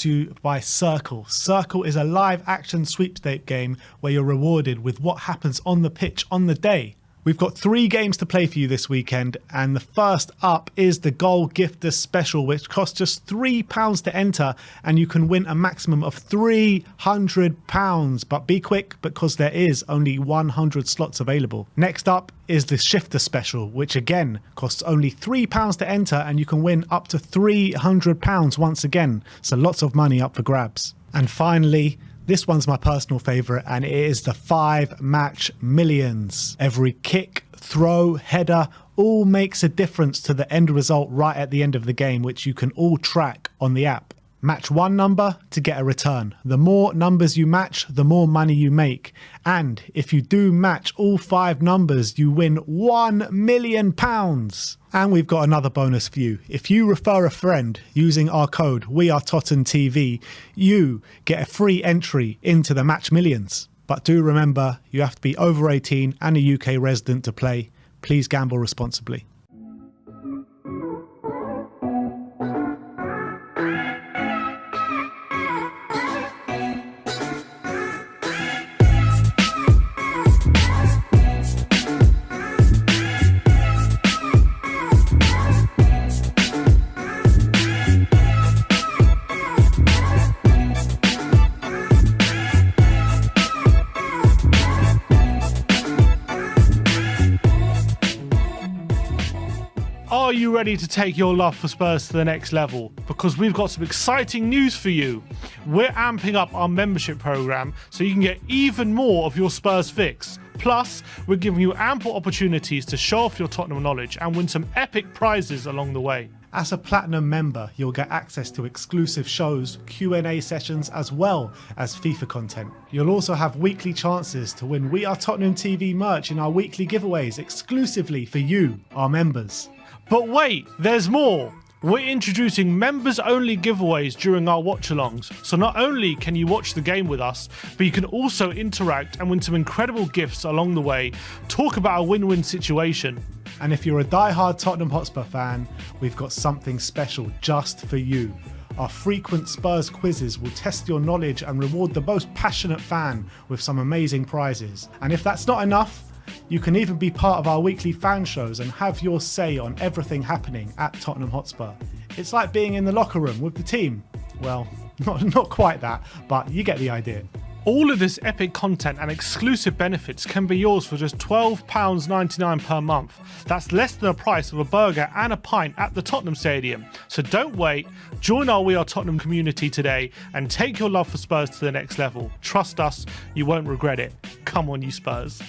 to you by Circle. Circle is a live action sweepstake game where you're rewarded with what happens on the pitch on the day. We've got 3 games to play for you this weekend, and the first up is the Goal Gifter Special, which costs just £3 to enter, and you can win a maximum of £300. But be quick, because there is only 100 slots available. Next up is the Shifter Special, which again costs only £3 to enter, and you can win up to £300 once again. So lots of money up for grabs. And finally, this one's my personal favourite, and it is the 5-match millions. Every kick, throw, header, all makes a difference to the end result right at the end of the game, which you can all track on the app. Match one number to get a return. The more numbers you match, the more money you make. And if you do match all 5 numbers, you win £1 million. And we've got another bonus for you. If you refer a friend using our code WeAreTottenhamTV, you get a free entry into the Match Millions. But do remember, you have to be over 18 and a UK resident to play. Please gamble responsibly. Are you ready to take your love for Spurs to the next level? Because we've got some exciting news for you. We're amping up our membership program so you can get even more of your Spurs fix. Plus, we're giving you ample opportunities to show off your Tottenham knowledge and win some epic prizes along the way. As a Platinum member, you'll get access to exclusive shows, Q&A sessions, as well as FIFA content. You'll also have weekly chances to win We Are Tottenham TV merch in our weekly giveaways exclusively for you, our members. But wait, there's more! We're introducing members-only giveaways during our watch-alongs, so not only can you watch the game with us, but you can also interact and win some incredible gifts along the way, talk about a win-win situation. And if you're a die-hard Tottenham Hotspur fan, we've got something special just for you. Our frequent Spurs quizzes will test your knowledge and reward the most passionate fan with some amazing prizes. And if that's not enough, you can even be part of our weekly fan shows and have your say on everything happening at Tottenham Hotspur. It's like being in the locker room with the team. Well, not quite that, but you get the idea. All of this epic content and exclusive benefits can be yours for just £12.99 per month. That's less than the price of a burger and a pint at the Tottenham Stadium. So don't wait, join our We Are Tottenham community today and take your love for Spurs to the next level. Trust us, you won't regret it. Come on, you Spurs.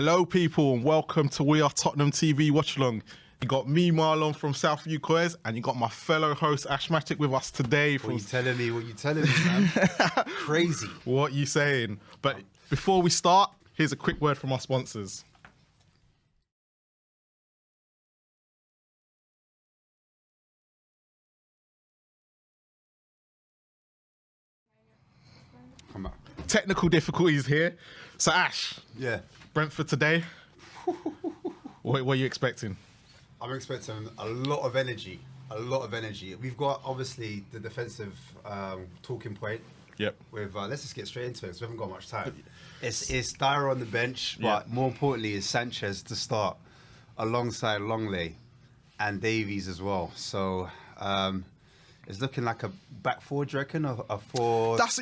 Hello, people, and welcome to We Are Tottenham TV Watch Along. You got me, Marlon from Southview COYS, and you got my fellow host Ashmatic with us today. What you telling me? What you telling me, man? Crazy. What you saying? But before we start, here's a quick word from our sponsors. Come on. Technical difficulties here. So Ash, Yeah. Brentford today. What are you expecting? I'm expecting a lot of energy. A lot of energy. We've got obviously the defensive talking point. Yep. With let's just get straight into it because we haven't got much time. It's Dyer on the bench, but more importantly, is Sanchez to start alongside Longley and Davies as well. So it's looking like a back four, do you reckon? A four. That's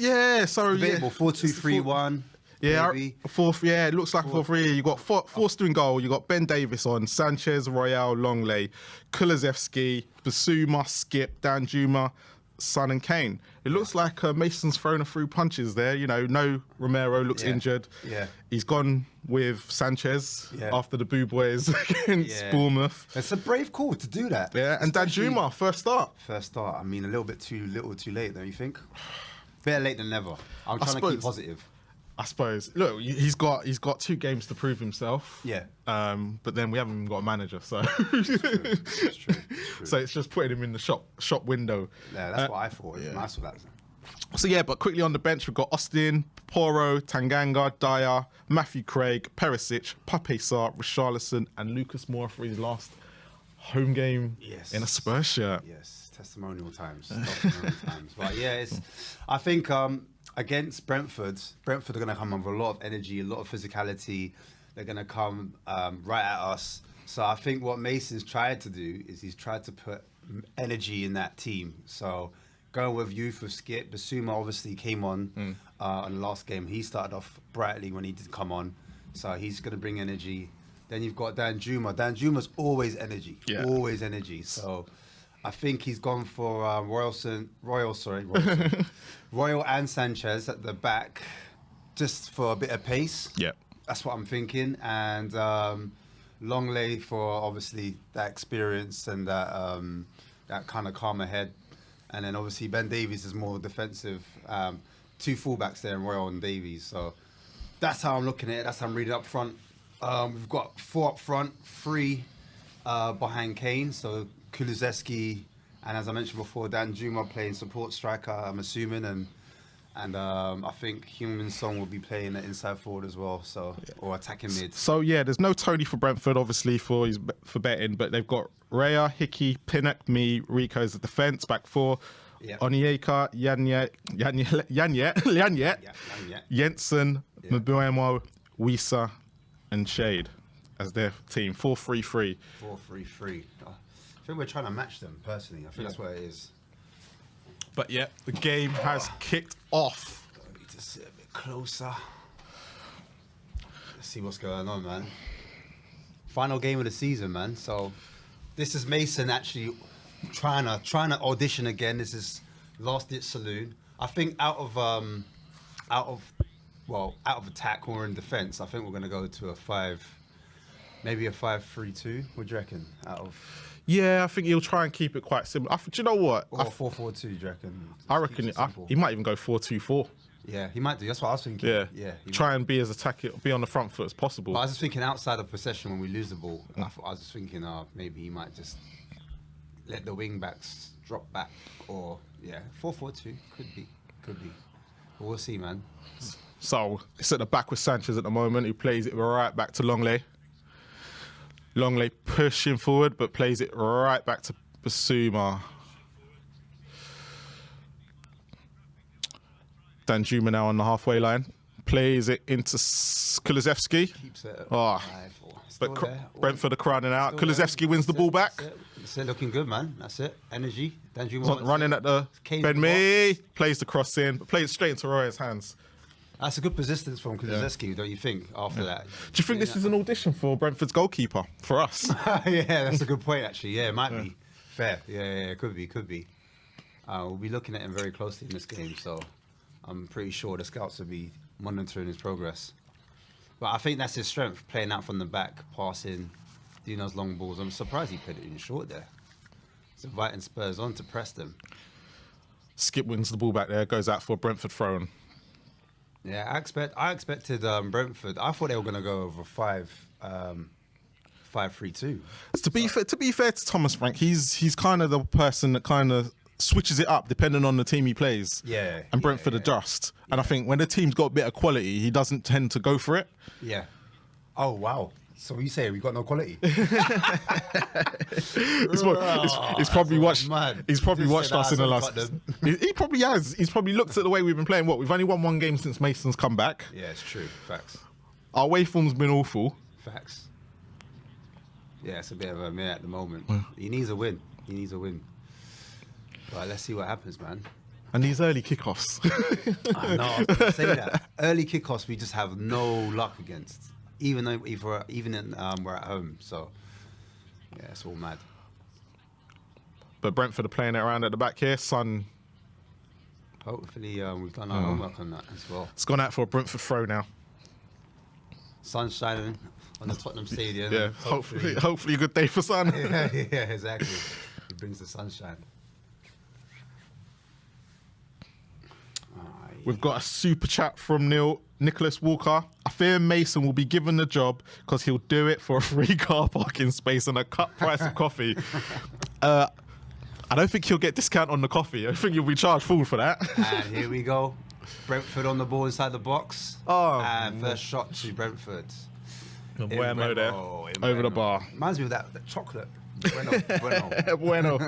Sorry, debatable 4-2-3-1. Yeah, maybe. fourth. Yeah, it looks like 4-3. You got Forster in goal. You got Ben Davis on, Sanchez, Royale, Longley, Kulusevski, Basuma, Skip, Danjuma, Son and Kane. It looks like Mason's thrown a few punches there. You know, no Romero looks injured. Yeah, he's gone with Sanchez after the Boo Boys against Bournemouth. It's a brave call to do that. Yeah, and Danjuma first start. First start. I mean, a little bit too little, too late. Don't you think? Better late than never. I'm trying to keep positive. I suppose. Look, he's got 2 games to prove himself. Yeah. But then we haven't even got a manager, so It's true. so it's just putting him in the shop window. Yeah, that's what I thought. Yeah. Nice with that. So yeah, but quickly on the bench we've got Austin, Poro, Tanganga, Dyer, Matthew Craig, Perisic, Pape Sarr, Richarlison, and Lucas Moura for his last home game in a Spurs shirt. Yes, testimonial times. But yeah, I think against Brentford are going to come with a lot of energy, a lot of physicality. They're going to come right at us. So I think what Mason's tried to do is he's tried to put energy in that team. So going with youth with Skip, Basuma obviously came on in the last game. He started off brightly when he did come on. So he's going to bring energy. Then you've got Danjuma. Danjuma's always energy. Yeah. Always energy. So I think he's gone for Royal and Sanchez at the back, just for a bit of pace. Yeah, that's what I'm thinking. And Longley for obviously that experience and that kind of calmer head. And then obviously Ben Davies is more defensive. 2 fullbacks there, in Royal and Davies. So that's how I'm looking at it. That's how I'm reading up front. We've got 4 up front, 3 behind Kane. So Kulusevski, and as I mentioned before, Danjuma playing support striker, I'm assuming, and I think Heung-min Son will be playing the inside forward as well, or attacking mid. So yeah, there's no Tony for Brentford, obviously for betting, but they've got Raya, Hickey, Pinnock, me, Rico as the defence, back 4. Yep. Onyeka, Lanyet, Jensen, Mbuemo, Wisa, and Shade as their team. 4-3-3. 4-3-3. I think we're trying to match them personally. I think that's what it is. But yeah, the game has kicked off. I need to sit a bit closer. Let's see what's going on, man. Final game of the season, man. So this is Mason actually trying to audition again. This is last ditch saloon. I think out of attack or in defense, I think we're gonna go to a 5-3-2. What do you reckon? Yeah, I think he'll try and keep it quite similar. Do you know what? Or 4-4-2, do you reckon? I reckon he might even go 4-2-4. Yeah, he might do. That's what I was thinking. Yeah. Try and be as be on the front foot as possible. But I was just thinking outside of possession when we lose the ball. I was just thinking, maybe he might just let the wing backs drop back, or 4-4-2 could be. But we'll see, man. So it's at the back with Sanchez at the moment, who plays it right back to Longley. Longley pushing forward, but plays it right back to Basuma. Danjuma now on the halfway line. Plays it into Kulusevski. Keeps it alive. But Brentford are crowding out. Kulusevski wins the ball back. That's it, looking good, man. That's it. Energy. Danjuma running at the Ben Mee. Plays the cross in, but plays it straight into Roy's hands. That's a good persistence from Kulusevski, don't you think, after that? Do you think this is an audition for Brentford's goalkeeper, for us? Yeah, that's a good point, actually. Yeah, it might be. Fair. Yeah, it could be. We'll be looking at him very closely in this game, so I'm pretty sure the scouts will be monitoring his progress. But I think that's his strength, playing out from the back, passing, doing those long balls. I'm surprised he put it in short there. It's inviting Spurs on to press them. Skip wins the ball back there, goes out for a Brentford throw-in. Yeah, I expected Brentford. I thought they were going to go over 5-3-2. To be fair to Thomas Frank, he's kind of the person that kind of switches it up depending on the team he plays. Yeah. And Brentford adjust. And I think when the team's got a bit of quality, he doesn't tend to go for it. Yeah. Oh, wow. So you say we got no quality? He's probably watched. He's probably watched us in the last. He probably has. He's probably looked at the way we've been playing. We've only won one game since Mason's come back. Yeah, it's true. Facts. Our away form's been awful. Facts. Yeah, it's a bit of a meh at the moment. He needs a win. But let's see what happens, man. And these early kickoffs. I know. I was gonna say that early kickoffs we just have no luck against. Even though we're at home, so yeah, it's all mad. But Brentford are playing it around at the back here. Son, Hopefully, we've done our homework on that as well. it's gone out for a Brentford throw now. Sun shining on the Tottenham Stadium. Yeah, hopefully a good day for Son. yeah, exactly. It brings the sunshine. We've got a super chat from Nicholas Walker. I fear Mason will be given the job because he'll do it for a free car parking space and a cut price of coffee. I don't think he'll get discount on the coffee. I think he'll be charged full for that. And here we go. Brentford on the ball inside the box. And first shot to Brentford. Bueno there. Over the bar. Reminds me of that chocolate. Bueno.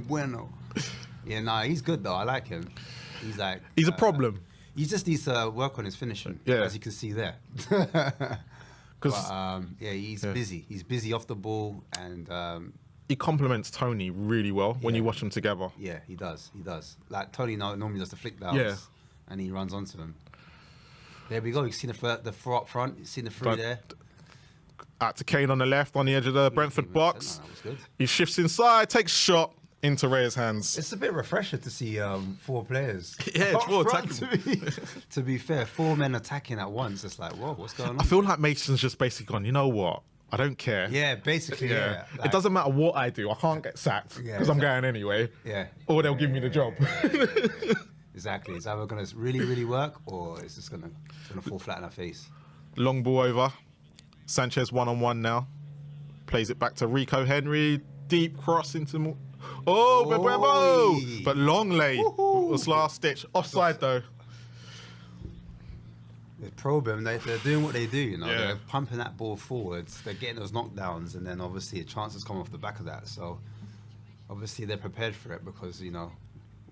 Bueno. Yeah, nah, he's good though. I like him. He's a problem. He just needs to work on his finishing, as you can see there. He's busy. He's busy off the ball, and he complements Tony really well when you watch them together. Yeah, he does. Like Tony normally does the flick downs, and he runs onto them. There we go. You've seen the throw up front. You've seen the through there. Out to Kane on the left, on the edge of the Brentford box. That was good. He shifts inside, takes a shot into Ray's hands. It's a bit refreshing to see 4 players. Yeah, it's more attacking. To be fair, 4 men attacking at once. It's like, whoa, what's going on? I feel like Mason's just basically gone, you know what? I don't care. Yeah, basically, yeah. It doesn't matter what I do. I can't get sacked because I'm going anyway. Yeah. Or they'll give me the job. Exactly. It's either going to really, really work or it's just going to fall flat in our face. Long ball over. Sanchez 1-on-1 now. Plays it back to Rico Henry. Deep cross into... But Longley was last stitch. Offside though. The problem, they're doing what they do, you know. They're pumping that ball forwards. They're getting those knockdowns, and then obviously chances come off the back of that. So obviously they're prepared for it because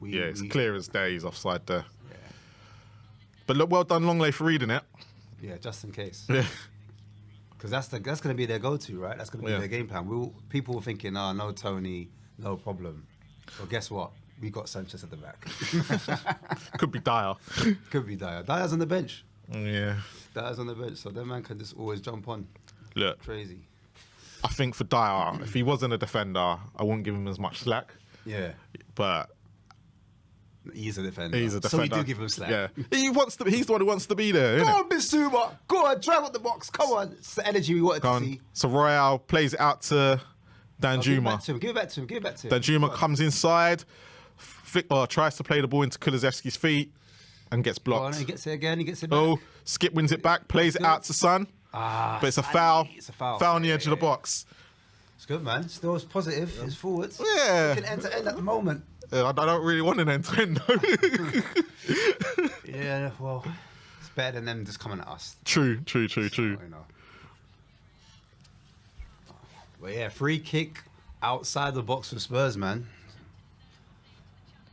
it's clear as day. He's offside there. Yeah. But look, well done, Longley, for reading it. Yeah, just in case. Yeah. Because that's going to be their go-to, right? That's going to be their game plan. People were thinking, no Tony, no problem. Well, guess what? We got Sanchez at the back. Could be Dyer. Could be Dyer. Dyer's on the bench. Yeah. Dyer's on the bench, so that man can just always jump on. Look. Crazy. I think for Dyer, if he wasn't a defender, I wouldn't give him as much slack. Yeah. But... He's a defender. He's a defender. So we do give him slack. Yeah. He's the one who wants to be there, Go isn't on, Bissouma. Go on, drive up the box. Come on. It's the energy we wanted to see. So Royale plays it out to Danjuma. Give it back to him. Danjuma comes inside, tries to play the ball into Kulusevski's feet and gets blocked. He gets it again. He gets it back. Skip wins it back, plays it out to Son. But it's a foul. It's a foul. Foul on the edge of the box. It's good, man. Still it's positive. It's forwards. Yeah. It's end to end at the moment. I don't really want an end-to-end, though. Yeah, well, it's better than them just coming at us. True. So, you know. But yeah, free kick outside the box for Spurs, man.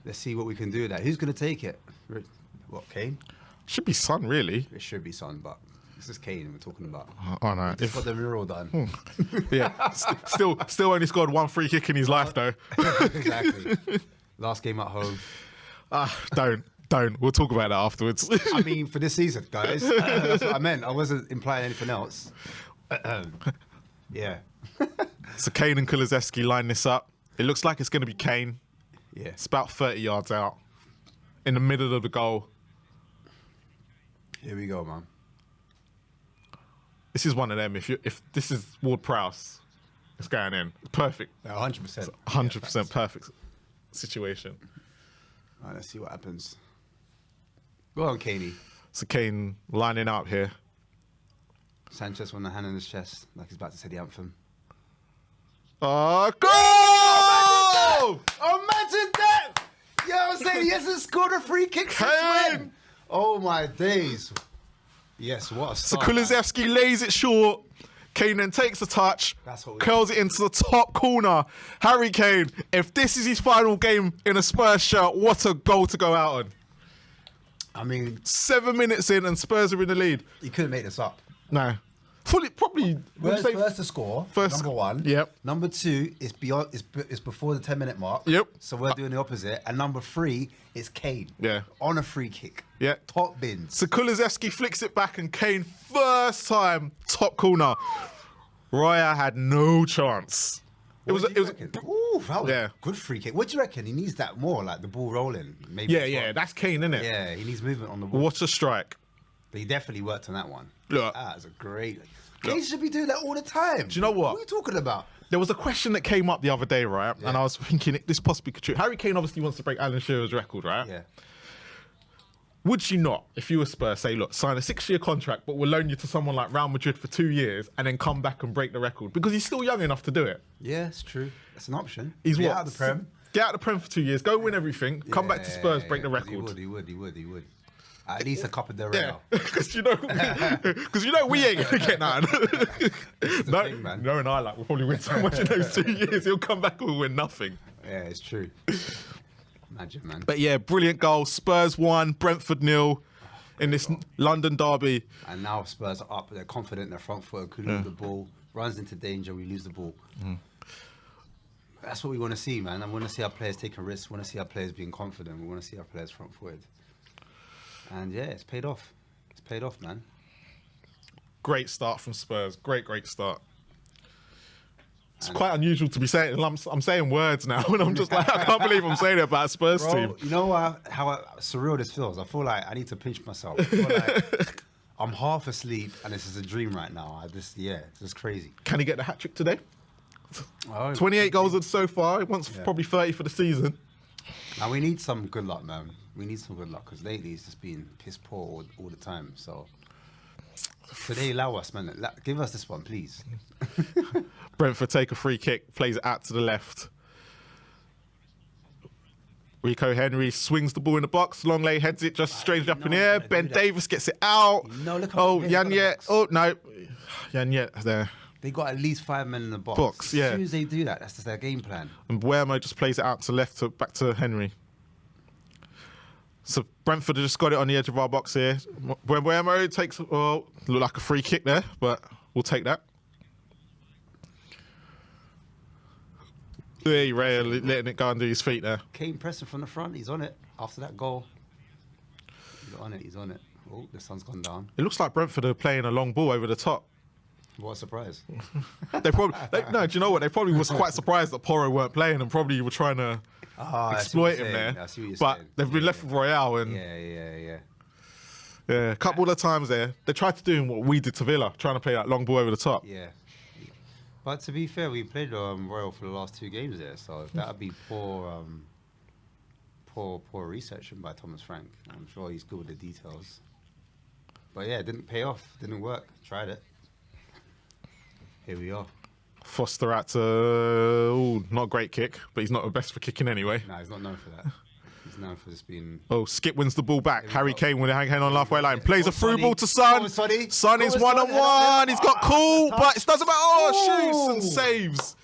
Let's see what we can do with that. Who's going to take it? What, Kane? Should be Son, really. It should be Son, but this is Kane we're talking about. Oh, no. He's got the mural done. Yeah. Still only scored 1 free kick in his life, though. Exactly. Last game at home. Don't. We'll talk about that afterwards. I mean, for this season, guys. That's what I meant. I wasn't implying anything else. Yeah. So Kane and Kulusevski line this up. It looks like it's going to be Kane. Yeah. It's about 30 yards out. In the middle of the goal. Here we go, man. This is one of them. If this is Ward-Prowse, it's going in. Perfect. 100%. 100% perfect situation. All right, let's see what happens. Go on, Kaney. So Kane lining up here. Sanchez with the hand on his chest, like he's about to say the anthem. Goal! Imagine that! Yo, I'm saying he hasn't scored a free kick since Kane! when? Oh my days. Yes, what a So start. man. Kulusevski lays it short. Kane then takes a touch, That's what we curls it into the top corner. Harry Kane, if this is his final game in a Spurs shirt, what a goal to go out on. I mean, 7 minutes in and Spurs are in the lead. you couldn't make this up. No. Probably. Where's first to score? First- number one. Yep. Number two is beyond. Is before the 10-minute mark. Yep. So we're doing the opposite. And number three is Kane. Yeah. On a free kick. Yeah. Top bins. So Kulusevski flicks it back and Kane first time top corner. Roya had no chance. It was. Ooh, that was Yeah. a good free kick. What do you reckon? He needs that more, like the ball rolling. Maybe. Yeah, as yeah. well. That's Kane, isn't it? Yeah, he needs movement on the ball. What a strike. But he definitely worked on that one. Look. That is a great. Kane should be doing that all the time. Do you know what? What are you talking about? There was a question that came up the other day, right? Yeah. And I was thinking this possibly could true. Harry Kane obviously wants to break Alan Shearer's record, right? Yeah. Would you not, if you were Spurs, say, look, sign a 6-year contract, but we'll loan you to someone like Real Madrid for 2 years and then come back and break the record? Because he's still young enough to do it. Yeah, it's true. It's an option. He's Get what? out of the Prem. Get out of the Prem for 2 years, go win everything, come back to Spurs, break the record. He would. At least a Copa del Rey. Yeah, because you know we ain't gonna get none. No, thing, man. no, and I like we'll probably win so much in those 2 years. He'll come back and we'll win nothing. Yeah, it's true. Imagine, man. But yeah, brilliant goal. Spurs 1, Brentford 0 in this London derby. And now Spurs are up. They're confident. They're front foot. Could lose the ball. Runs into danger. We lose the ball. That's what we want to see, man. I want to see our players taking risks. We want to see our players being confident. We want to see our players front footed. And yeah, it's paid off. It's paid off, man. Great start from Spurs. Great start. It's quite unusual to be saying. I'm saying words now, and I'm just like, I can't believe I'm saying it about a Spurs team. Bro, you know how surreal this feels? I feel like I need to pinch myself. I feel like I'm half asleep, and this is a dream right now. This is crazy. Can he get the hat trick today? Oh, 28 goals so far. He wants probably 30 for the season. Now we need some good luck, man. We need some good luck because lately it's just been piss poor all the time. So today, allow us, man. Give us this one, please. Brentford take a free kick, plays it out to the left. Rico Henry swings the ball in the box. Longley heads it just strangely up in the air. Ben Davis gets it out. Look Oh, Yanyet. Oh, no. Yanyet there. They got at least 5 men in the box. Box, yeah. As soon as they do that, that's just their game plan. And Buemo just plays it out to left, back to Henry. So Brentford have just got it on the edge of our box here. Buemo takes, look like a free kick there, but we'll take that. Hey, Ray letting it go under his feet there. Kane pressing from the front. He's on it after that goal. He's on it. Oh, the sun's gone down. It looks like Brentford are playing a long ball over the top. What a surprise. They probably no. Do you know what? They probably was quite surprised that Porro weren't playing and probably were trying to exploit him there. I see what you're but saying. they've been left with Royale and Yeah. a couple of times there they tried to do what we did to Villa, trying to play that long ball over the top. Yeah. But to be fair, we played Royal for the last 2 games there, so that would be poor research by Thomas Frank. I'm sure he's good with the details. But yeah, it didn't pay off. Didn't work. Tried it. Here we are. Foster out to not a great kick, but he's not the best for kicking anyway. Nah, he's not known for that. He's known for just being... Oh, Skip wins the ball back. we Harry go. Kane with a hand on halfway line. Plays a through Sonny. ball to Son. Go on, Sonny. Son is Go on, Sonny. 1-on-1. He's got cool, touch. but it doesn't matter. Oh, shoots Ooh. and saves.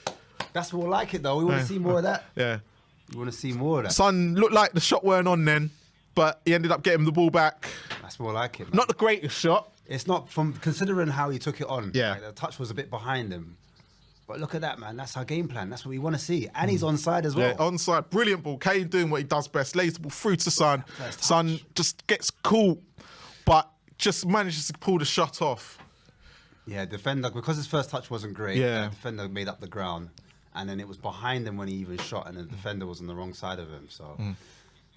That's more like it, though. We want to see more of that. Yeah. We want to see more of that. Son looked like the shot weren't on then, but he ended up getting the ball back. That's more like it, man. Not the greatest shot. It's not from considering how he took it on. Yeah. Like, the touch was a bit behind him. But look at that, man. That's our game plan. That's what we want to see. And he's onside as well. Yeah, onside. Brilliant ball. Kane doing what he does best. Lays the ball through to Son. First touch. Son just gets caught, but just manages to pull the shot off. Yeah, defender, because his first touch wasn't great, Yeah. the defender made up the ground. And then it was behind him when he even shot, and the defender was on the wrong side of him. So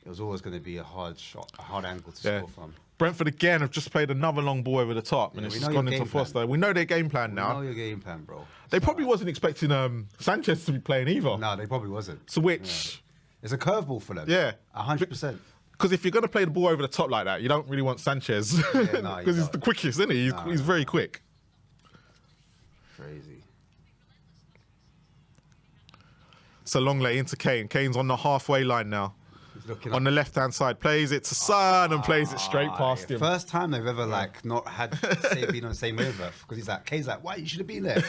it was always going to be a hard shot, a hard angle to Yeah. score from. Brentford again have just played another long ball over the top, and it's we just know gone your into game plan. Foster. We know their game plan We now. know your game plan, bro. They probably wasn't expecting Sanchez to be playing either. No, they probably wasn't. So which, It's a curveball for them. yeah, 100%. Because if you're going to play the ball over the top like that, you don't really want Sanchez because no, you he's don't. the quickest, isn't he? He's very quick. Crazy. So Longley into Kane. Kane's on the halfway line now. He's looking On up. the left-hand side, plays it to Son and plays it straight past him. First time they've ever like not had been on the same wavelength because he's like, Kane's like, why you should have been there?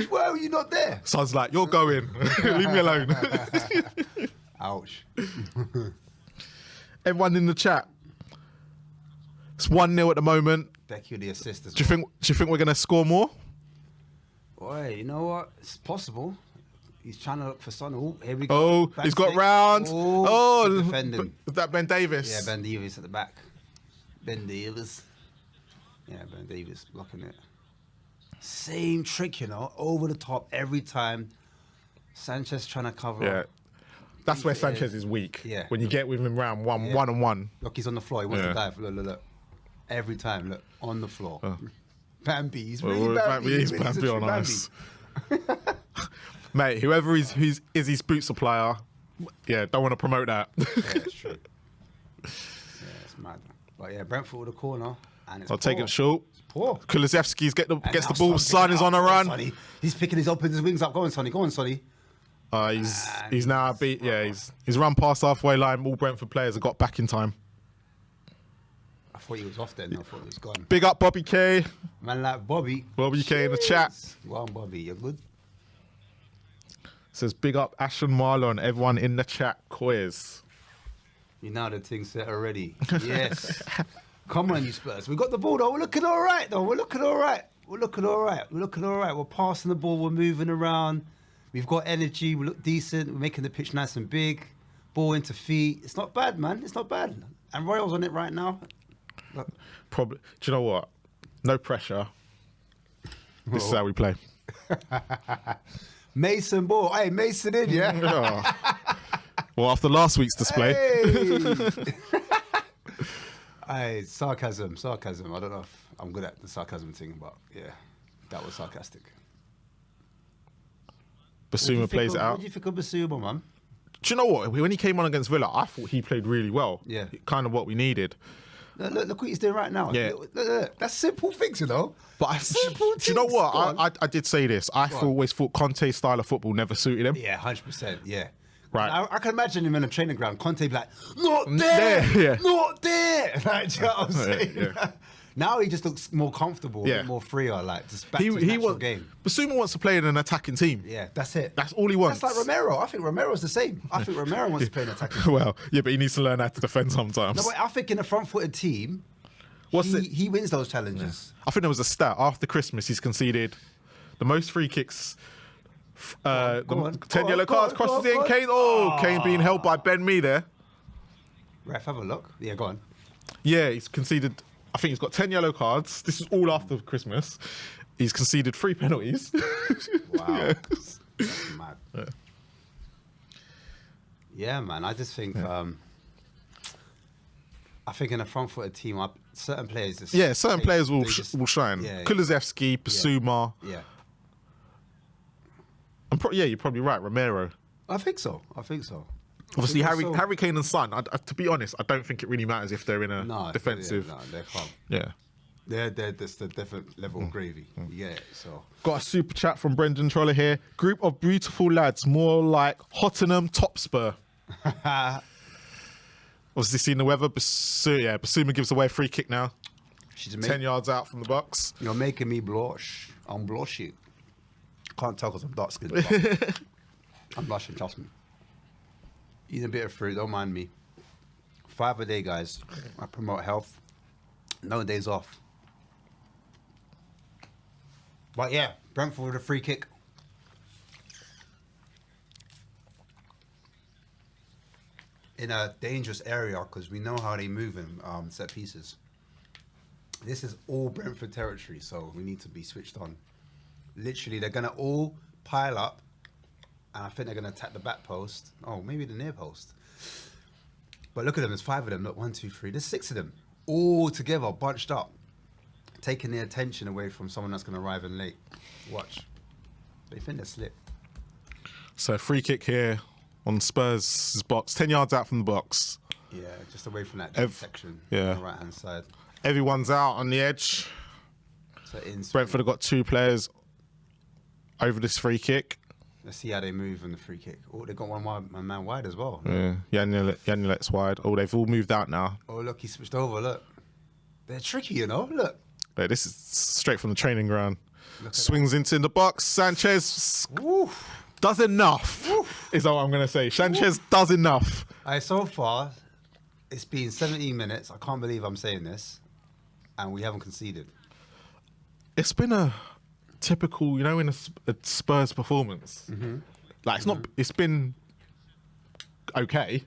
Why were you not there? Son's like, you're going. Leave me alone. Ouch. Everyone in the chat. It's 1-0 at the moment. Becky with the assist as Do you think we're going to score more? Boy, you know what? It's possible. He's trying to look for Son. Oh, here we go. Oh, Back he's got stick. round. Oh, good defending. Was that Ben Davis? Yeah, Ben Davis at the back. Ben Davis. Yeah, Ben Davis blocking it. Same trick, you know, over the top every time. Sanchez trying to cover. Yeah. up. That's where Sanchez is weak. Yeah. When you get with him round one-on-one. Look, he's on the floor. He wants Yeah. to dive. Look, look, look. Every time, look, on the floor. Bambi. He's Well, really Bambi. He's a Bambi true on us. Mate, whoever is his boot supplier, yeah, don't want to promote that. Yeah, it's true. Yeah, it's mad. But yeah, Brentford with a corner. And it's I'll take poor. it short. It's poor. Kulusevski's gets the And ball. now Son is on a picking it up. run. Sonny. He's picking his wings up. Go on, Sonny. Go on, Sonny. He's now beat. Yeah, he's run past halfway line. All Brentford players have got back in time. I thought he was off then. I thought he was gone. Big up Bobby K. Man like Bobby. Bobby K in the chat. Go on, Bobby. You're good. Says big up Ashton Marlon. Everyone in the chat. COYS. You know the thing set already. Yes. Come on, you Spurs. We got the ball though. We're looking all right though. We're looking all right. We're looking all right. We're looking all right. We're passing the ball. We're moving around. We've got energy. We look decent. We're making the pitch nice and big. Ball into feet. It's not bad, man. It's not bad. And Royal's on it right now. Look. Probably. Do you know what? No pressure. This is how we play. Mason ball. Hey, Mason in, yeah? Oh. Well, after last week's display. Hey. Hey, sarcasm. I don't know if I'm good at the sarcasm thing, but yeah, that was sarcastic. Basuma plays it out. What do you think of Basuma, man? Do you know what? When he came on against Villa, I thought he played really well. Yeah. Kind of what we needed. Look what he's doing right now. Yeah. Look. That's simple things, you know. But Simple do you know things. what? Go on. I did say this. I always thought Conte's style of football never suited him. Yeah, 100%. Yeah. Right. I can imagine him in a training ground. Conte be like, not there, yeah. not there. Like, do you know what I'm saying? yeah. Now he just looks more comfortable, a Yeah. bit more freer, like just back to his natural game. Basuma wants to play in an attacking team. Yeah, that's it. That's all he wants. That's like Romero. I think Romero's the same. I think Romero wants to play an attacking team. Well, yeah, but he needs to learn how to defend sometimes. No, but I think in a front-footed team, he wins those challenges. I think there was a stat after Christmas. He's conceded the most free kicks. 10 yellow cards crosses in. Kane. Kane being held by Ben Mee there. Ref, have a look. Yeah, go on. Yeah, he's conceded. I think he's got 10 yellow cards. This is all after Christmas. He's conceded 3 penalties. Wow. Yeah. That's mad. Yeah, man. I just think I think in a front-footed team, certain players. Certain players will shine. Yeah, Kulusevski, Basuma. Yeah. You're probably right. Romero. I think so. Obviously, I think Harry Kane and Son. To be honest, I don't think it really matters if they're in a defensive. No, they're calm. Yeah. They're just a different level of gravy. You get it. So Got a super chat from Brendan Troller here. Group of beautiful lads, more like Tottenham top spur. Obviously, seen the weather. Basuma gives away a free kick now. she's 10 yards out from the box. You're making me blush. I'm blushing. Can't tell because I'm dark skinned. but I'm blushing, trust me. Eating a bit of fruit, don't mind me. 5 a day, guys. I promote health. No days off. But yeah, Brentford with a free kick. In a dangerous area because we know how they move in set pieces. This is all Brentford territory, so we need to be switched on. Literally, they're going to all pile up, and I think they're going to attack the back post. Oh, maybe the near post. But look at them, there's 5 of them, look, 1, 2, 3, there's 6 of them, all together, bunched up, taking the attention away from someone that's going to arrive in late. Watch. They think they're slick. So free kick here on Spurs' box, 10 yards out from the box. Yeah, just away from that section on the right-hand side. Everyone's out on the edge. So Brentford have got 2 players over this free kick. Let's see how they move on the free kick. Oh, they got one man wide as well. Yeah, Yanulet's wide. Oh, they've all moved out now. Oh, look, he switched over. Look, they're tricky, you know. Look. Like, this is straight from the training ground. Swings into the box. Sanchez does enough. Is what I'm going to say. Sanchez does enough. So far, it's been 17 minutes. I can't believe I'm saying this, and we haven't conceded. It's been a typical, you know, in a Spurs performance. Like it's not. It's been okay,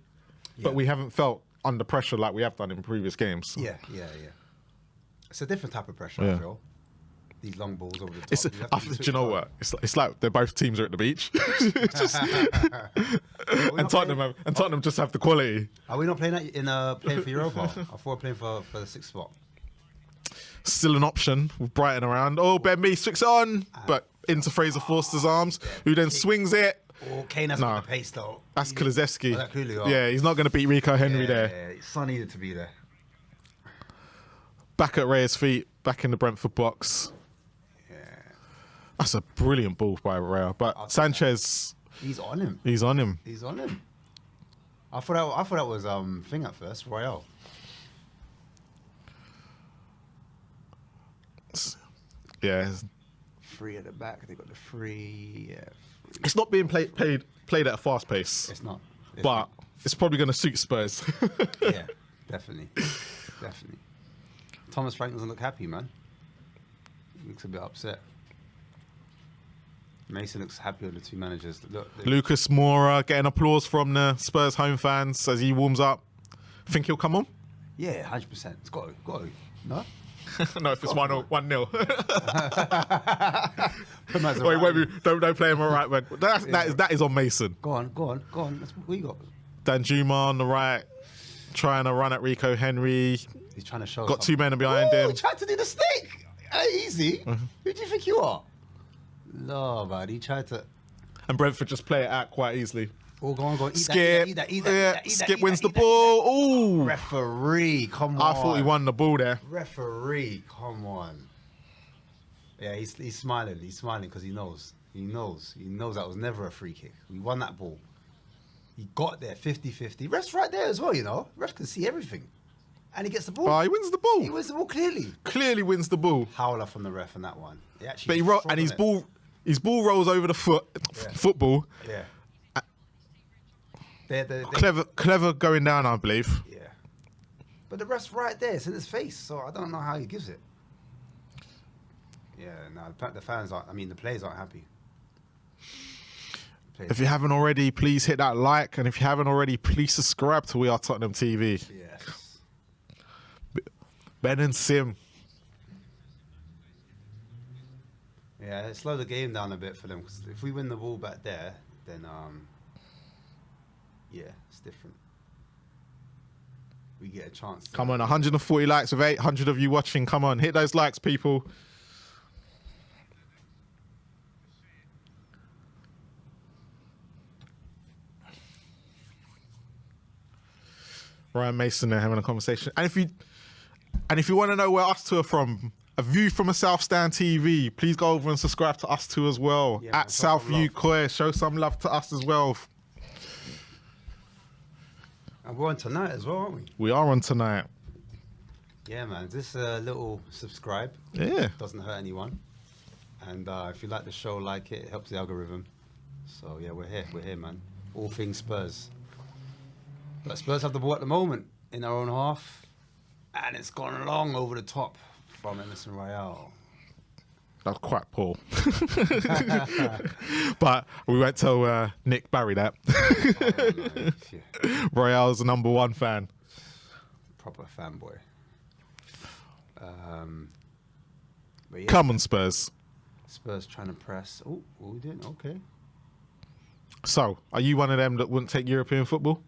but we haven't felt under pressure like we have done in previous games. Yeah. It's a different type of pressure. I feel these long balls over the top. Do you know what? It's like they're both teams are at the beach, and Tottenham just have the quality. Are we not playing that playing for Europa? I thought we're playing for the 6th spot. Still an option with Brighton around. Oh, Ben Mee swings on, but into Fraser Forster's arms, who then swings it. Oh, Kane hasn't got the pace though. That's Kulusevski. Oh, that Coolio. Yeah, he's not going to beat Rico Henry there. Yeah, Son needed to be there. Back at Ray's feet, back in the Brentford box. Yeah. That's a brilliant ball by Ray. But Sanchez, he's on him. He's on him. I thought that was thing at first, Royale. Yeah. 3 at the back. They got the 3. Yeah. 3. It's not being played at a fast pace. It's not. But it's probably going to suit Spurs. Yeah, definitely. Thomas Frank doesn't look happy, man. He looks a bit upset. Mason looks happy with the 2 managers. Look, Lucas Moura getting applause from the Spurs home fans as he warms up. Think he'll come on? Yeah, 100%. It's got to. No? No, if it's 1-0. Wait, don't play him all right, man. That is on Mason. Go on. That's what we got. Danjuma on the right, trying to run at Rico Henry. He's trying to show. Got 2 men behind him. He tried to do the snake. Easy. Who do you think you are? No, man. He tried to. And Brentford just play it out quite easily. Oh, go on. Skip. Eat that. Skip wins the ball. Ooh. Referee, come on. I thought he won the ball there. Referee, come on. Yeah, he's smiling. He's smiling because he knows. He knows that was never a free kick. We won that ball. He got there 50-50. Ref's right there as well, you know. Ref can see everything. And he gets the ball. He wins the ball. He wins the ball clearly. Clearly wins the ball. Howler from the ref on that one. But his ball rolls over the football. Yeah. Clever going down, I believe. Yeah. But the ref's right there. It's in his face. So I don't know how he gives it. Yeah, no, the fans aren't, the players aren't happy. If you haven't already, please hit that like. And if you haven't already, please subscribe to We Are Tottenham TV. Yes. Ben and Sim. Yeah, slow the game down a bit for them. Because if we win the ball back there, then, yeah, it's different. We get a chance. Come on, 140 likes with 800 of you watching. Come on, hit those likes, people. Ryan Mason there having a conversation. And if you want to know where us two are from, A View from a South Stand TV, please go over and subscribe to us two as well. Yeah, at Southview COYS, show some love to us as well. And we're on tonight as well, aren't we? We are on tonight. Yeah, man. Just a little subscribe. Yeah. Doesn't hurt anyone. And if you like the show, like it helps the algorithm. So, yeah, we're here, man. All things Spurs. But Spurs have the ball at the moment in their own half. And it's gone long over the top from Emerson Royale. That was quite poor. But we won't tell Nick Barry that. Oh, no. Yeah. Royale's the #1 fan. Proper fanboy. But yeah, Come on, Spurs. Spurs trying to press. Oh, what are we doing? Okay. So, are you one of them that wouldn't take European football?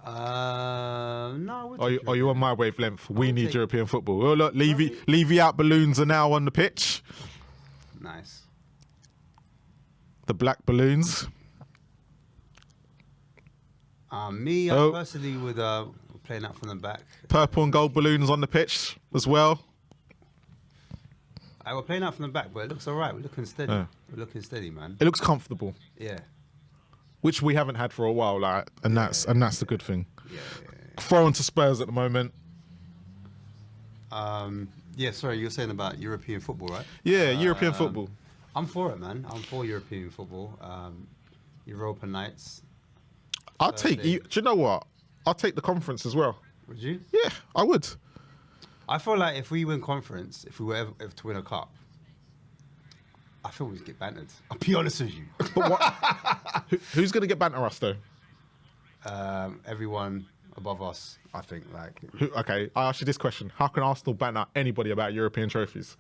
No. Are you on my wavelength? We need take- European football. Well, look, Levy out balloons are now on the pitch. Nice. The black balloons. Me, I Oh. personally would playing that from the back. Purple and gold balloons on the pitch as well. I were playing out from the back, but it looks alright. We're looking steady. Yeah. We're looking steady, man. It looks comfortable, Yeah. which we haven't had for a while, and that's the good thing. Yeah. Throwing to Spurs at the moment. Yeah. Sorry, you were saying about European football, right? Yeah, European football. I'm for it, man. I'm for European football. Europa nights. I'll take. Do you know what? I'll take the conference as well. Would you? Yeah, I would. I feel like if we win conference, if we were ever to win a cup, I feel we'd get bantered. I'll be honest with you. But what? Who's going to get banter us though? Everyone above us, I think. Like, Okay, I ask you this question: how can Arsenal banter anybody about European trophies?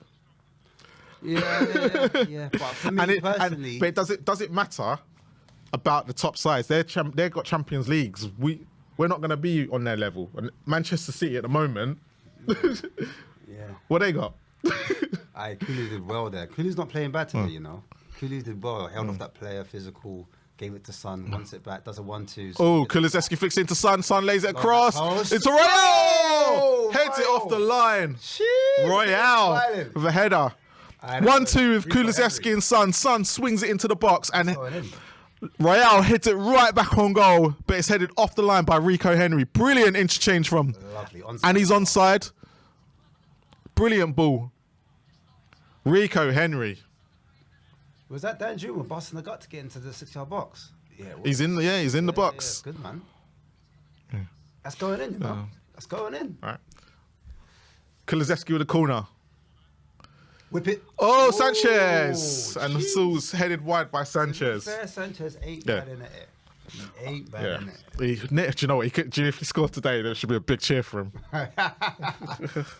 yeah. But for me personally, But does it matter about the top sides? They've got Champions Leagues. We're not going to be on their level. And Manchester City at the moment, yeah. what they got? Kulu did well there. Kulu's not playing bad today, you know. Kulu did well. Held off that player, physical, gave it to Son, wants it back, does a 1-2. Oh, Kulusevski flicks into Son. Son lays it across. post. It's a Royale! Oh, Heads it off the line. Jeez, Royale smiling. with a header. I know. 1-2 with Rico Kulusevski Henry. and Son. Son swings it into the box and Going in. Royale hits it right back on goal, but it's headed off the line by Rico Henry. Brilliant interchange from. Lovely. Onside. And he's onside. Brilliant ball. Rico Henry. Was that Dan Juma busting the gut to get into the 6-yard box? Yeah. it was. He's in the box. Yeah, good, man. That's going in, you know. That's going in. All right. Kulusevski with a corner. Whip it. Oh, Sanchez! And the jeez. Saul's headed wide by Sanchez. Fair, Sanchez ain't Yeah. bad in it. He ain't bad Yeah. in it. Do you know what? If he scored today, there should be a big cheer for him.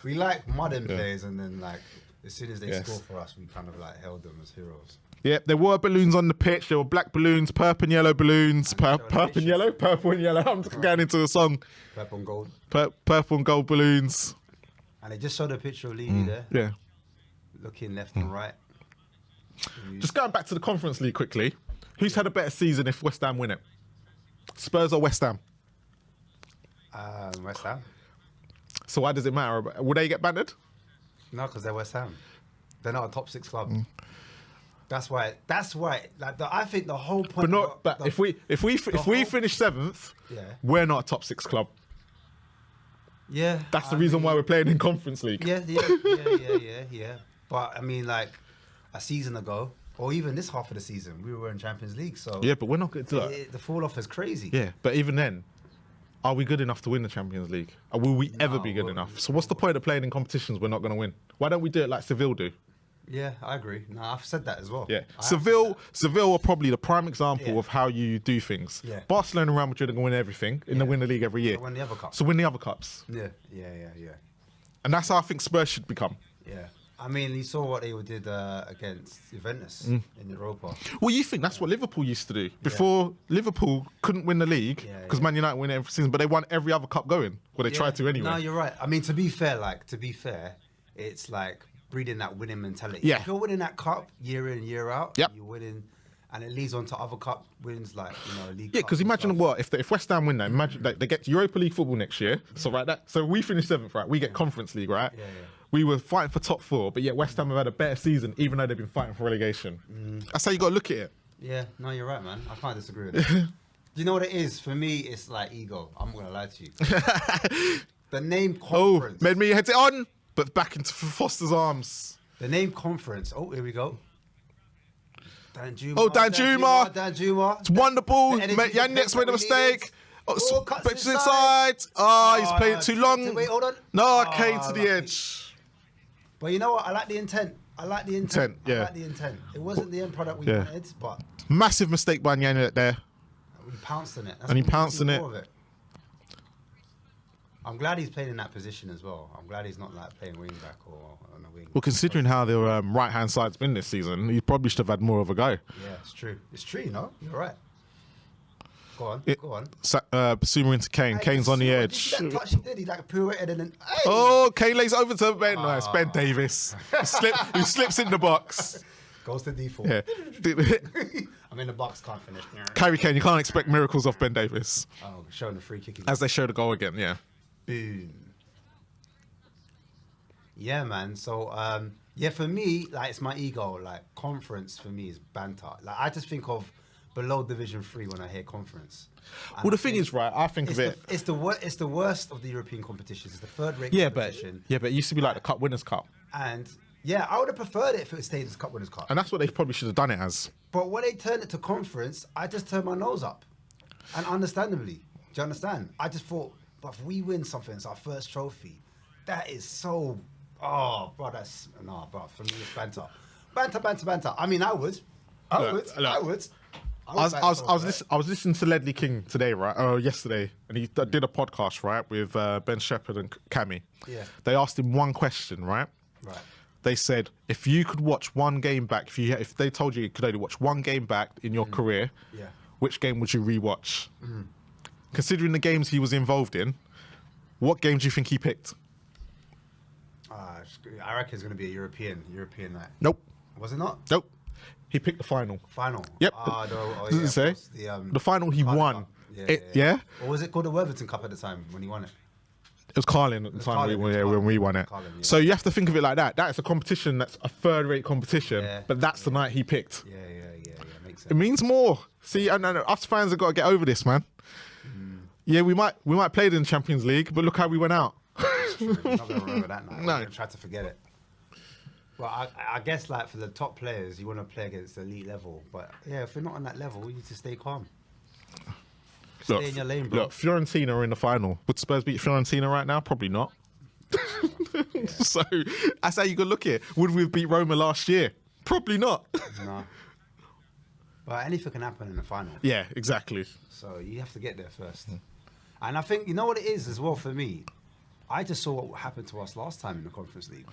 We like modern players, and then like as soon as they Yes. score for us, we kind of like held them as heroes. Yeah, there were balloons on the pitch. There were black balloons, purple and yellow balloons. Purple and yellow. I'm just going into a song. Purple and gold. Purple and gold balloons. And they just showed a picture of Levy there, Yeah. looking left and right. Just going back to the Conference League quickly. Who's had a better season if West Ham win it? Spurs or West Ham? West Ham. So why does it matter? Will they get bantered? No, because they're West Ham. They're not a top 6 club. That's why. Like I think the whole point. But if we finish 7th, Yeah. we're not a top 6 club. Yeah. That's the reason why we're playing in Conference League. Yeah. But I mean, like a season ago, or even this half of the season, we were in Champions League. So Yeah, but we're not good to that. the fall off is crazy. Yeah, but even then, are we good enough to win the Champions League? Or will we ever be good well, enough? So what's the point of playing in competitions we're not going to win? Why don't we do it like Seville do? Yeah, I agree. No, I've said that as well. Yeah, I have said Seville are probably the prime example Yeah. of how you do things. Yeah. Barcelona and Real Madrid are going to win everything in the Yeah. Winner League every year. So win the other cup. So win the other cups. Yeah. And that's how I think Spurs should become. Yeah. I mean, you saw what they did against Juventus in Europa. Well, you think that's what Liverpool used to do. Before, Liverpool couldn't win the league Yeah, because yeah. Man United win it every season, but they won every other cup going. Well, they Yeah. tried to anyway. No, you're right. I mean, to be fair, it's like breeding that winning mentality. Yeah. If you're winning that cup year in, year out, Yep. you're winning, and it leads on to other cup wins like, league Yeah, cups because and imagine stuff. what if West Ham win that. Imagine they get Europa League football next year. So so we finish 7th, right? We get Conference League, right? Yeah. We were fighting for top 4, but yet West Ham have had a better season, even though they've been fighting for relegation. That's how you got to look at it. Yeah, no, you're right, man. I can't disagree with that. Do you know what it is? For me, it's like ego. I'm not going to lie to you. The name Oh, conference. Medmi heads it on, but back into Foster's arms. The name conference. Oh, here we go. Dan Juma. Oh, Dan Juma. Dan Juma. It's wonderful. The energy Yannick's made a that we mistake. needed. Oh, cuts pitches inside. inside. Oh, he's played it too Wait, long. hold on. No, Oh, Kane to the lucky. edge. But you know what? I like the intent. Yeah. I like the intent. It wasn't the end product we Yeah. wanted, but Massive mistake by Yannick there. we pounced on it. That's And he what we pounced see on it. more of I'm glad he's playing in that position as well. I'm glad he's not like playing wing back or on a wing. Well, considering how the right-hand side's been this season, he probably should have had more of a go. Yeah, it's true. It's true, you know? You're right. Go on, It- go on. Basuma into Kane. Kane's on the Did edge. you see that touch he did? He like pirouetted and then. Hey! Oh, Kane lays over to Ben. Nice, Ben Davis. He slips in the box. Goes to D4. Yeah. I'm in the box, can't finish. Harry Kane, you can't expect miracles off Ben Davis. Oh, showing the free kick. As they show the goal again, yeah. Boom. Yeah, man. So, yeah, for me, like, it's my ego. Like, conference for me is banter. Like, I just think of below Division 3 when I hear conference. And Well, the I thing think is, right, I think of it. it's the worst of the European competitions. It's the third-rate Yeah, competition. but it used to be like the Cup Winners' Cup. And, yeah, I would have preferred it if it stayed as Cup Winners' Cup. And that's what they probably should have done it as. But when they turned it to conference, I just turned my nose up. And understandably. Do you understand? I just thought, but if we win something, it's our first trophy. That is so... Oh, bro, that's... No, bro, for me, it's banter. Banter. I mean, I would. I would. Look. I would. I was listening to Ledley King today, right? Yesterday, and he did a podcast, right, with Ben Shepherd and Cammy. Yeah. They asked him one question, right? Right. They said, if you could watch one game back, if they told you could only watch one game back in your career, Yeah. which game would you rewatch? Considering the games he was involved in, what game do you think he picked? I reckon it's going to be a European night. Nope. Was it not? Nope. He picked the final. Final. Yep. Does Does it say? The final he Carling won. Cup. Yeah? Or was it called the Worthington Cup at the time when he won it? It was Carlin at the time Carlin, when we won it. Carlin, yeah. So you have to think of it like that. That's a competition that's a third-rate competition, Yeah. but that's the night he picked. Yeah. Makes It sense. means more. See, and us fans have got to get over this, man. Yeah, we might play it in the Champions League, but look how we went out. We're not going to remember that night. No. We're going to try to forget it. Well, I guess, like, for the top players, you want to play against the elite level. But, yeah, if we're not on that level, you need to stay calm. Stay in your lane, bro. Look, Fiorentina are in the final. Would Spurs beat Fiorentina right now? Probably not. So that's how you got to look at it. Would we have beat Roma last year? Probably not. No. But anything can happen in the final. Yeah, exactly. So you have to get there first. And I think, you know what it is as well for me? I just saw what happened to us last time in the Conference League.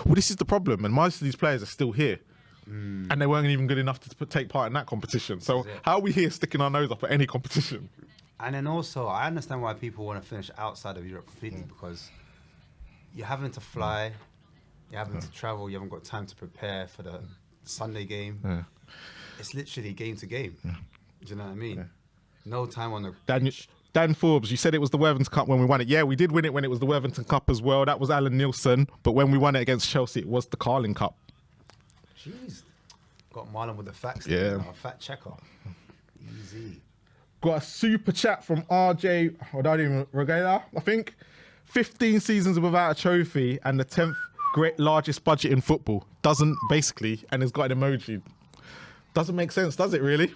Well, this is the problem, and most of these players are still here. And they weren't even good enough to take part in that competition. So This is it. how are we here sticking our nose up at any competition? And then also, I understand why people want to finish outside of Europe completely because you're having to fly, you're having to travel, you haven't got time to prepare for the Sunday game. Yeah. It's literally game to game. Do you know what I mean? No time on the Dan Forbes, you said it was the Worthington Cup when we won it. Yeah, we did win it when it was the Worthington Cup as well. That was Alan Nielsen. But when we won it against Chelsea, it was the Carling Cup. Jeez. Got Marlon with the facts. Yeah. There, a fact checker. Easy. Got a super chat from RJ Regala, I think. 15 seasons without a trophy and the 10th largest budget in football. Doesn't, basically, and it's got an emoji. Doesn't make sense, does it really?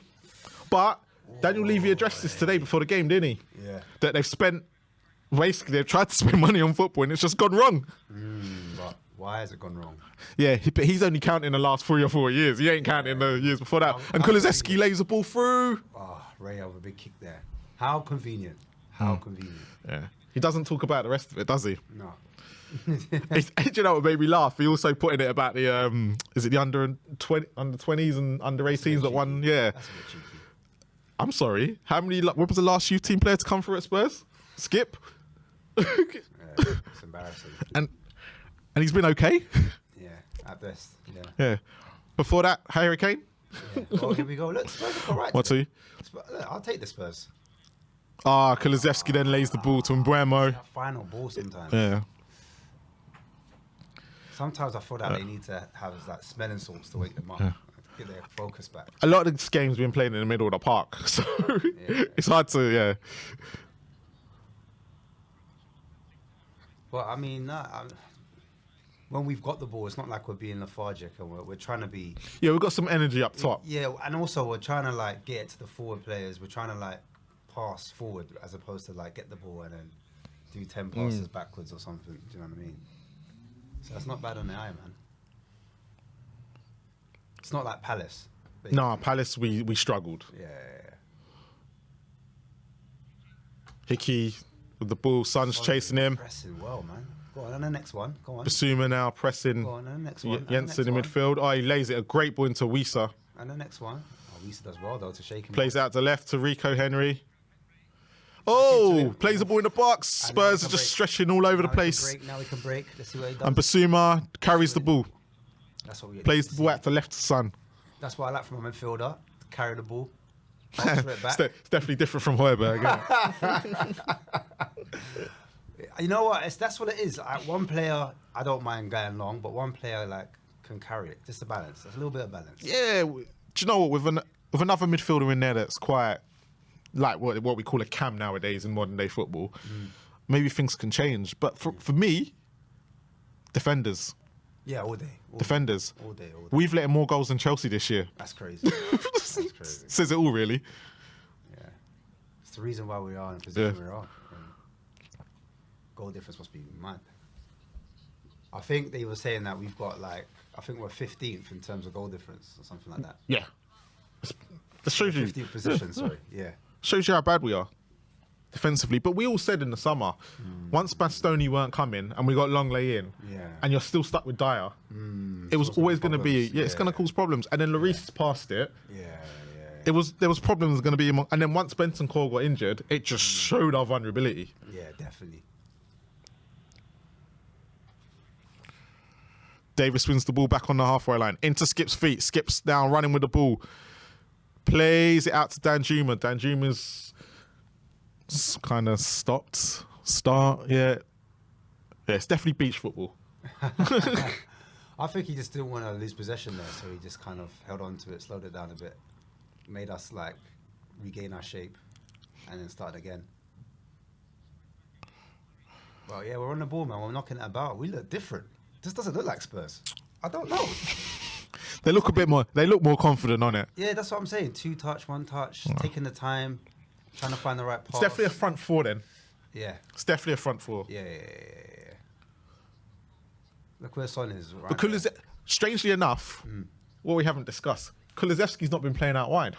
But Daniel Levy addressed this today before the game, didn't he? Yeah. That they've they've tried to spend money on football and it's just gone wrong. But why has it gone wrong? Yeah, but he's only counting the last 3 or 4 years. He ain't counting the years before that. And Kulusevski lays the ball through. Oh, Ray with a big kick there. How convenient. How convenient. Yeah. He doesn't talk about the rest of it, does he? No. Do you know what made me laugh? He also put in it about the is it the under 20s and under 18s that won? Yeah. That's a bit cheeky. I'm sorry. What was the last youth team player to come through at Spurs? Skip. Yeah, it's embarrassing. And he's been okay. Yeah, at best. Yeah. Yeah. Before that, Harry Kane. Yeah. Well, here we go. Look, Spurs look all right. What today. to? Look, I'll take the Spurs. Kulusevski then lays the ball to Mbeumo. That final ball sometimes. Yeah. Sometimes I feel that they need to have like smelling salts to wake them up. Get their focus back. A lot of this game's been played in the middle of the park, so it's hard to, yeah. Well, I mean, when we've got the ball, it's not like we're being lethargic and we're trying to be. Yeah, we've got some energy up top. Yeah, and also we're trying to like get it to the forward players. We're trying to like pass forward as opposed to like get the ball and then do 10 passes backwards or something. Do you know what I mean? So that's not bad on the eye, man. It's not like Palace. No, Palace, we struggled. Yeah. Hickey with the ball, Son's chasing him. Pressing well, man. Go on the next one. Go on. Basuma now pressing Go on the next one. Jensen in midfield. Oh, he lays it a great ball into Wisa. And the next one. Oh, Wiesa does well though to shake him. Plays off. out to left to Rico Henry. Oh, plays the ball in the box. Spurs are just stretching all over the place. Now we can break. Let's see what he does. And Basuma carries the ball. That's what we Plays the ball out to left to Son. That's what I like from a midfielder. Carry the ball. Alter it back. It's definitely different from Højbjerg. You know what? That's what it is. Like, one player, I don't mind going long, but one player like can carry it. Just a balance. There's a little bit of balance. Yeah. Do you know what? With another midfielder in there that's quite like what we call a cam nowadays in modern day football, maybe things can change. But for me, defenders. Yeah, all day. Defenders. All day. We've let in more goals than Chelsea this year. That's crazy. That's crazy. Says it all, really. Yeah. It's the reason why we are in the position we are. Goal difference must be mad. I think they were saying that we've got I think we're 15th in terms of goal difference or something like that. Yeah. That shows you. 15th position, sorry. Yeah. Shows you how bad we are defensively. But we all said in the summer, once Bastoni weren't coming and we got Longley in, and you're still stuck with Dyer, it was always going to be, it's going to cause problems. And then Lloris passed it. There was problems going to be, and then once Benton Cole got injured, it just showed our vulnerability. Yeah, definitely. Davis wins the ball back on the halfway line. Into Skip's feet. Skip's down, running with the ball. Plays it out to Danjuma. Danjuma's kind of stopped. Yeah, it's definitely beach football. I think he just didn't want to lose possession there, so he just kind of held on to it, slowed it down a bit, made us regain our shape, and then started again. Well, yeah, we're on the ball, man. We're knocking it about. We look different. This doesn't look like Spurs. I don't know. They look a bit more. They look more confident on it. Yeah, that's what I'm saying. 2 touch, 1 touch, taking the time, trying to find the right pass. It's definitely a front four then. Yeah. It's definitely a front four. Yeah. Look where Son is. Right But strangely enough, what we haven't discussed, Kulusevski's not been playing out wide.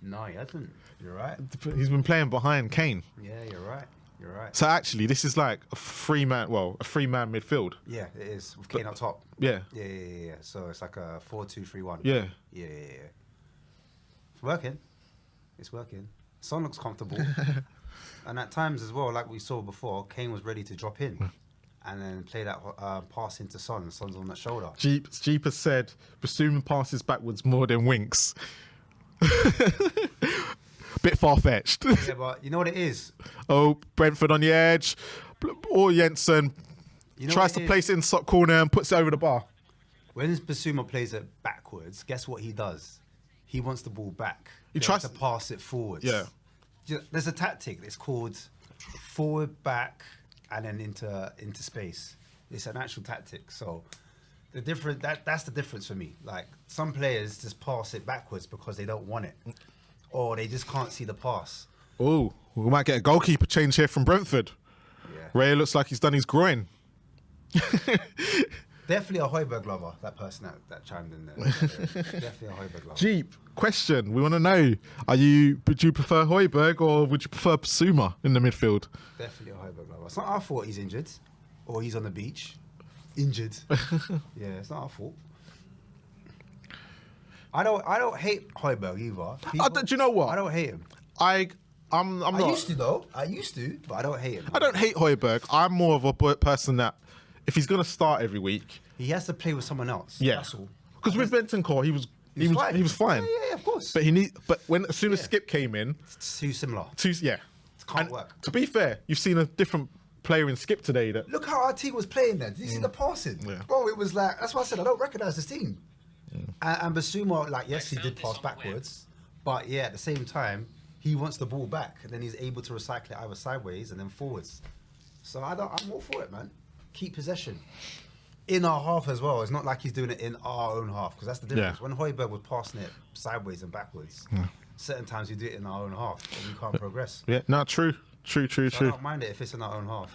No, he hasn't. You're right. He's been playing behind Kane. Yeah, you're right. You're right. So actually, this is like a three-man midfield. Yeah, it is. With Kane up top. Yeah. Yeah. So it's like a 4-2-3-1. Yeah. Yeah. It's working. It's working. Son looks comfortable. And at times as well, like we saw before, Kane was ready to drop in and then play that pass into Son. Son's on that shoulder. Jeep has said, Basuma passes backwards more than Winks. Bit far-fetched. Yeah, but you know what it is? Oh, Brentford on the edge. Or Jensen tries to place it in the corner and puts it over the bar. When Basuma plays it backwards, guess what he does? He wants the ball back. He tries to pass it forwards. Yeah. There's a tactic that's called forward, back, and then into space. It's an actual tactic. So that's the difference for me. Like some players just pass it backwards because they don't want it. Or they just can't see the pass. Oh, we might get a goalkeeper change here from Brentford. Yeah. Ray looks like he's done his groin. Definitely a Højbjerg lover, that person that chimed in there. Definitely a Højbjerg lover. Jeep, question. We want to know, would you prefer Højbjerg or would you prefer Basuma in the midfield? Definitely a Højbjerg lover. It's not our fault he's injured. Or he's on the beach. Injured. Yeah, it's not our fault. I don't hate Højbjerg either. Do you know what? I don't hate him. I'm not. I used to though. But I don't hate him. I don't hate Højbjerg. I'm more of a person that if he's gonna start every week, he has to play with someone else. yeah. That's all. Because with Bentancur, he was fine. Yeah, of course. But as soon as Skip came in, It's too similar. yeah, It can't work. To be fair, you've seen a different player in Skip today. That Look how our team was playing then. Did you see the passing? Yeah. Bro, it was like, that's why I said I don't recognise this team. And Basuma, yes, he did pass backwards, but yeah, at the same time, he wants the ball back, and then he's able to recycle it either sideways and then forwards. So I'm all for it, man. Keep possession. In our half as well. It's not like he's doing it in our own half, because that's the difference. Yeah. When Højbjerg was passing it sideways and backwards, certain times we do it in our own half, and we can't progress. yeah, no, true. So I don't mind it if it's in our own half.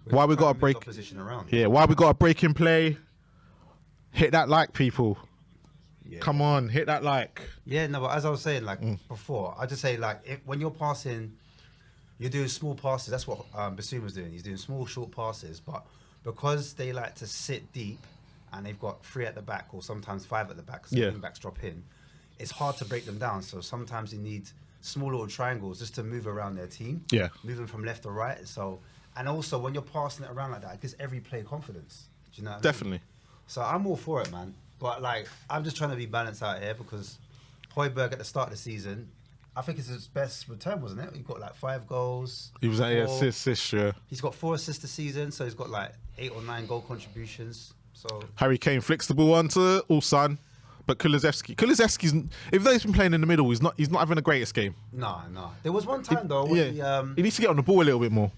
Why we got to to break? Opposition around. Yeah, why we got to break in play? Hit that like, people. Yeah. Come on, hit that like. Yeah, no, but as I was saying, before, I just say, when you're passing, you're doing small passes. That's what Basuma's doing. He's doing small, short passes. But because they like to sit deep and they've got 3 at the back or sometimes 5 at the back, because the wing backs drop in, it's hard to break them down. So sometimes you need small little triangles just to move around their team. Yeah. Moving from left to right. So, and also when you're passing it around like that, it gives every player confidence. Do you know what I mean? Definitely. So I'm all for it, man. But like, I'm just trying to be balanced out here because Højbjerg at the start of the season, I think it's his best return, wasn't it? He got like 5 goals. He was at 4. assist, yeah. He's got 4 assists this season, so he's got like 8 or 9 goal contributions. So Harry Kane flicks the ball onto Ulsan, but Kulusevski's, even though he's been playing in the middle, he's not having the greatest game. no. There was one time though when He needs to get on the ball a little bit more.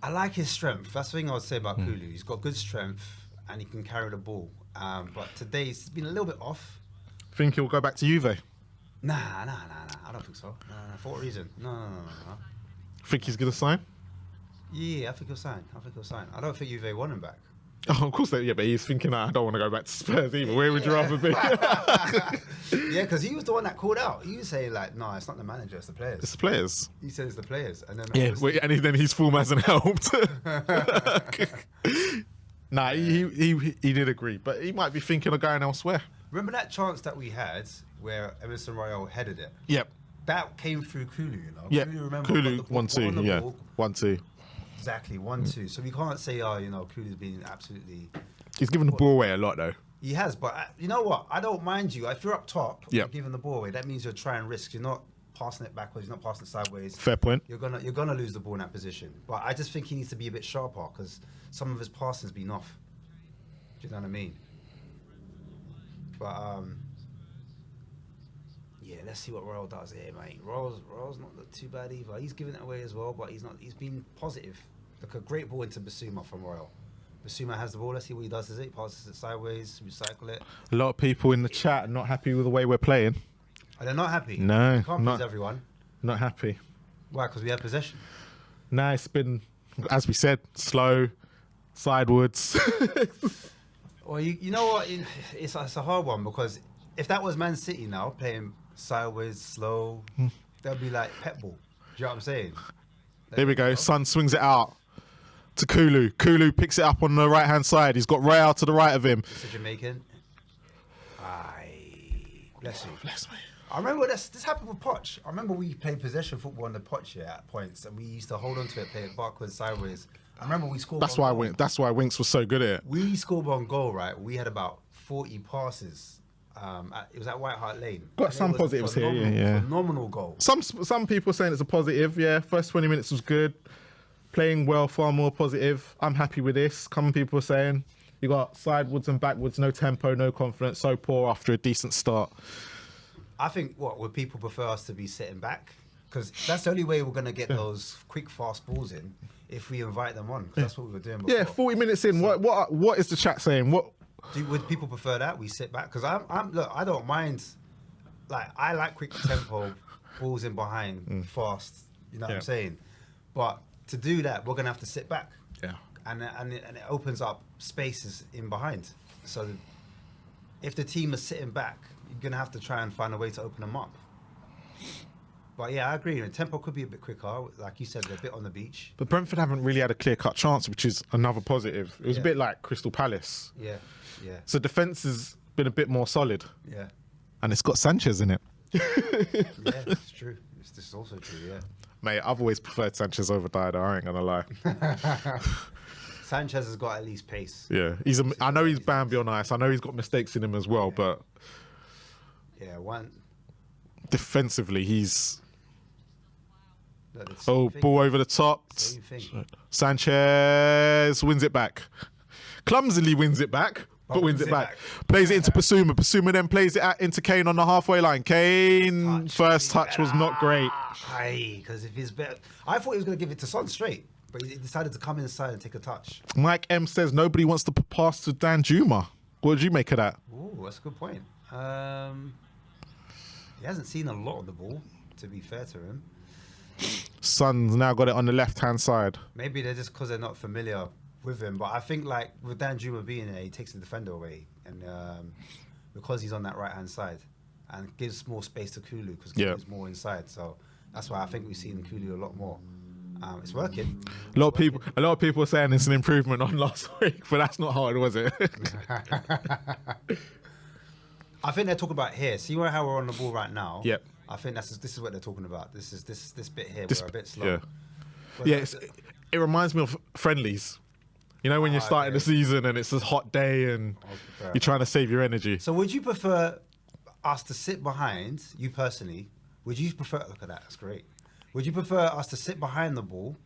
I like his strength. That's the thing I would say about Kulu. He's got good strength and he can carry the ball. But today he's been a little bit off. Think he'll go back to Juve? Nah. I don't think so. For what reason? No. Think he's gonna sign? Yeah, I think he'll sign. I don't think Juve want him back. Oh, of course, but he's thinking, I don't want to go back to Spurs either. Where would you rather be? Yeah, because he was the one that called out. He was saying like, no, it's not the manager, it's the players. It's the players. He said it's the players. And then Then his form hasn't helped. Nah, he did agree, but he might be thinking of going elsewhere. remember that chance that we had where Emerson Royal headed it? Yep. That came through Kulu, you know? Yeah. Kulu, remember, Kulu, got the ball 1-2. on the Yeah. ball. 1-2. Exactly, 1-2. So we can't say, Kulu's been absolutely... He's given the ball away a lot, though. He has, but you know what? I don't mind you. If you're up top, Yeah. you're giving the ball away. That means you're trying risk. You're not passing it backwards. You're not passing it sideways. Fair point. You're gonna lose the ball in that position. But I just think he needs to be a bit sharper because some of his passing's been off. Do you know what I mean? But yeah, let's see what Royal does here, mate. Royal's not looked too bad either. He's giving it away as well, but he's not. He's been positive. Look, a great ball into Basuma from Royal. Basuma has the ball. Let's see what he does. He passes it sideways, recycle it. A lot of people in the chat are not happy with the way we're playing. Are they not happy? No, You can't not- please everyone. Not happy. Why? Because we have possession. No, it's been, as we said, slow, sidewards. Well, you know what? It's a hard one because if that was Man City now playing sideways, slow, that'd be like Pep ball. Do you know what I'm saying? Here we go. Son swings it out to Kulu. Kulu picks it up on the right-hand side. He's got Royal to the right of him. It's a Jamaican. Bless you. Bless me. I remember this happened with Poch. I remember we played possession football on the Poch here at points, and we used to hold on to it, play it backwards, sideways. I remember we scored. That's one why goal. That's why Winks was so good at it. We scored one goal, right? We had about 40 passes. It was at White Hart Lane. Got And it some was a positives here, phenomenal- yeah. Phenomenal goal. Some people saying it's a positive. Yeah, first 20 minutes was good. Playing well, far more positive. I'm happy with this. Some people are saying you got sidewards and backwards, no tempo, no confidence, so poor after a decent start. I think would people prefer us to be sitting back? Because that's the only way we're going to get those quick, fast balls in if we invite them on. 'Cause that's what we were doing before. Yeah, 40 minutes in. What is the chat saying? What? Would people prefer that we sit back? Because look, I don't mind. Like I like quick tempo balls in behind, fast. You know what Yeah. I'm saying? But to do that, we're gonna have to sit back. Yeah. And it opens up spaces in behind. So if the team is sitting back, you're gonna have to try and find a way to open them up. But yeah, I agree. The tempo could be a bit quicker, like you said, they're a bit on the beach. But Brentford haven't really had a clear-cut chance, which is another positive. It was a Yeah. bit like Crystal Palace. Yeah. So defence has been a bit more solid, Yeah. and it's got Sanchez in it. Yeah, it's true. This is also true, yeah. Mate, I've always preferred Sanchez over Dida. I ain't gonna lie. Sanchez has got at least pace. Yeah, I know he's Bambi on ice. I know he's got mistakes in him as well, but Yeah, one. defensively, he's Look, the same thing. ball over the top. Same thing. Sanchez wins it back. Clumsily wins it back, but wins it back. Plays it into Basuma. Basuma then plays it into Kane on the halfway line. Kane first touch was not great. Because if he's better, I thought he was going to give it to Son straight, but he decided to come inside and take a touch. Mike M says nobody wants to pass to Dan Juma. What did you make of that? Ooh, that's a good point. He hasn't seen a lot of the ball, to be fair to him. Son's now got it on the left-hand side. Maybe they're just because they're not familiar with him. But I think like with Dan Juma being there, he takes the defender away, and because he's on that right-hand side, and gives more space to Kulu because Kulu's more inside. So that's why I think we've seen Kulu a lot more. It's working. A lot of people are saying it's an improvement on last week, but that's not hard, was it? I think they're talking about here. See how we're on the ball right now? Yep. I think this is what they're talking about. This bit here, This- we're a bit slow. yeah. But Yeah, that's- it reminds me of friendlies. You know, when you're starting okay. the season and it's a hot day and fair you're trying to save your energy. So would you prefer us to sit behind, you personally, would you prefer, look at that, that's great. Would you prefer us to sit behind the ball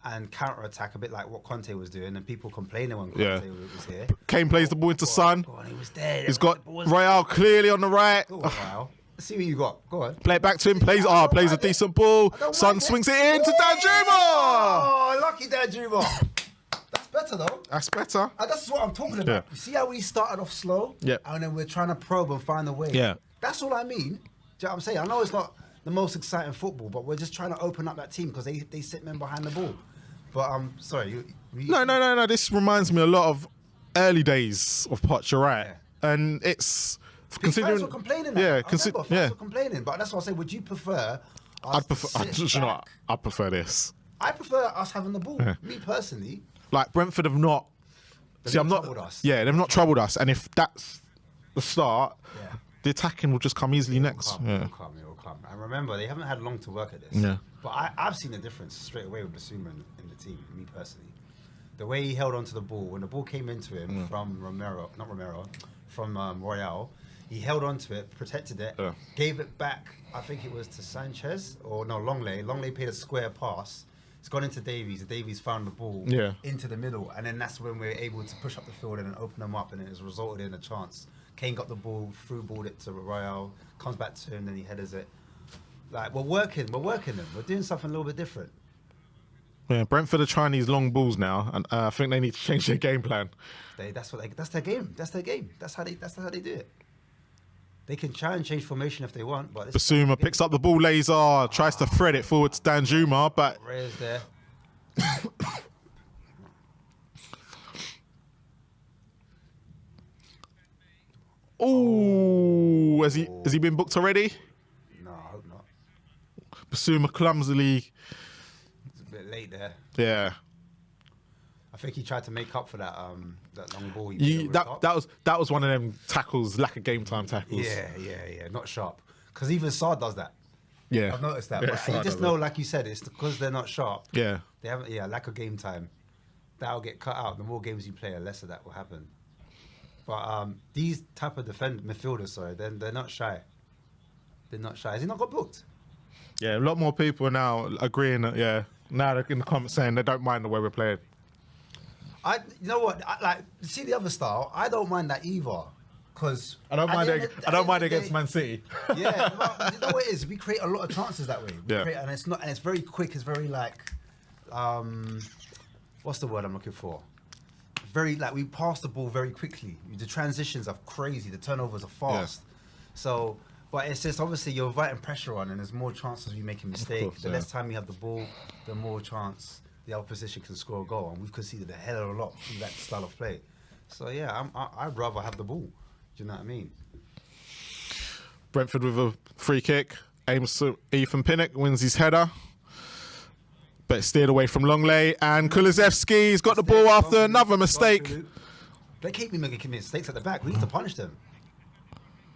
and counter-attack a bit like what Conte was doing and people complaining when Yeah. Conte was here? Kane plays the ball into Son. Go on, he was there. He's got Royale clearly on the right. Go on, Wow. Let's see what you got. Go on. Play it back to him. Plays I don't plays a mind it. decent ball. I don't Son mind it. swings it in to Danjuma. Oh, lucky Danjuma. That's better though. That's better. And that's what I'm talking about. Yeah. You see how we started off slow? Yeah. And then we're trying to probe and find a way. Yeah. That's all I mean. Do you know what I'm saying? I know it's not the most exciting football, but we're just trying to open up that team because they sit men behind the ball. But sorry. You, No. This reminds me a lot of early days of Poch. You're right, Yeah. and it's Fans were complaining. Yeah, fans yeah. were complaining. But that's what I say. Would you prefer? I'd prefer. Sit You know, back? I prefer this. I prefer us having the ball. Yeah. Me personally. Like Brentford have not. They've See, not I'm not. troubled us. Yeah, they've not troubled us, and if that's the start, Yeah. the attacking will just come easily next. It'll Yeah. come. And remember, they haven't had long to work at this. Yeah. But I've seen a difference straight away with Basuma in the team, me personally. The way he held onto the ball, when the ball came into him from Royale, he held onto it, protected it, Yeah. gave it back, I think it was to Sanchez, or no, Longley. Longley paid a square pass. It's gone into Davies. Davies found the ball into the middle, and then that's when we were able to push up the field and open them up, and it has resulted in a chance. Kane got the ball, through balled it to Royale, comes back to him, then he headers it. Like, we're working them. We're doing something a little bit different. Yeah, Brentford are trying these long balls now, and I think they need to change their game plan. That's their game. That's their game. That's how they do it. They can try and change formation if they want, but Basuma picks up the ball, laser, tries to thread it forward to Danjuma, but Reyes there. ooh, has he been booked already? No, I hope not. Basuma clumsily, It's a bit late there. yeah. I think he tried to make up for that long ball. He put over the top. That was one of them tackles, lack of game time tackles. Yeah, not sharp. Because even Saad does that. Yeah. I've noticed that. Yeah, But Saad you just does know, it. like you said, it's because they're not sharp. Yeah. They haven't, lack of game time. That'll get cut out. The more games you play, the less of that will happen. But these type of midfielders, they're not shy. They're not shy. Has he not got booked? Yeah, a lot more people are now agreeing that, now they're in the comments saying they don't mind the way we're playing. You know what? See the other style. I don't mind that either, because I don't mind it against Man City. Yeah, well, you know what it is? We create a lot of chances that way. Yeah. And it's very quick. It's very what's the word I'm looking for? Very we pass the ball very quickly. The transitions are crazy. The turnovers are fast. So, but it's just obviously you're inviting pressure on, and there's more chances of you making mistakes. course, The less time you have the ball, the more chance the opposition can score a goal, and we've conceded a hell of a lot through that style of play. So yeah, I'd rather have the ball. Do you know what I mean? Brentford with a free kick, aims to Ethan Pinnock, wins his header, but it's steered away from Longley, and Kulusevski's got the ball after another mistake. They keep making mistakes at the back. We need to punish them.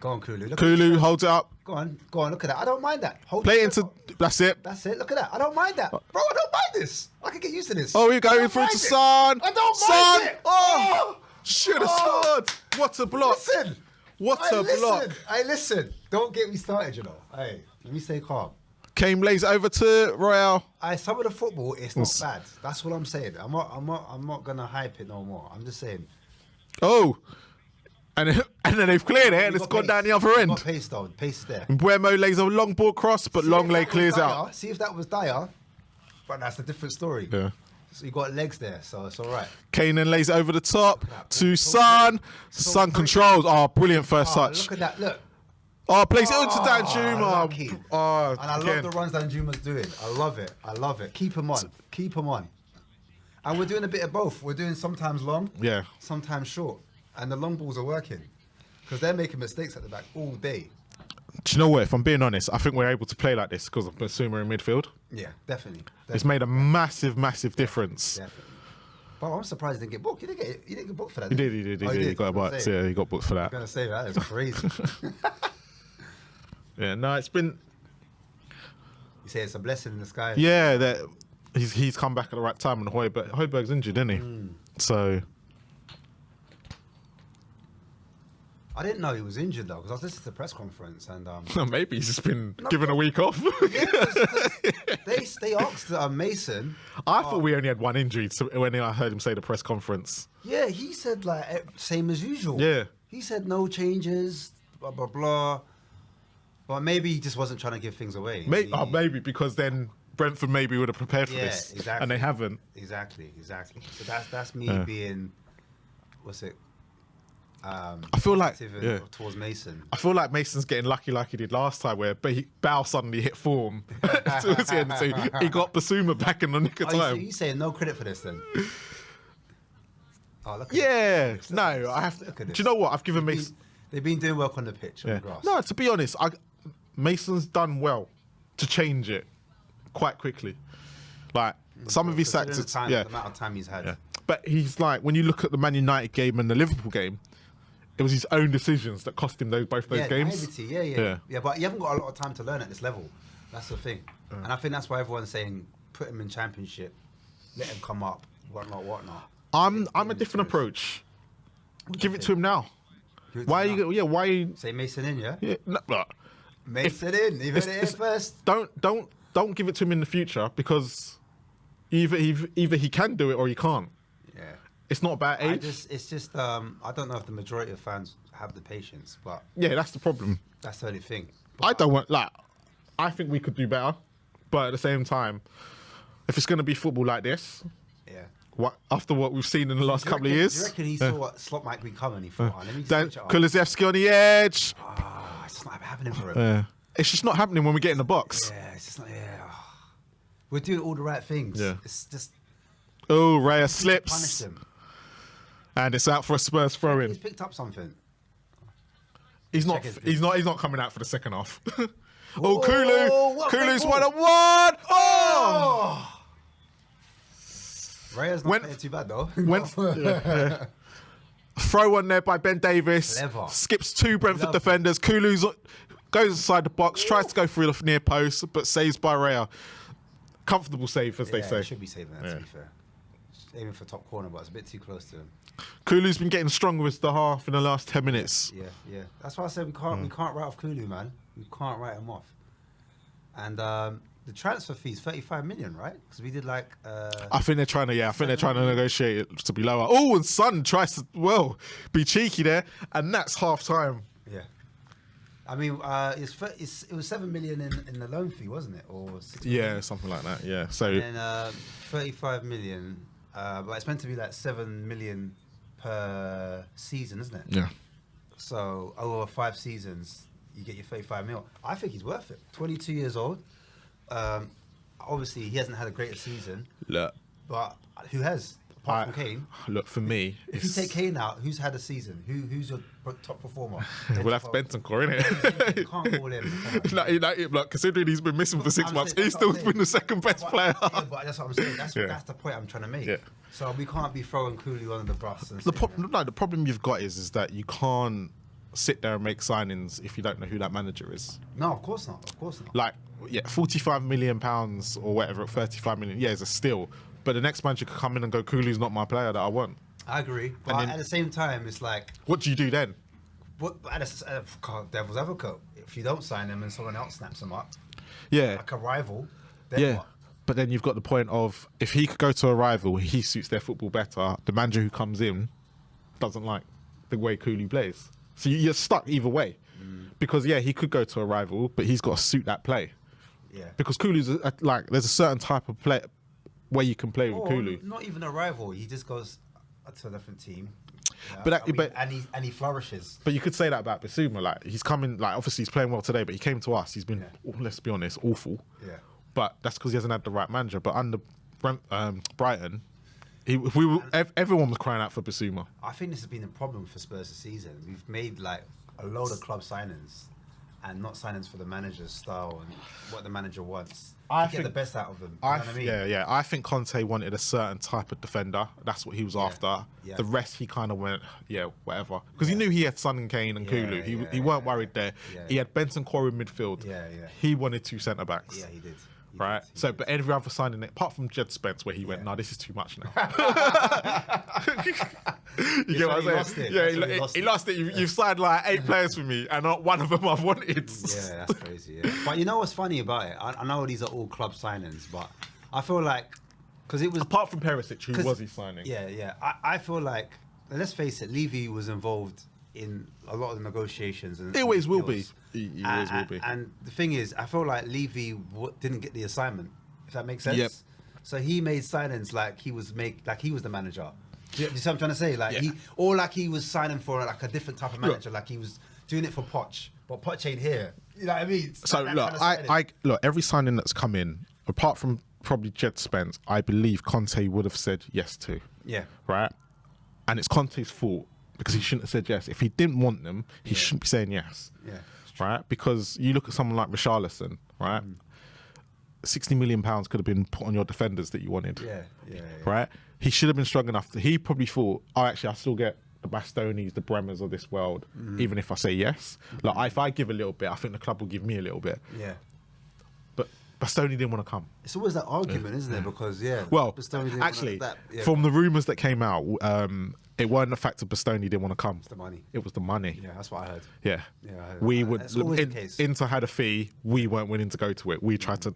Go on, Kulu. Look Kulu holds it up, Go on. Look at that. I don't mind that. play it into, that's it. That's it. Look at that. I don't mind that, bro. I don't mind this. I can get used to this. Oh, we're going I don't through mind to it. Son. I don't Son. mind it. Oh, should have scored. What a block. Listen. What a block. Listen. Don't get me started. You know. Hey, let me stay calm. Kane lays it over to Royale. Some of the football, it's not bad. That's what I'm saying. I'm not gonna hype it no more. I'm just saying. Oh, and then they've cleared it and We've it's got gone down pace. the other We've end. got pace though. Pace is there. Mbuemo lays a long ball cross, but See if Longley that was clears Dyer, out. See if that was Dyer, but that's a different story. Yeah. So you got legs there, so it's all right. Kane then lays it over the top that. to So Son. quick. So Son quick. controls. Oh, brilliant first Oh, touch. look at that! Look. Oh, plays it into Lucky. Danjuma. Oh, And I again. love the runs Danjuma's doing. I love it. Keep him on. And we're doing a bit of both. We're doing sometimes long, Yeah. sometimes short, and the long balls are working because they're making mistakes at the back all day. Do you know what? If I'm being honest, I think we're able to play like this because of Basuma in midfield. Yeah, definitely. It's made a massive difference. Definitely. But I'm surprised he didn't get booked. You didn't get booked for that. He did did. Oh, He got a booked. Yeah, he got booked for I'm that. gonna say that is crazy. Yeah, no, it's been You say it's a blessing in the sky. Yeah, that he's come back at the right time, and Højbjerg's injured, isn't he? So I didn't know he was injured though, because I was listening to the press conference and maybe he's just been given a week off. they asked Mason. I thought we only had one injury when I heard him say the press conference. Yeah, he said like same as usual. Yeah. He said no changes, blah blah blah. But maybe he just wasn't trying to give things away. Maybe because then Brentford maybe would have prepared for this, exactly. and they haven't. Exactly. So that's me being, what's it? I feel like towards Mason. I feel like Mason's getting lucky like he did last time, where Bow suddenly hit form towards the end, so he got Basuma back in the nick of time. You saying no credit for this then? Oh, look I have to. Do you know what? I've given Mason. They've been doing work on the pitch, on the grass. No, to be honest, Mason's done well to change it quite quickly. Like some of his sacks, the amount of time he's had. Yeah. But he's like, when you look at the Man United game and the Liverpool game, it was his own decisions that cost him both those games. Naivety, yeah. But you haven't got a lot of time to learn at this level. That's the thing. And I think that's why everyone's saying put him in Championship, let him come up, whatnot. I'm a different approach. Give it to him now. Why are you? Say Mason in, yeah? Yeah, no, look, Mason in. Even it first. Don't give it to him in the future, because either he can do it or he can't. Yeah. It's not about age. I don't know if the majority of fans have the patience, but yeah, that's the problem. that's the only thing. I think we could do better, but at the same time, if it's going to be football like this, Yeah. after what we've seen in the last couple of years, Do you reckon he saw what slot might be coming? He thought, let me just then switch it up. Kulusevski on the edge. It's just not happening for him. It's just not happening when we get in the box. Yeah, it's just not. We're doing all the right things. Yeah. It's just Oh, Raya punish slips, him. and it's out for a Spurs throw He's in. picked up something. He's not coming out for the second half. Oh, what a Kulu's great ball. 1-1. Oh! Raya's not playing too bad though. Throw on there by Ben Davis. Clever. Skips two Brentford defenders. Kulu's goes inside the box, tries to go through the near post, but saves by Raya. Comfortable save, as they say. Should be saving that, to be fair. Aiming for top corner, but it's a bit too close to him. Kulu's been getting stronger as the half in the last 10 minutes. Yeah. That's why I said we can't write off Kulu, man. We can't write him off. And the transfer fee is 35 million, right? Because we did like. I think they're trying to negotiate it to be lower. Oh, and Son tries to be cheeky there, and that's half time. Yeah. I mean, it was 7 million in the loan fee, wasn't it? Or 6 million? Yeah, something like that. Yeah. So. And 35 million, but it's meant to be like 7 million per season, isn't it? Yeah. So over 5 seasons, you get your 35 mil. I think he's worth it. 22 years old. Obviously, he hasn't had a greater season. Look. But who has? Apart from Kane. Look, for me, if you take Kane out, who's had a season? Who's your top performer? Well, that's Bentancur, isn't You can't call him. Like, considering he's been missing for 6 months, he's still been the second best player. Yeah, but that's what I'm saying. That's the point I'm trying to make. Yeah. So we can't be throwing Kulu under the bus. And The problem you've got is that you can't sit there and make signings if you don't know who that manager is. No, of course not. Of course not. Like, yeah, £45 million or whatever, 35 million, yeah, it's a steal. But the next manager could come in and go, Kulu's not my player that I want. I agree. But then, at the same time, it's like... What do you do then? Devil's advocate. If you don't sign him and someone else snaps him up, Yeah. like a rival, then what? But then you've got the point of, if he could go to a rival, he suits their football better, the manager who comes in doesn't like the way Kulu plays. So you're stuck either way. Because, yeah, he could go to a rival, but he's got to suit that play. Yeah. Because Kulu's, there's a certain type of play where you can play with Kulu. Not even a rival. He just goes to a different team. And he flourishes. But you could say that about Basuma. Like, he's coming, like, obviously he's playing well today, but he came to us. He's been, let's be honest, awful. Yeah. But that's because he hasn't had the right manager. But under Brighton, everyone was crying out for Basuma. I think this has been a problem for Spurs this season. We've made like a load of club signings and not signings for the manager's style and what the manager wants. To get the best out of them. You know what I mean? Yeah. I think Conte wanted a certain type of defender. That's what he was after. Yeah. The rest, he kind of went, whatever. Because he knew he had Son and Kane and Kulu. He weren't worried there. Yeah. He had Bentancur in midfield. Yeah. He wanted 2 centre-backs. Yeah, he did. right? did, he So, did. but every other signing, apart from Jed Spence, where he went, no, this is too much now. You get what when he I'm lost saying? it. Yeah, That's when he he lost it. lost it. You've signed like 8 players for me, and not one of them I've wanted. Yeah, that's crazy. Yeah. But you know what's funny about it? I know these are all club signings, but I feel like because it was Apart from Perisic, who 'cause- was he signing? Yeah. I feel like, let's face it, Levy was involved in a lot of the negotiations. And He always will deals. be. He always will be. And the thing is, I feel like Levy didn't get the assignment. If that makes sense. Yep. So he made signings like he was the manager. Do you see what I'm trying to say? Like Yeah. he was signing for like a different type of manager. Like he was doing it for Poch, but Poch ain't here. You know what I mean? So That look, kind of signing. look, every signing that's come in, apart from probably Jed Spence, I believe Conte would have said yes to. Yeah. Right? And it's Conte's fault because he shouldn't have said yes. If he didn't want them, he shouldn't be saying yes. Yeah. Right? Because you look at someone like Richarlison, right? £60 million could have been put on your defenders that you wanted. Yeah. Right? He should have been strong enough. He probably thought, oh, actually, I still get the Bastonis, the Bremers of this world, even if I say yes. Like, if I give a little bit, I think the club will give me a little bit. Yeah. But Bastoni didn't want to come. It's always that argument, isn't it? Because Well, Bastoni didn't actually, want that. Yeah, from the rumours that came out, it wasn't the fact that Bastoni didn't want to come. the money. It was the money. Yeah, that's what I heard. Yeah. Yeah, I heard. We would. That's always the case. Inter had a fee. We weren't willing to go to it. We tried to.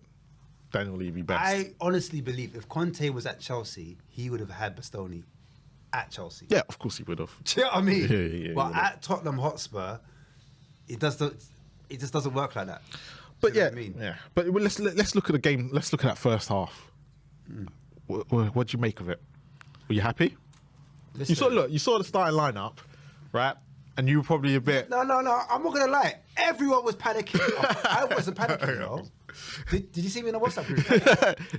Daniel Levy best. I honestly believe if Conte was at Chelsea, he would have had Bastoni at Chelsea. Yeah, of course he would have. Do you know what I mean? Yeah, but he would've. at Tottenham Hotspur, it just doesn't work like that. But Do you yeah, know what I mean? yeah. But let's look at the game. Let's look at that first half. What do you make of it? Were you happy? Listen, You saw the starting lineup, right? And you were probably a bit. No, I'm not gonna lie. Everyone was panicking. I wasn't panicking, you know. Did you see me in the WhatsApp group?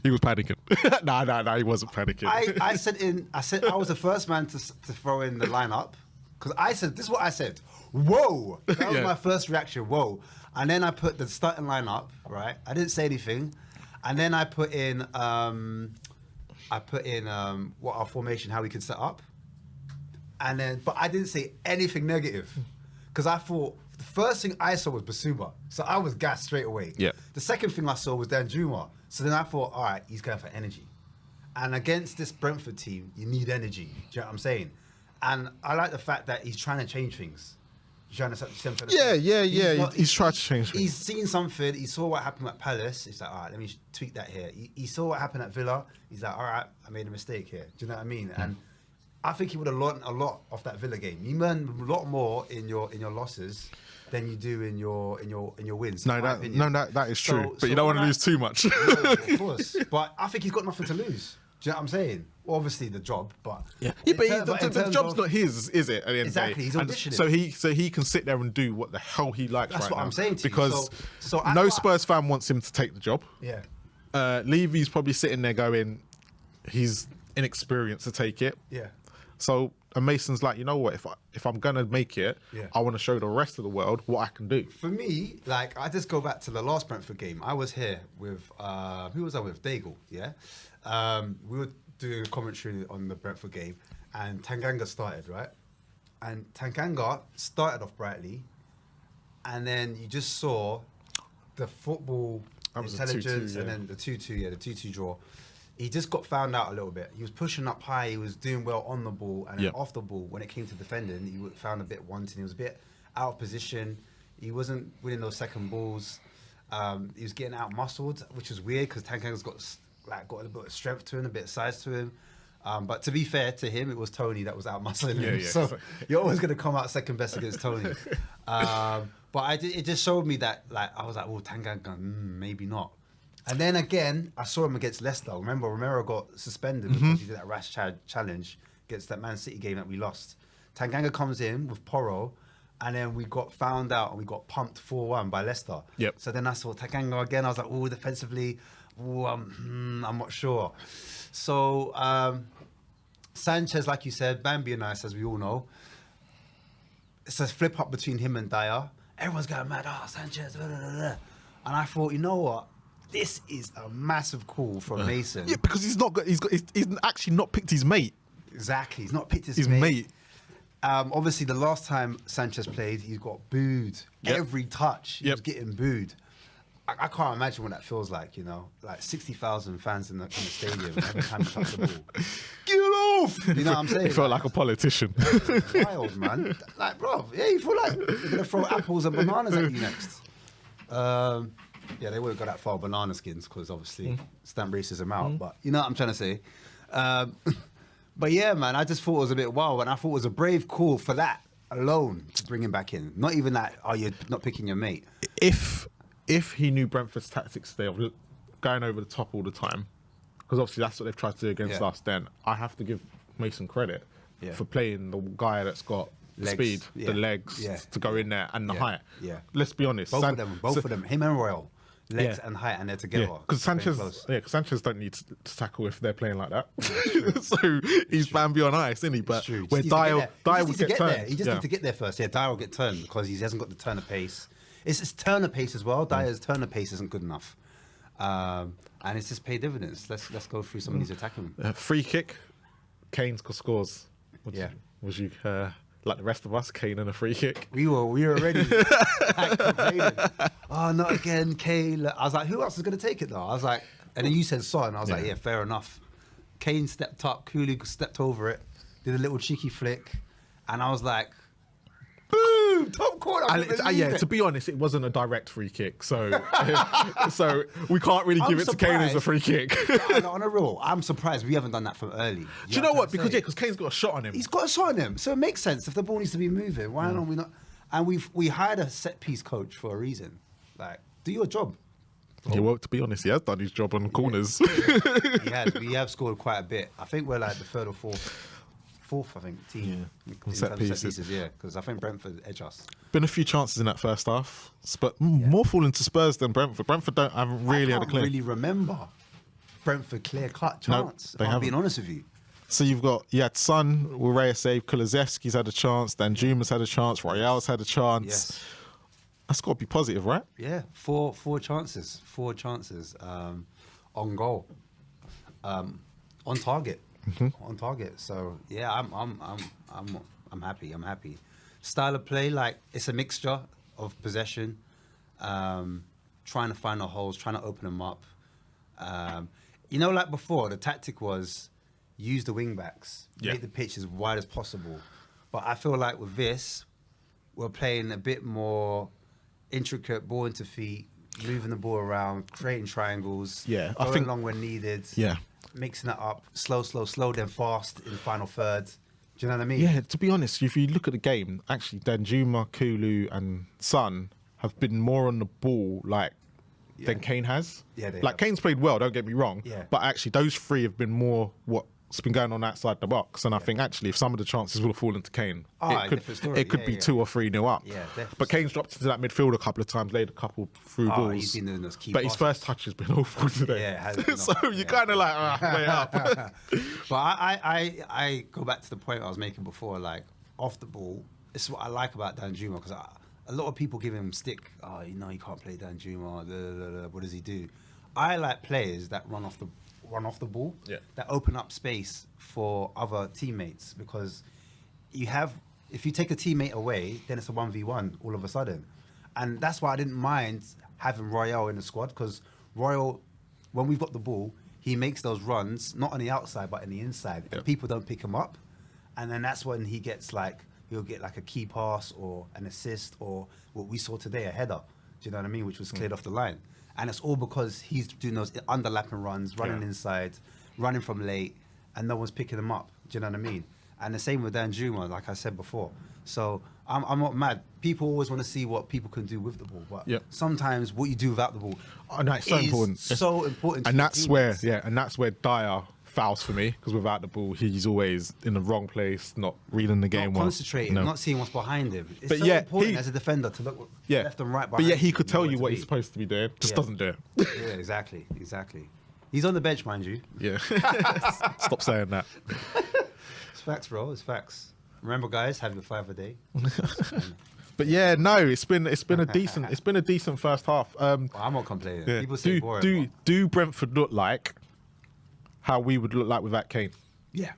He was panicking. No, he wasn't panicking. I said I was the first man to throw in the lineup because I said this is what I said. Whoa, that was Yeah. my first reaction. Whoa, and then I put the starting lineup. Right, I didn't say anything, and then I put in what our formation, how we could set up, and then but I didn't say anything negative because I thought. The first thing I saw was Basuma, so I was gassed straight away. Yeah. The second thing I saw was Danjuma, so then I thought, all right, he's going for energy. And against this Brentford team, you need energy. Do you know what I'm saying? And I like the fact that he's trying to change things. He's trying to Yeah. He's tried to change things. He's seen something. He saw what happened at Palace. He's like, all right, let me tweak that here. He saw what happened at Villa. He's like, all right, I made a mistake here. Do you know what I mean? And I think he would have learned a lot off that Villa game. You learn a lot more in your losses than you do in your wins. No, in my opinion. that is true. So- but you so don't want to when lose too much. No, of course. But I think he's got nothing to lose. Do you know what I'm saying? Well, obviously the job, but Yeah, in but ter- in the terms job's of- not his, is it? At the end Exactly, of the day? he's And auditioning. so he can sit there and do what the hell he likes. That's right what now. I'm saying to you. Because So I no thought- Spurs fan wants him to take the job. Yeah. Levy's probably sitting there going, he's inexperienced to take it. Yeah. So and Mason's like, you know what? If I'm gonna make it, Yeah. I want to show the rest of the world what I can do. For me, like I just go back to the last Brentford game. I was here with who was I with? Daigle, yeah. We were doing a commentary on the Brentford game, and Tanganga started, right? And Tanganga started off brightly, and then you just saw the football That was a 2-2, intelligence, yeah. and then the 2-2, the 2-2 draw. He just got found out a little bit. He was pushing up high. He was doing well on the ball, and then Yep. off the ball, when it came to defending, he found a bit wanting. He was a bit out of position. He wasn't winning those second balls. He was getting out muscled, which was weird because Tankanga's got a bit of strength to him, a bit of size to him. But to be fair to him, it was Tony that was out muscling him. Yeah. So you're always going to come out second best against Tony. But it just showed me that I was like, oh, Tanganga, maybe not. And then again, I saw him against Leicester. Remember, Romero got suspended because he did that rash challenge against that Man City game that we lost. Tanganga comes in with Porro, and then we got found out and we got pumped 4-1 by Leicester. Yep. So then I saw Tanganga again. I was like, oh, defensively, I'm not sure. So Sanchez, like you said, Bambi and Nice, as we all know. It's a flip up between him and Dyer. Everyone's going mad. Sanchez. Blah, blah, blah, blah. And I thought, you know what? This is a massive call from Mason. Yeah, because he's actually not picked his mate. Exactly. He's not picked his His mate. mate. Obviously, the last time Sanchez played, he got booed. Yep. Every touch, he was Yep. getting booed. I can't imagine what that feels like, you know, like 60,000 fans in the stadium every time you touch the ball. Get off! You know what I'm saying? He felt like a politician. Wild, man. Like, bro, yeah, you feel like they're gonna throw apples and bananas at you next. Yeah, they wouldn't go that far, banana skins, because obviously stamp racism out. But you know what I'm trying to say. But yeah, man, I just thought it was a bit wild, and I thought it was a brave call for that alone to bring him back in. Not even that, oh, you're not picking your mate. If he knew Brentford's tactics there of going over the top all the time, because obviously that's what they've tried to do against us, then I have to give Mason credit for playing the guy that's got the speed, the legs to go in there, and the height. Yeah. Let's be honest. Both of them, him and Royal. Legs and height, and they're together. Because Sanchez don't need to tackle if they're playing like that. So he's Bambi on ice, isn't he? But where Dyer will get turned. He just needs to get there first. Yeah, Dyer will get turned because he hasn't got the turner pace. It's turner pace as well. Dyer's turner pace isn't good enough, and it's just paid dividends. Let's go through some of these attacking. Free kick, Kane scores. Was you like the rest of us, Kane and a free kick? We were already like, complaining. Oh, not again, Kane. I was like, who else is going to take it though? I was like, and then you said Son. I was like, yeah, fair enough. Kane stepped up, Cooley stepped over it, did a little cheeky flick, and I was like, boom, top corner. To be honest, it wasn't a direct free kick, so so we can't really give it to Kane as a free kick. On a real, I'm surprised we haven't done that from early. Do you know what? Because Kane's got a shot on him. He's got a shot on him, so it makes sense if the ball needs to be moving. Why don't we not? And we hired a set piece coach for a reason. Like, do your job. Yeah, well, to be honest, he has done his job on corners. He has. We have scored quite a bit. I think we're like the third or fourth, I think, team in set terms of set pieces. Yeah, because I think Brentford edge us. Been a few chances in that first half, but more falling to Spurs than Brentford. Brentford haven't really had a clear. I can't really remember Brentford clear-cut chance. No, I'm being honest with you. So you had Son, Urea saved, Kulusevski's had a chance, Dan Juma's had a chance, Royale's had a chance. Yes. That's got to be positive, right? Yeah, four chances on goal, on target, on target. So yeah, I'm happy. I'm happy. Style of play, like it's a mixture of possession, trying to find the holes, trying to open them up. You know, like before, the tactic was use the wing backs, make the pitch as wide as possible. But I feel like with this, we're playing a bit more intricate, ball into feet, moving the ball around, creating triangles, going along when needed, mixing it up, slow, then fast in the final third. Do you know what I mean? Yeah, to be honest, if you look at the game, actually, Danjuma, Kulu and Son have been more on the ball than Kane has. Yeah, Kane's played well, don't get me wrong, but actually those three have been more what's been going on outside the box, and I think actually if some of the chances will have fallen to Kane, it could be 2 or 3-0 up. Yeah, but Kane's dropped into that midfield a couple of times, laid a couple through balls. He's been doing those key but his first touch has been awful today. Yeah, it has so you're kind of like, way up. But I go back to the point I was making before, like off the ball. This is what I like about Danjuma, because a lot of people give him stick. Oh, you know, you can't play Danjuma. What does he do? I like players that run off the ball, that open up space for other teammates, because if you take a teammate away, then it's a 1v1 all of a sudden. And that's why I didn't mind having Royale in the squad, because Royale, when we've got the ball, he makes those runs, not on the outside, but in the inside. And people don't pick him up. And then that's when he'll get like a key pass or an assist, or what we saw today, a header. Do you know what I mean? Which was cleared off the line. And it's all because he's doing those underlapping runs, running inside, running from late, and no one's picking him up. Do you know what I mean? And the same with Danjuma, like I said before. So I'm not mad. People always want to see what people can do with the ball, but sometimes what you do without the ball it's so important. So important. And that's where Dyer fouls for me, because without the ball, he's always in the wrong place, not reading the game, not concentrating, not seeing what's behind him. It's but so important as a defender to look left and right. But he could tell you what he's supposed to be doing, just doesn't do it. Yeah, exactly. He's on the bench, mind you. Yeah. Stop saying that. It's facts, bro. It's facts. Remember, guys, have your 5 a day. But yeah, no, it's been a decent first half. I'm not complaining. Yeah. People say boring. Do Brentford look like how we would look like without Kane? Yeah.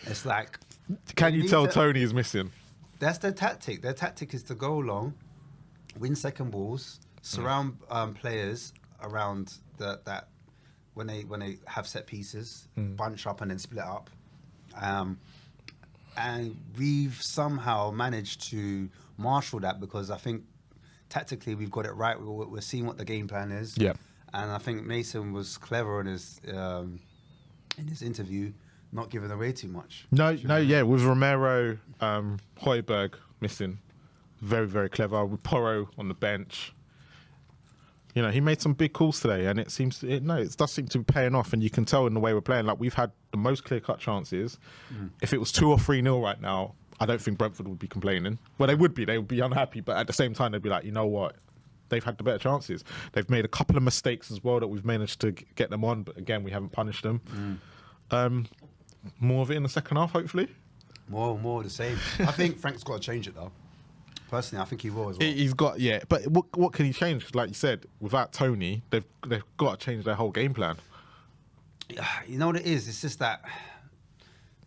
It's like, can you tell Tony is missing? That's their tactic. Their tactic is to go long, win second balls, surround players around that when they have set pieces, bunch up and then split up. And we've somehow managed to marshal that because I think tactically we've got it right. We're seeing what the game plan is. Yeah. And I think Mason was clever in his interview, not giving away too much. Yeah, with Romero, Højbjerg missing, very, very clever. With Porro on the bench, you know, he made some big calls today, and it does seem to be paying off, and you can tell in the way we're playing. Like, we've had the most clear-cut chances. If it was 2 or 3-0 right now, I don't think Brentford would be complaining. Well, they would be unhappy, but at the same time, they'd be like, you know what? They've had the better chances. They've made a couple of mistakes as well that we've managed to get them on, but again, we haven't punished them. More of it in the second half, hopefully. More of the same. I think Frank's got to change it though. Personally, I think he will as well. He's got, yeah, but what can he change? Like you said, without Tony, they've got to change their whole game plan. You know what it is? It's just that.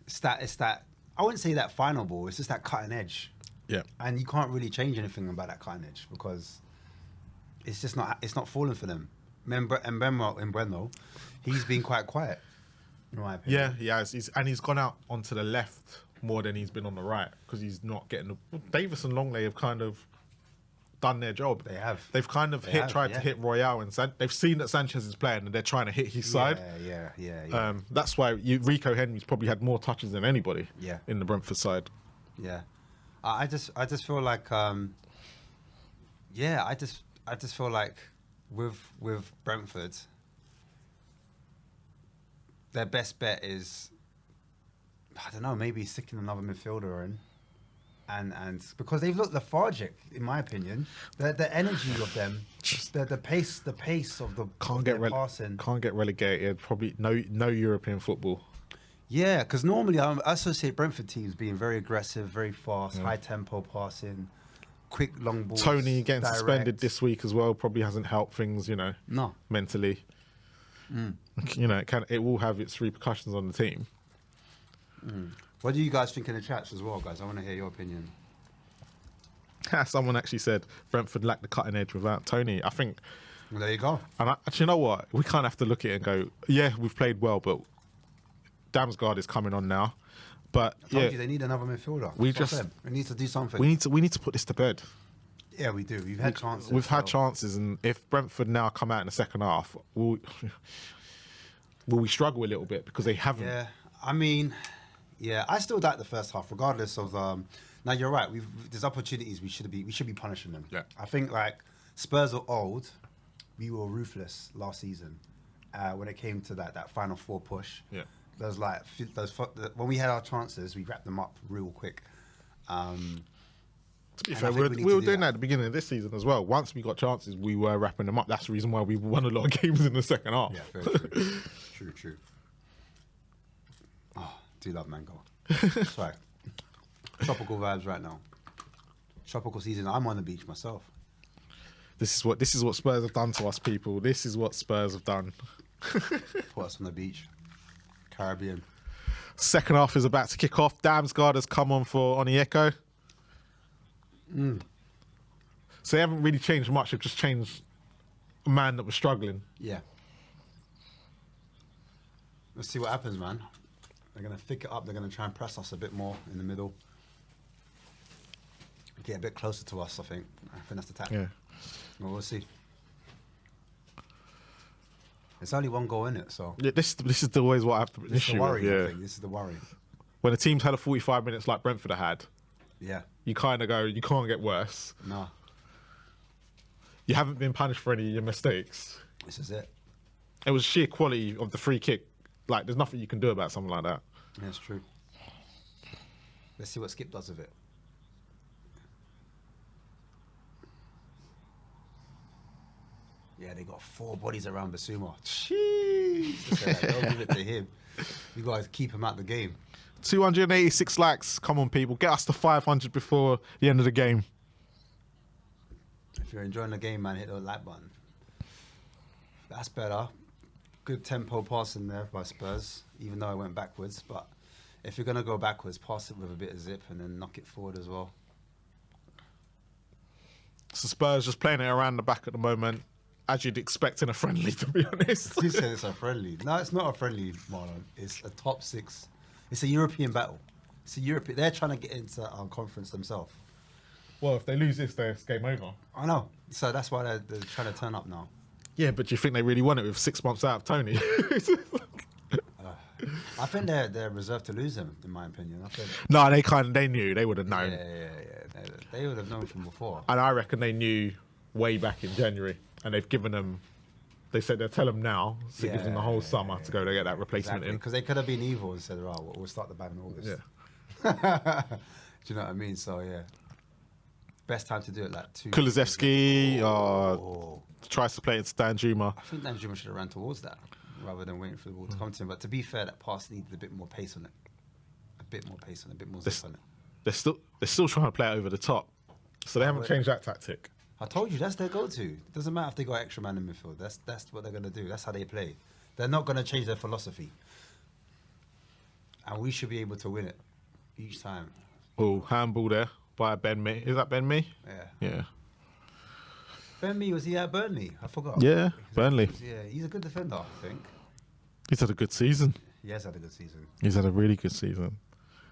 It's that. I wouldn't say that final ball. It's just that cutting edge. Yeah, and you can't really change anything about that cutting edge because it's just not. It's not falling for them. And Breno, he's been quite quiet. In my opinion. Yeah, he's gone out onto the left more than he's been on the right because he's not getting Davis and Longley have kind of done their job. They have. They've kind of tried to hit Royale, and they've seen that Sanchez is playing, and they're trying to hit his side. Yeah. That's why Rico Henry's probably had more touches than anybody. Yeah. In the Brentford side. Yeah, I just feel like I just feel like with Brentford, their best bet is, I don't know, maybe sticking another midfielder in. And because they've looked lethargic, in my opinion, the energy of them, the pace of the passing. Can't get relegated. Probably no European football. Yeah, because normally I associate Brentford teams being very aggressive, very fast, high tempo passing, quick long balls. Tony getting direct. suspended this week as well probably hasn't helped things, you know. No. Mentally. You know, it will have its repercussions on the team. What do you guys think in the chats as well, guys? I want to hear your opinion. Someone actually said Brentford lacked the cutting edge without Tony. I think. Well, there you go. And actually, you know what? We kind of have to look at it and go, yeah, we've played well, but Damsgaard is coming on now. But I told you they need another midfielder. We need to do something. We need to put this to bed. Yeah, we do. We've had chances. We've had chances, and if Brentford now come out in the second half, will we struggle a little bit because they haven't? Yeah, I mean, I still doubt the first half, regardless of. Now you're right. There's opportunities we should be punishing them. Yeah. I think like Spurs are old. We were ruthless last season when it came to that Final Four push. Yeah. There's like when we had our chances, we wrapped them up real quick. To be fair, we were doing that at the beginning of this season as well. Once we got chances, we were wrapping them up. That's the reason why we won a lot of games in the second half. Yeah, very true. True. Oh, do love mango. Sorry. Tropical vibes right now. Tropical season. I'm on the beach myself. This is what Spurs have done to us, people. This is what Spurs have done. Put us on the beach. Caribbean. Second half is about to kick off. Damsgaard has come on for Onyeko. So they haven't really changed much. They've just changed a man that was struggling. Yeah. Let's see what happens, man. They're going to thick it up. They're going to try and press us a bit more in the middle. Get a bit closer to us, I think. That's the tactic. Yeah. Well, we'll see. It's only one goal in it, so. Yeah, this is always what I have to This is the worry, with, I think. This is the worry. When a team's had a 45 minutes like Brentford had, yeah, you kind of go, you can't get worse. No. You haven't been punished for any of your mistakes. This is it. It was sheer quality of the free kick. Like, there's nothing you can do about something like that. Yeah, it's true. Let's see what Skip does with it. Yeah, they got 4 bodies around Basuma. Jeez. Don't give it to him. You guys keep him out the game. 286 likes. Come on, people. Get us to 500 before the end of the game. If you're enjoying the game, man, hit the like button. That's better. Good tempo passing there by Spurs, even though it went backwards. But if you're going to go backwards, pass it with a bit of zip and then knock it forward as well. So Spurs just playing it around the back at the moment, as you'd expect in a friendly, to be honest. You said it's a friendly. No, it's not a friendly, Marlon. It's a top 6. It's a European battle. It's a European. They're trying to get into our conference themselves. Well, if they lose this, then it's game over. I know. So that's why they're trying to turn up now. Yeah, but do you think they really want it with 6 months out of Tony? I think they're reserved to lose them, in my opinion. I think. No, they knew, they would have known. Yeah. They would have known from before. And I reckon they knew way back in January, and they've given them. They said they'll tell them now, so it gives them the whole summer to go to get that replacement in. Because they could have been evil and said, "Oh, we'll start the ban in August." Yeah. Do you know what I mean? So yeah, best time to do it like 2. Kulusevski tries to play it to Danjuma. I think Danjuma should have ran towards that rather than waiting for the ball to come to him. But to be fair, that pass needed a bit more pace on it. A bit more zip on it. They're still trying to play it over the top, so they haven't changed that tactic. I told you that's their go-to. It doesn't matter if they got extra man in midfield. That's what they're gonna do. That's how they play. They're not gonna change their philosophy, and we should be able to win it each time. Oh, handball there by Ben Mee. Is that Ben Mee? Yeah. Ben Mee, was he at Burnley? I forgot. Yeah, Burnley. Yeah, he's a good defender, I think. He's had a good season. He has had a good season. He's had a really good season.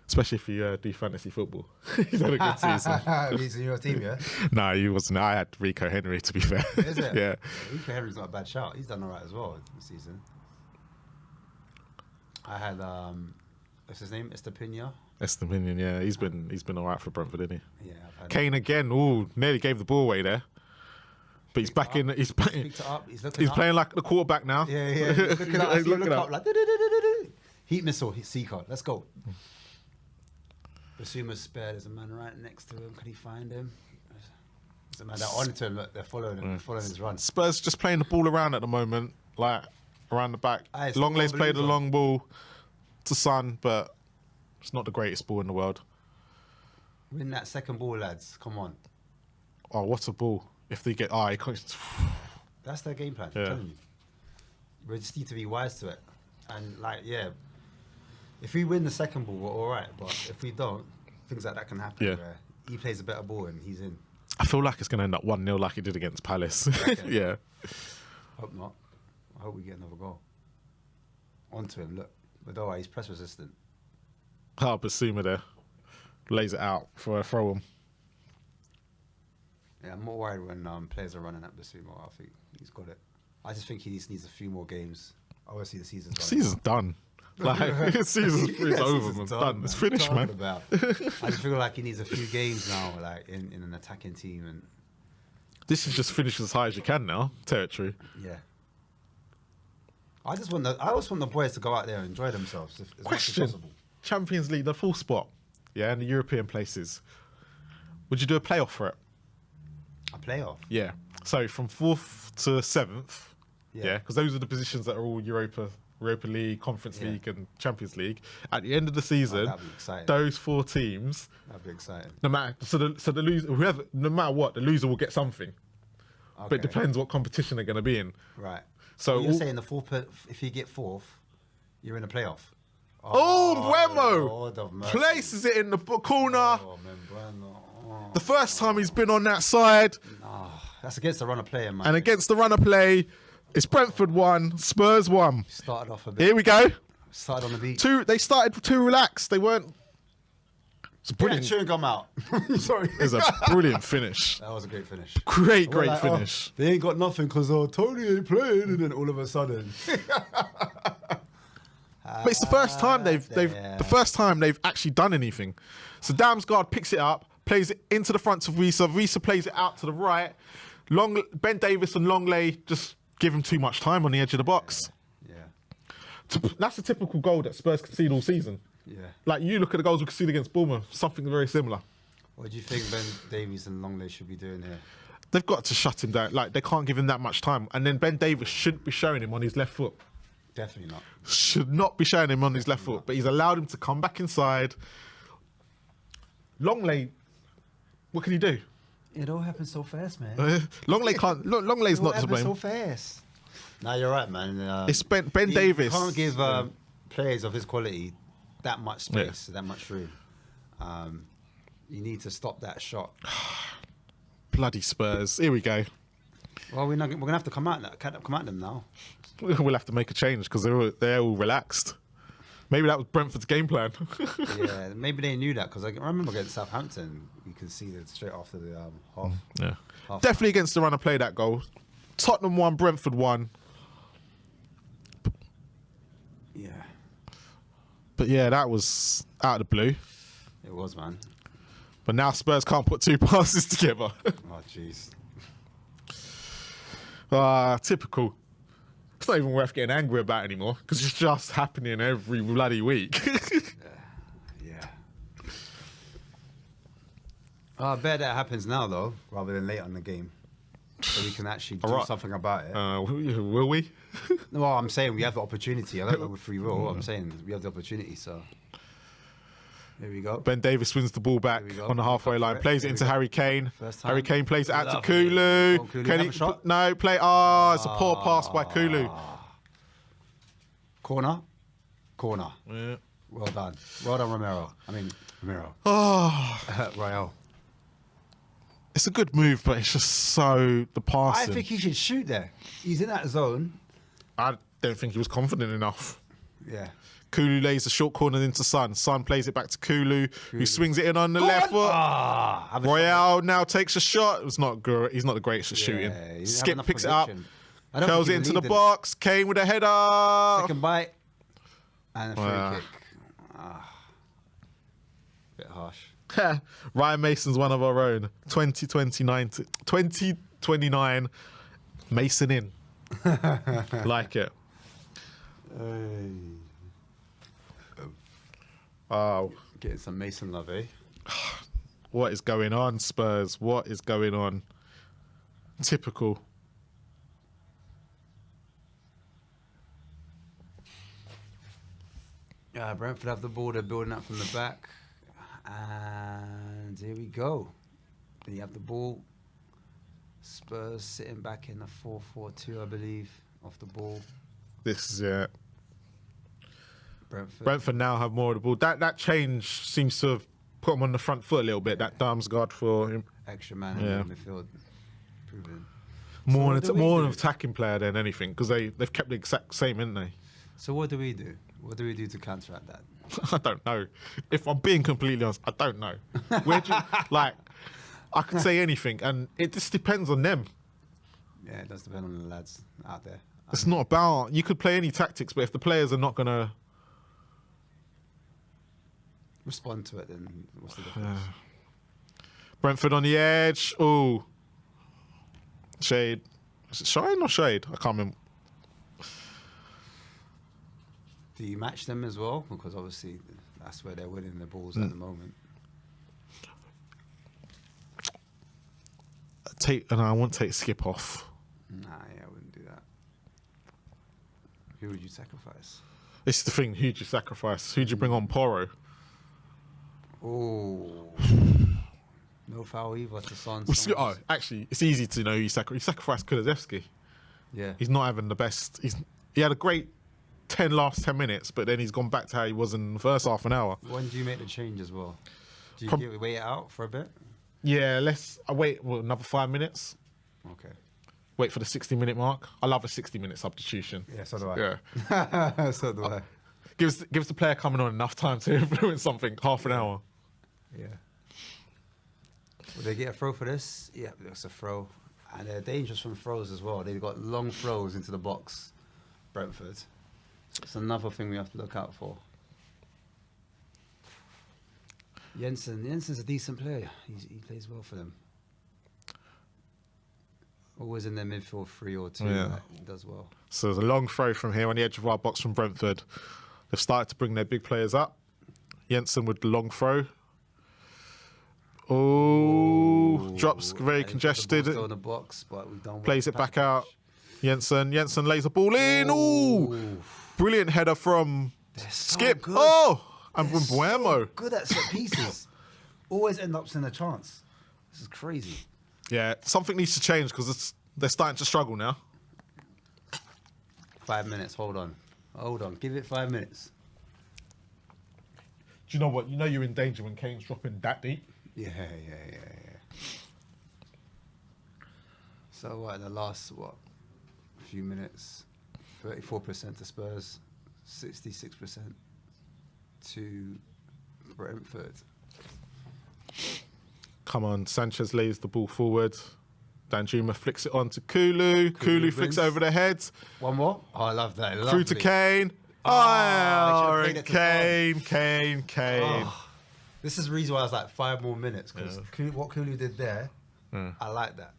Especially if you do fantasy football. He's had a good season. He's in your team, yeah? No, he wasn't. I had Rico Henry, to be fair. Is it? Yeah. Rico Henry's not a bad shout. He's done all right as well this season. I had, what's his name? Estepinian. Estepinian, yeah. He's been all right for Brentford, isn't he? Yeah, I've had Kane again. Ooh, nearly gave the ball away there. But he's back in. He's picked it up. He's playing like the quarterback now. Yeah. He's looking up. He's looking up. Like, heat missile, Seeker. Let's go. Basuma's spare. There's a man right next to him. Can he find him? There's a man that on to him. Look, they're following him. They're following his run. Spurs just playing the ball around at the moment, like around the back. Longlay's played the long ball to Son, but it's not the greatest ball in the world. Win that second ball, lads. Come on. Oh, what a ball! If they get, he can't. That's their game plan. I'm telling you. We just need to be wise to it, and if we win the second ball, we're all right. But if we don't, things like that can happen. Yeah. Where he plays a better ball and he's in. I feel like it's going to end up 1-0 like it did against Palace. Yeah. Hope not. I hope we get another goal. Onto him, look. But oh, he's press resistant. Basuma there. Lays it out for a throw him. Yeah, I'm more worried when players are running at Basuma. I think he's got it. I just think he just needs a few more games. Obviously, the season's done. Season's done. Like, season's over, man. Done. It's finished, man. I just feel like he needs a few games now, like in an attacking team, and this is just finish as high as you can now. Territory. Yeah. I always want the boys to go out there and enjoy themselves as much as possible. Champions League, the full spot. Yeah, in the European places. Would you do a playoff for it? A playoff? Yeah. So from 4th to 7th. Yeah. Because those are the positions that are all Europa League, Conference League, and Champions League. At the end of the season, those 4 teams. That'd be exciting. No matter the loser, no matter what, the loser will get something. Okay. But it depends what competition they're going to be in. Right. So you're saying if you get 4th, you're in a playoff. Wemo places it in the corner. The first time he's been on that side. That's against the runner player, man. And against the runner play, it's Brentford 1, Spurs 1. Started off a bit. Here we go. Started on the beat. They started too relaxed. They weren't. It's brilliant. Chewing gum out. Sorry. It's a brilliant finish. That was a great finish. Great finish. They ain't got nothing because Tony ain't playing, and then all of a sudden. But it's the first time the first time they've actually done anything. So Damsgaard picks it up, plays it into the front of Risa. Risa plays it out to the right. Ben Davis and Longley just give him too much time on the edge of the box. Yeah. That's a typical goal that Spurs concede all season. Yeah. Like, you look at the goals we conceded against Bournemouth, something very similar. What do you think Ben Davies and Longley should be doing here? They've got to shut him down. Like, they can't give him that much time. And then Ben Davis shouldn't be showing him on his left foot. Definitely not. Should not be showing him on his left foot. But he's allowed him to come back inside. Longley, what can he do? It all happens so fast, man. Longley can't. Longley's not to blame. So fast. No, you're right, man. It's Ben Davis. You can't give players of his quality that much space, that much room. You need to stop that shot. Bloody Spurs. Here we go. Well, we're gonna have to come at them now. We'll have to make a change because they're all relaxed. Maybe that was Brentford's game plan. Yeah, maybe they knew that because I remember against Southampton, we conceded straight after the half. Yeah. half Definitely against the run of play, that goal. Tottenham won, Brentford won. Yeah, But yeah, that was out of the blue. it was, man. But now Spurs can't put two passes together. Oh, jeez. Typical. It's not even worth getting angry about anymore because it's just happening every bloody week. Yeah. I bet that happens now, though, rather than late on the game. So we can actually do Alright. something about it. Will we? No, I'm saying we have the opportunity. I don't know if we will. I'm saying we have the opportunity, so... There we go. Ben Davies wins the ball back Here we go. on the halfway line, plays it into Harry Kane. First time. Harry Kane plays it out to Lovely. Kulu. Go on, Kulu. Can Have a shot. No, play. It's a poor pass by Kulu. Corner. Yeah. Well done. Well done, Romero. Romero. Oh, Royale. it's a good move, but it's just so the I passing. think he should shoot there. He's in that zone. I don't think he was confident enough. Yeah. Kulu lays a short corner into Son. Son plays it back to Kulu, who swings it in on the left foot. Have a shot. Royale now takes a shot. He's not the greatest at shooting. Yeah, he didn't have Skip enough picks it up, conviction. I don't curls think it he into the believed in box. Kane with a header. Second bite. And a free Wow. kick. Bit harsh. Ryan Mason's one of our own. 2029 Mason in. Like it. Oh, Getting some Mason love, eh? what is going on, Spurs? What is going on? Typical. Brentford have the ball. They're building up from the back. And here we go. Then you have the ball. Spurs sitting back in the 4-4-2, I believe, off the ball. This is it. Brentford. Brentford now have more of the ball. That change seems to have put them on the front foot a little bit. That Damsgaard for him. Extra man in Yeah. the midfield. Proven. More, what do we more do? an attacking player than anything because they've kept the exact same, haven't they? So what do we do? What do we do to counteract that? I don't know. If I'm being completely honest, I don't know. Where do you, like, I could say anything, and it just depends on them. Yeah, it does depend on the lads out there. It's not about, you could play any tactics, but if the players are not going to... Respond to it, then what's the difference? Brentford on the edge. Oh. Shade. Is it Shine or Shade? I can't remember. Do you match them as well? Because obviously that's where they're winning the balls at the moment. I won't take Skip off. Nah, yeah, I wouldn't do that. Who would you sacrifice? This is the thing. Who'd you sacrifice? Who'd you bring on? Porro? Oh. No foul either to Son. Oh, actually, it's easy to know who you sacrifice. You sacrificed Kulusevski. Yeah. He's not having the best. He had a great last 10 minutes, but then he's gone back to how he was in the first half an hour. When do you make the change as well? Do you wait it out for a bit? Yeah, I wait another 5 minutes. Okay. Wait for the 60-minute mark. I love a 60-minute substitution. Yeah, so do I. Yeah. So do I. Gives the player coming on enough time to influence something. Half an hour. Yeah. Will they get a throw for this? Yeah, it's a throw. And they're dangerous from throws as well. They've got long throws into the box, Brentford. So it's another thing we have to look out for. Jensen's a decent player. He plays well for them. Always in their midfield 3 or 2. Yeah. He does well. So there's a long throw from here on the edge of our box from Brentford. They've started to bring their big players up. Jensen with the long throw. Oh, drops very congested. Still in the box, but we've done Plays well it back out. Jensen lays the ball in. Ooh, brilliant header from Skip. good. Oh, and from Buemo. Good at set pieces. Always end up in a chance. This is crazy. Yeah, something needs to change because they're starting to struggle now. 5 minutes. Hold on. Give it 5 minutes. Do you know what? You know you're in danger when Kane's dropping that deep. Yeah. So what? The last few minutes, 34% to Spurs, 66% to Brentford. Come on, Sanchez lays the ball forward. Danjuma flicks it on to Kulu. Kulu flicks wins. over the head. One more. Oh, I love that. Through to Lovely. Kane. Oh, and Kane. Oh, this is the reason why I was like 5 more minutes, because what Kulu did there, I like that.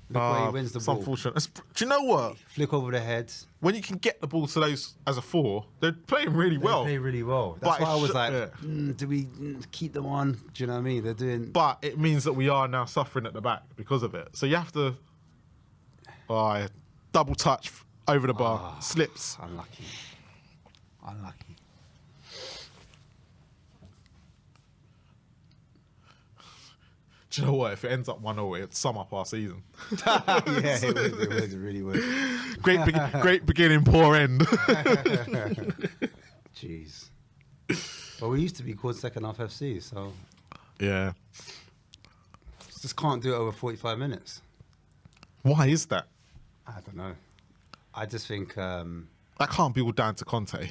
Look where he wins the it's ball. unfortunate. Do you know what? Flick over the head. When you can get the ball to those as a 4, they're playing really well. They play really well. That's But why I was it's- like, yeah. do we keep them on? Do you know what I mean? They're doing... But it means that we are now suffering at the back because of it. So you have to double touch over the bar, slips. Unlucky. Do you know what? If it ends up 1-0, it'd sum up our season. Yeah, it really would. Great beginning, poor end. Jeez. But we used to be called second half FC, so Yeah. just can't do it over 45 minutes. Why is that? I don't know. I just think That can't be all down to Conte.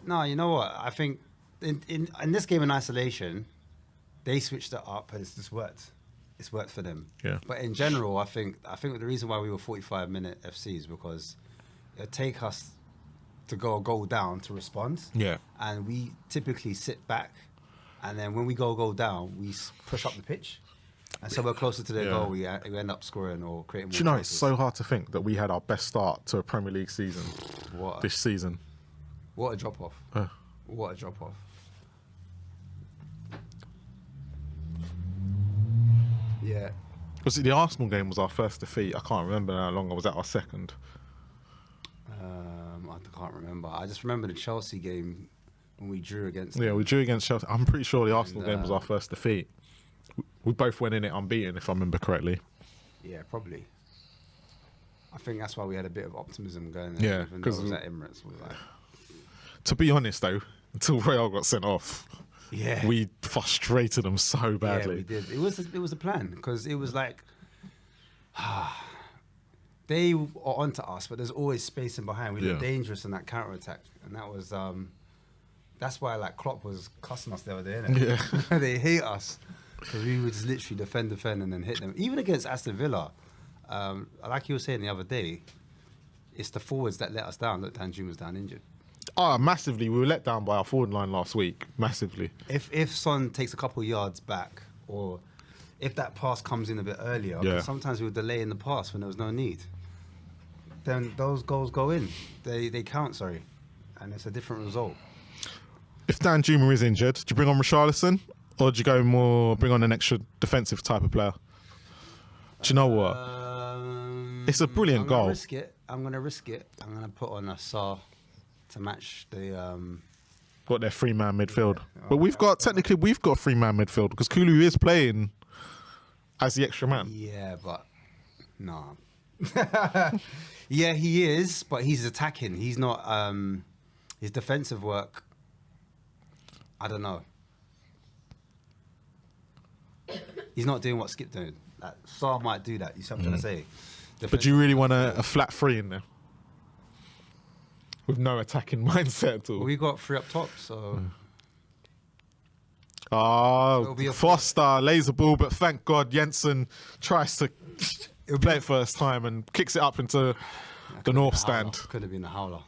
no, you know what? I think in this game in isolation, they switched it up and it's just worked. It's worked for them. Yeah. But in general, I think the reason why we were 45-minute FC is because it take us to go a goal down to respond. Yeah. And we typically sit back, and then when we go down, we push up the pitch. And so we're closer to their Yeah. goal. We end up scoring or creating more. Do you know, it's chances. so hard to think that we had our best start to a Premier League season this season. What a drop off. What a drop off. Yeah. Was it the Arsenal game was our first defeat? I can't remember how long. I was at our second. I can't remember. I just remember the Chelsea game when we drew against Yeah, them. we drew against Chelsea. I'm pretty sure the Arsenal game was our first defeat. We both went in it unbeaten, if I remember correctly. Yeah, probably. I think that's why we had a bit of optimism going Yeah, there. Even though 'cause it was at Emirates. We were like, To be honest, though, until Real got sent off, yeah. we frustrated them so badly. Yeah, we did. It was a plan, because it was like they are onto us, but there's always space in behind. We look Yeah. dangerous in that counter attack, and that was that's why like Klopp was cussing us the other day. Innit? Yeah. They hate us because we would just literally defend, and then hit them. Even against Aston Villa, like you were saying the other day, it's the forwards that let us down. Look, Danjuma's down injured. Massively. We were let down by our forward line last week. Massively. If Son takes a couple yards back, or if that pass comes in a bit earlier, 'cause Yeah. sometimes we were delaying the pass when there was no need, then those goals go in. They count, sorry. And it's a different result. If Danjuma is injured, do you bring on Richarlison? Or do you go bring on an extra defensive type of player? Do you know what? It's a brilliant I'm goal. Gonna risk it. I'm going to risk it. I'm going to put on a Saar to match the... Got their 3-man midfield. But we've got 3-man midfield because Kulu is playing as the extra man. Yeah, but... No. Yeah, he is, but he's attacking. He's not... his defensive work... I don't know. He's not doing what Skip doing. Like, Saar might do that. You see what I'm trying to say? But do you really want a flat 3 in there? With no attacking mindset at all. Well, we got 3 up top, so... Oh, be a- Foster lays the ball, but thank God Jensen tries to play it first time and kicks it up into the north stand. Could have been a howler.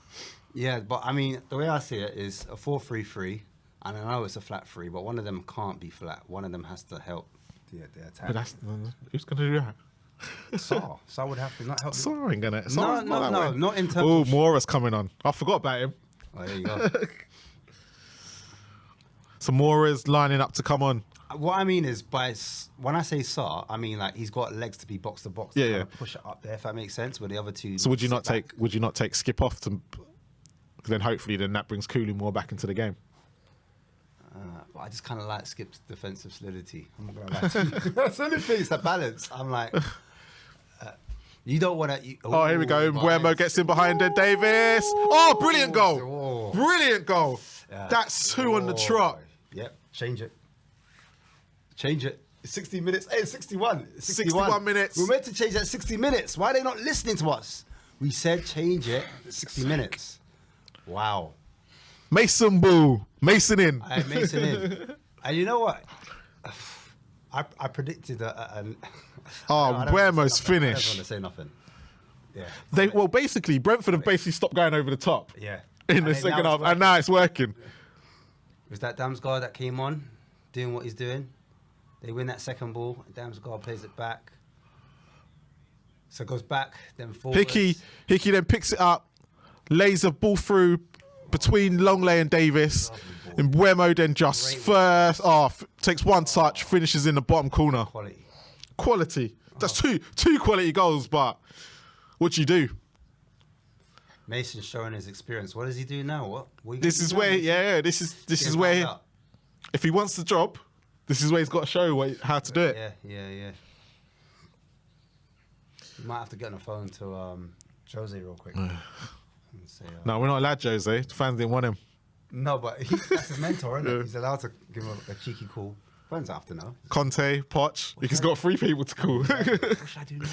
Yeah, but I mean, the way I see it is a 4-3-3, and I know it's a flat 3, but one of them can't be flat. One of them has to help the attack. But who's going to do that? Saar would have to not help. Saar ain't gonna. No, not in terms Oh, of... Mora's coming on. I forgot about him. Oh, there you go. So Mora's lining up to come on. What I mean is, when I say Saar, I mean like he's got legs to be box to box. Yeah, to yeah. kind of push it up there, if that makes sense. Where the other two. So would you sit not back. take? Would you not take Skip off to? Then hopefully, that brings Kulu more back into the game. But I just kind of like Skip's defensive solidity. I'm not gonna lie to you. That's the only thing. It's the balance. I'm like, you don't want to. Oh, here we go. Mbeumo gets in behind it. Davis. Oh, brilliant goal! Oh. Brilliant goal. Yeah. That's 2 on the trot. Yep. Change it. Change it. 60 minutes. Hey, it's 61. 61 minutes. We're meant to change that 60 minutes. Why are they not listening to us? We said change it 60 minutes. Wow. Mason Ball. Mason in. I had Mason in. And you know what? I predicted Oh, Buemo's Buemo's finish. I don't finish. want to say nothing. Yeah. Well, basically, Brentford have basically stopped going over the top Yeah. in the second half, and now it's working. It was that Damsgaard that came on, doing what he's doing. They win that second ball. Damsgaard plays it back. So it goes back, then forward. Hickey then picks it up, lays a ball through between Longley and Davis, and Buemo then just first off takes one touch, finishes in the bottom corner. Quality. That's two quality goals, but what do you do? Mason's showing his experience. What does he do now? What This is where, this is where, if he wants the job, this is where he's got to show how to do it. Yeah. You might have to get on the phone to Jose real quick. And say, No, we're not allowed, Jose. The fans didn't want him. No, but that's his mentor, isn't it? He's allowed to give him a cheeky call. Fans have to know. Conte, Poch, he's got 3 people to call. What should I do now?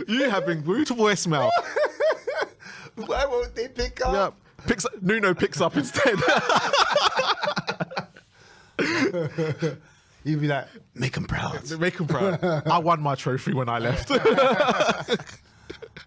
You have been glued to voicemail. Why won't they pick up? Yeah, Nuno picks up instead. You'd be like, make him proud. Make him proud. I won my trophy when I left.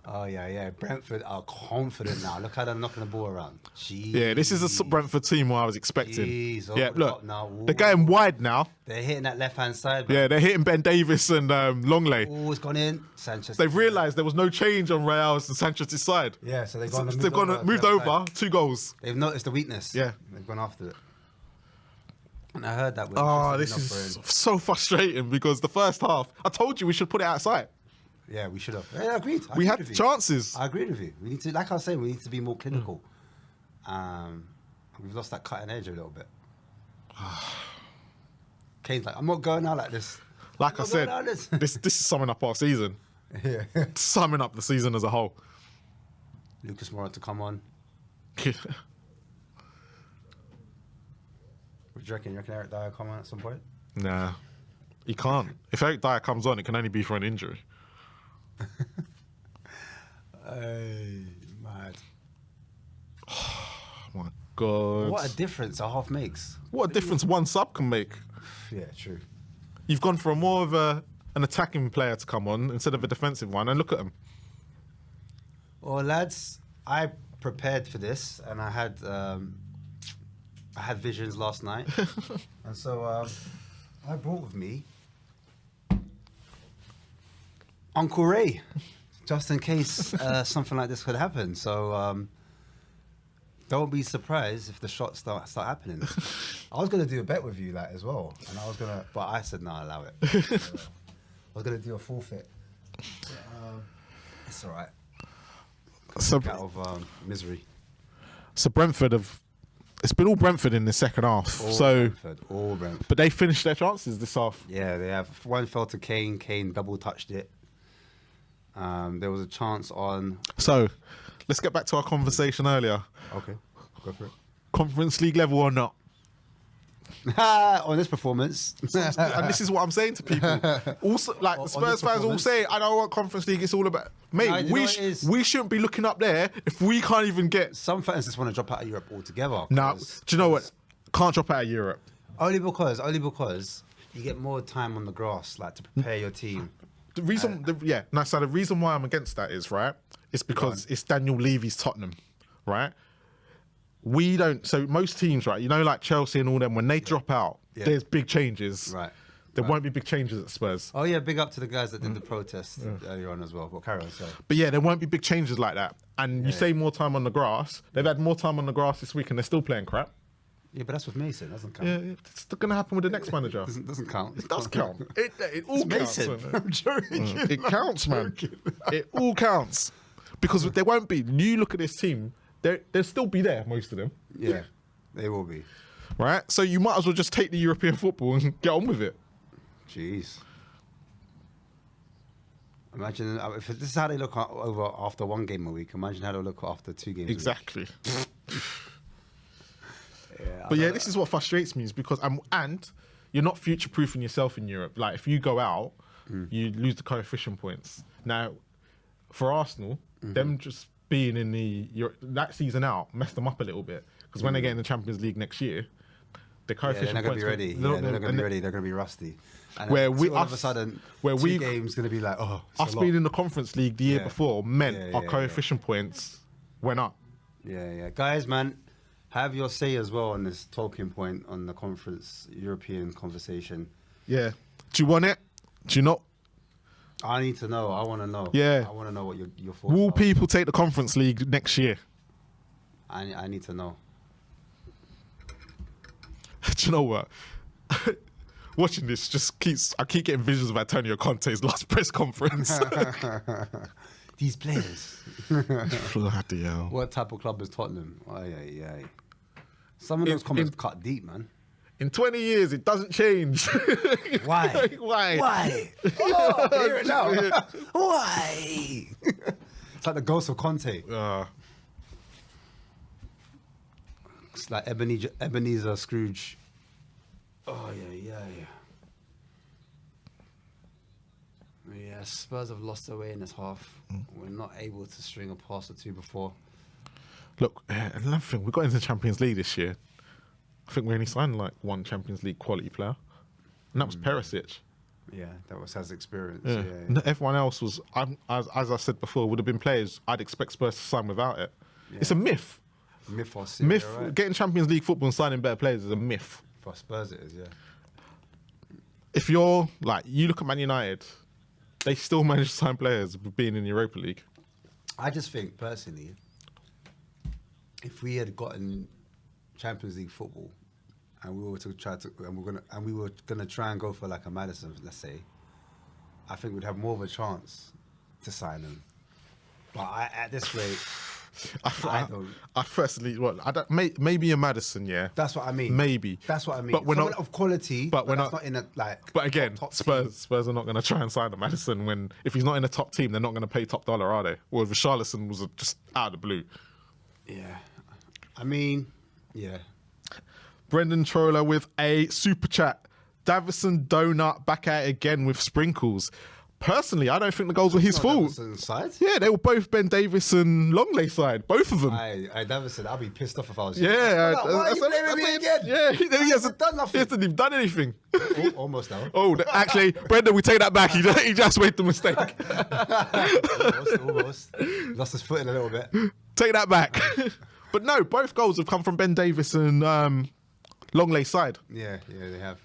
Oh, yeah. Brentford are confident now. Look how they're knocking the ball around. Jeez. Yeah, this is a Brentford team what I was expecting. Jeez, Yeah, over the look, top now. they're going wide now. They're hitting that left-hand side. Yeah, they're hitting Ben Davis and Longley. Oh, it's gone in. Sanchez. They've realised there was no change on Real's and Sanchez's side. Yeah, so they've Moved over, 2 goals. They've noticed the weakness. Yeah. They've gone after it. And I heard that. Oh, this is so frustrating because the first half, I told you we should put it outside. Yeah, we should have. Yeah, I agreed. We had chances. I agreed with you. We need to, like I was saying, we need to be more clinical. We've lost that cutting edge a little bit. Kane's like, I'm not going out like this. Like I said, this is summing up our season. Yeah. Summing up the season as a whole. Lucas Moura to come on. What do you reckon? You reckon Eric Dyer come on at some point? Nah, he can't. If Eric Dyer comes on, it can only be for an injury. Hey, mad. Oh my God. What a difference a half makes. What a difference one sub can make. Yeah, true. You've gone for more of an attacking player to come on instead of a defensive one, and look at him. Well, lads, I prepared for this, and I had visions last night, and so I brought with me Uncle Ray, just in case something like this could happen. So don't be surprised if the shots start happening. I was gonna do a bet with you, like, as well, and but I said no, allow it. I was gonna do a forfeit. It's all right. So, Out of misery. so Brentford it's been all Brentford in the second half. All Brentford. But they finished their chances this half. Yeah, they have. One fell to Kane. Kane double touched it. There was a chance on. So, let's get back to our conversation earlier. Okay, go for it. Conference League level or not? On this performance. And this is what I'm saying to people. Also, like On Spurs this fans all performance. say, I know what Conference League it's all about. Mate, No, you know what it is? we shouldn't be looking up there if we can't even get. Some fans just want to drop out of Europe altogether. Now, do you know what? Can't drop out of Europe. Only because you get more time on the grass, like to prepare your team. The reason, so the reason why I'm against that is, right, it's because it's Daniel Levy's Tottenham, right? We don't, so most teams, right, you know, like Chelsea and all them, when they drop out, there's big changes. Right. There won't be big changes at Spurs. Oh yeah, big up to the guys that did the protest earlier on as well. But carry on, sorry. But yeah, there won't be big changes like that. And you say more time on the grass. They've had more time on the grass this week and they're still playing crap. Yeah, but that's with Mason. Doesn't count. Yeah, it's going to happen with the next manager. Doesn't count. It does count. It all counts. Mason. Man. I'm joking. It counts, man. It all counts. Because there won't be, you look at this team, they'll still be there, most of them. Yeah, they will be. Right? So you might as well just take the European football and get on with it. Jeez. Imagine if this is how they look over after one game a week. Imagine how they'll look after 2 games. Exactly. A week. But yeah, this is what frustrates me is because and you're not future-proofing yourself in Europe. Like, if you go out, you lose the coefficient points. Now, for Arsenal, them just being in that season out messed them up a little bit. Because when they get in the Champions League next year, the coefficient they're not points... going to be ready. They're not going to be ready. They're going to be rusty. And Where all of a sudden, two games going to be like, us being in the Conference League the year before meant our yeah. coefficient points went up. Yeah. Guys, man, have your say as well on this talking point on the conference European conversation. Yeah. Do you want it? Do you not? I need to know. I want to know. Yeah. I want to know what your thoughts Will are. people take the Conference League next year? I need to know. Do you know what? Watching this I keep getting visions of Antonio Conte's last press conference. These players. Bloody hell. What type of club is Tottenham? Aye. Some of those comments cut deep, man. In 20 years, it doesn't change. Why? Why? Oh, hear it now. Why? It's like the ghost of Conte. It's like Ebenezer Scrooge. Oh, yeah. Yeah, Spurs have lost their way in this half. We're not able to string a pass or two before. Look, another thing, we got into the Champions League this year. I think we only signed like one Champions League quality player, and that was Perisic. Yeah, that has experience. Yeah. Yeah. Everyone else was, as I said before, would have been players I'd expect Spurs to sign without it. Yeah. It's a myth. Myth or Syria, myth. Right? Getting Champions League football and signing better players is a myth. For Spurs, it is. Yeah. If you're like, you look at Man United, they still manage to sign players being in the Europa League. I just think personally, if we had gotten Champions League football, and we were gonna try and go for like a Maddison, let's say, I think we'd have more of a chance to sign him. But at this rate, I personally, maybe a Madison, yeah. That's what I mean. Maybe. That's what I mean. But we're not of quality. But we're not in a like. But again, top Spurs are not going to try and sign a Madison if he's not in a top team, they're not going to pay top dollar, are they? Or if Richarlison was just out of the blue. Yeah, I mean, yeah. Brendan Troller with a super chat. Davison Donut back at it again with sprinkles. Personally, I don't think the goals were his fault. Side? Yeah, they were both Ben Davies and Longley side, both of them. I Davison, I'd be pissed off if I was. Yeah, why are you blaming me again? Yeah, he hasn't done nothing. He hasn't even done anything. Almost now. Oh, actually, Brendan, we take that back. He just made the mistake. Almost. Lost his footing a little bit. Take that back. But no, both goals have come from Ben Davies and Longley's side. Yeah, they have.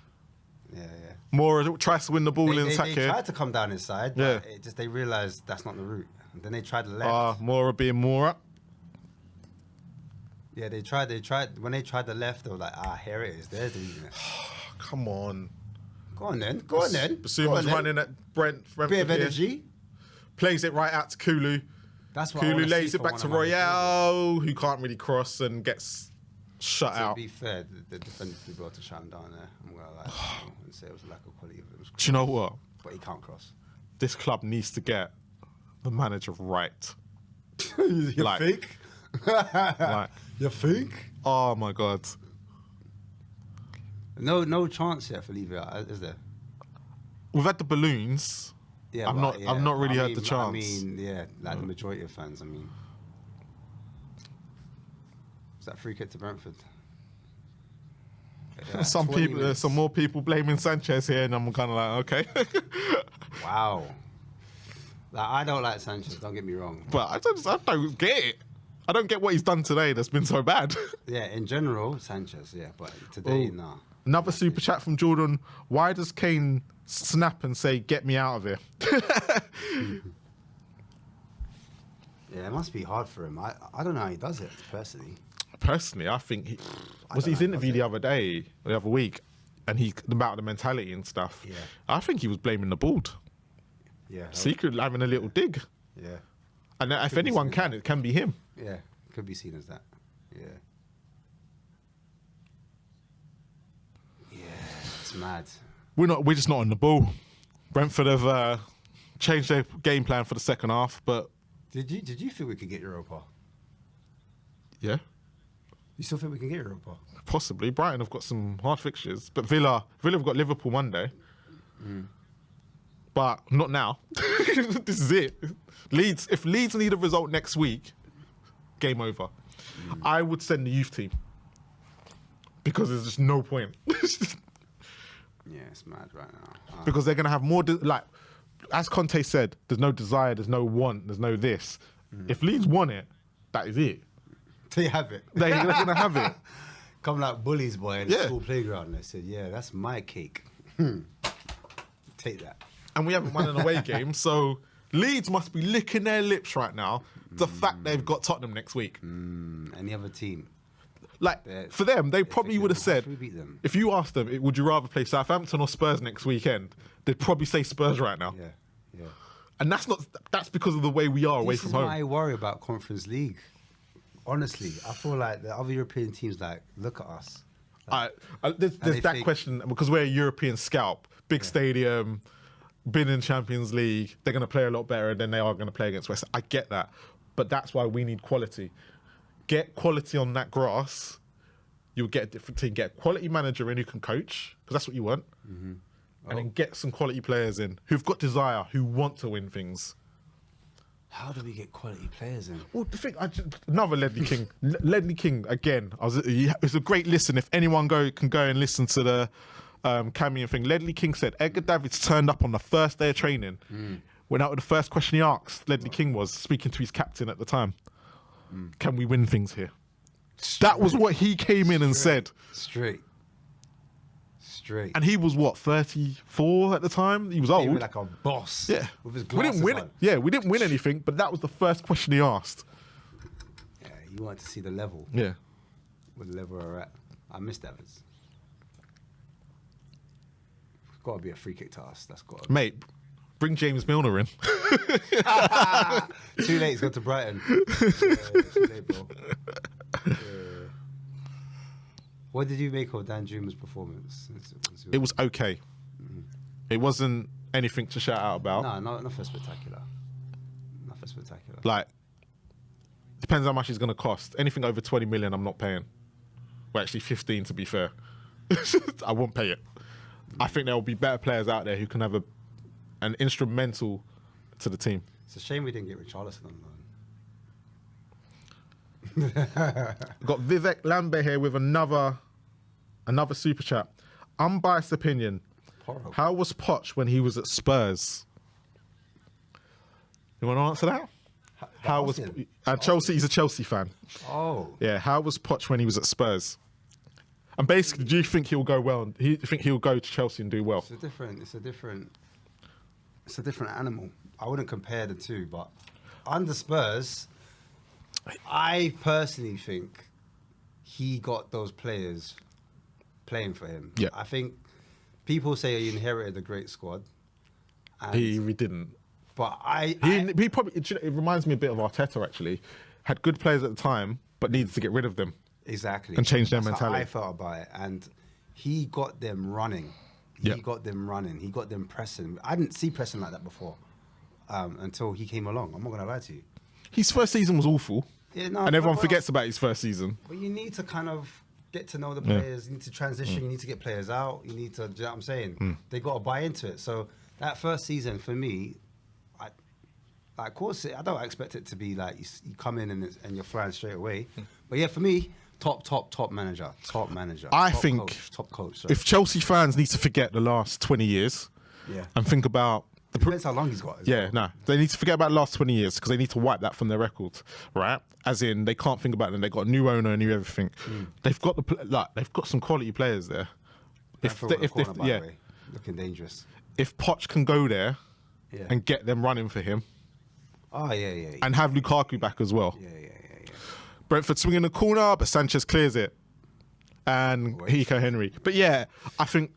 Yeah. Moore tries to win the ball in attack They here. tried to come down his side, but they realised that's not the route. And then they tried the left. Moore being Moore. Yeah, they tried. When they tried the left, they were like, here it is. There's the weakness. Come on. Go on then. Basuma's running at Brentford. Bit of energy. Plays it right out to Kulu. That's what Kulu lays it back to Royale, who can't really cross and gets shut out. To be fair, the defenders did well to shut him down there. I'm going to lie and say it was a lack of quality of him. Do you know what? But he can't cross. This club needs to get the manager right. You think? You think? Oh my God. No chance yet for Levy, is there? We've had the balloons. Yeah, I've not really heard the chance. I mean, like the majority of fans. I mean, is that free kick to Brentford? Yeah, some more people blaming Sanchez here, and I'm kind of like, okay. Wow. Like, I don't like Sanchez. Don't get me wrong. But I don't get it. I don't get what he's done today that's been so bad. Yeah, in general, Sanchez. Yeah, but today, nah. Another super chat from Jordan. Why does Kane snap and say, "Get me out of here"? Yeah, it must be hard for him. I don't know how he does it personally. Personally, I think his interview the other week, and about the mentality and stuff. Yeah. I think he was blaming the board. Yeah. Secretly having a little dig. Yeah. And if anyone can, it can be him. Yeah, could be seen as that. Yeah. Yeah, it's mad. We're just not on the ball. Brentford have changed their game plan for the second half, but Did you think we could get Europa? yeah. You still think we can get Europa? Possibly. Brighton have got some hard fixtures, but Villa have got Liverpool Monday. But not now. This is it. Leeds. If Leeds need a result next week, game over. I would send the youth team because there's just no point. Yeah, it's mad right now. Because they're gonna have more. As Conte said, there's no desire, there's no want, there's no this. If Leeds want it, that is it. They have it. They're gonna have it. Come like bullies, boy, in the school playground. They said, "Yeah, that's my cake. Take that." And we haven't won an away game, so Leeds must be licking their lips right now. The fact they've got Tottenham next week. Any other team? For them, they probably would have said, we beat them. if you asked them, would you rather play Southampton or Spurs next weekend? They'd probably say Spurs right now. Yeah. And that's because of the way we are away from home. This is my worry about Conference League. Honestly, I feel like the other European teams, look at us. There's that question, because we're a European scalp, big stadium, been in Champions League, they're going to play a lot better than they are going to play against West. I get that, but that's why we need quality. Get quality on that grass, you'll get a different team. Get a quality manager in who can coach, because that's what you want, and then get some quality players in who've got desire, who want to win things. How do we get quality players in? Well, the thing, another Ledley King. Ledley King again. It's a great listen. If anyone can go and listen to the Camion thing. Ledley King said Edgar Davids turned up on the first day of training. Went out with the first question he asked. Ledley King was speaking to his captain at the time. Can we win things here? That was what he came in and said. Straight. And he was what, 34 at the time? He was old. He was like a boss. Yeah. With his We didn't win glasses it. Yeah, we didn't win anything, but that was the first question he asked. Yeah, you wanted to see the level. Yeah. What level we're at. I missed Davids. It's got to be a free kick to us. That's got to be. Mate, bring James Milner in. Too late, he's gone to Brighton. Too late, bro. What did you make of Dan Juma's performance? It was okay. It wasn't anything to shout out about. No, nothing spectacular. Nothing spectacular. Depends how much it's going to cost. Anything over 20 million, I'm not paying. Well, actually 15 to be fair. I won't pay it. I think there will be better players out there who can have an instrumental to the team. It's a shame we didn't get Richarlison on loan. Got Vivek Lambert here with another super chat. Unbiased opinion. Horrible. How was Poch when he was at Spurs? You want to answer that? How was Chelsea? He's a Chelsea fan. Oh. Yeah. How was Poch when he was at Spurs? And basically, do you think he'll go well? Do you think he'll go to Chelsea and do well? It's a different animal. I wouldn't compare the two, but under Spurs, I personally think he got those players playing for him. Yeah. I think people say he inherited a great squad. And He didn't. But He probably. It reminds me a bit of Arteta actually. Had good players at the time, but needed to get rid of them. Exactly. And change their That's mentality. how I felt about it. And he got them running. He got them running. He got them pressing. I didn't see pressing like that before until he came along. I'm not going to lie to you. His first season was awful. Yeah, no, And everyone well, forgets about his first season. But you need to kind of get to know the players. You need to transition. You need to get players out. You need to, do you know what I'm saying? They got to buy into it. So that first season for me, of course, I don't expect it to be like you come in and you're flying straight away. But yeah, for me, top manager. I top think coach, top coach. Sorry. if Chelsea fans need to forget the last 20 years and think about Depends how long he's got. they need to forget about the last 20 years because they need to wipe that from their records, right? As in, they can't think about them. They've got a new owner, a new everything. They've got they've got some quality players there. Looking dangerous. If Poch can go there and get them running for him, and have Lukaku back as well. Yeah. Brentford swinging the corner, but Sanchez clears it, and Hiko Henry. But yeah, I think.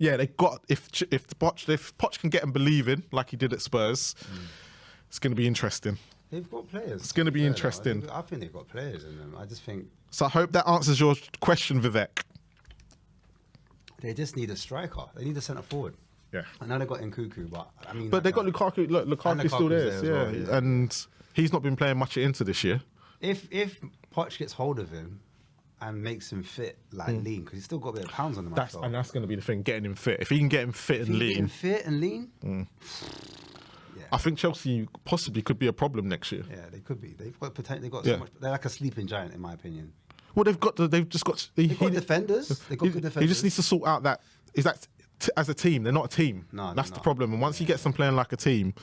Yeah, they got if Poch can get them believing like he did at Spurs, it's going to be interesting. They've got players. It's going to be interesting. I think they've got players in them. I just think. So I hope that answers your question, Vivek. They just need a striker. They need a centre forward. Yeah. I know they got Nkunku, but I mean. But they got Lukaku. Look, Lukaku's still there. as well, and he's not been playing much into this year. If Poch gets hold of him, and makes him fit, like lean, because he's still got a bit of pounds on him. That's going to be the thing, getting him fit. If he can get him fit and lean, Yeah. I think Chelsea possibly could be a problem next year. Yeah, they could be. They've got potential. They've got so much. They're like a sleeping giant, in my opinion. Well, they've just got. They've got defenders. They've got good defenders. He just needs to sort out that. Is that as a team? They're not a team. No, that's the problem. And once he gets them playing like a team,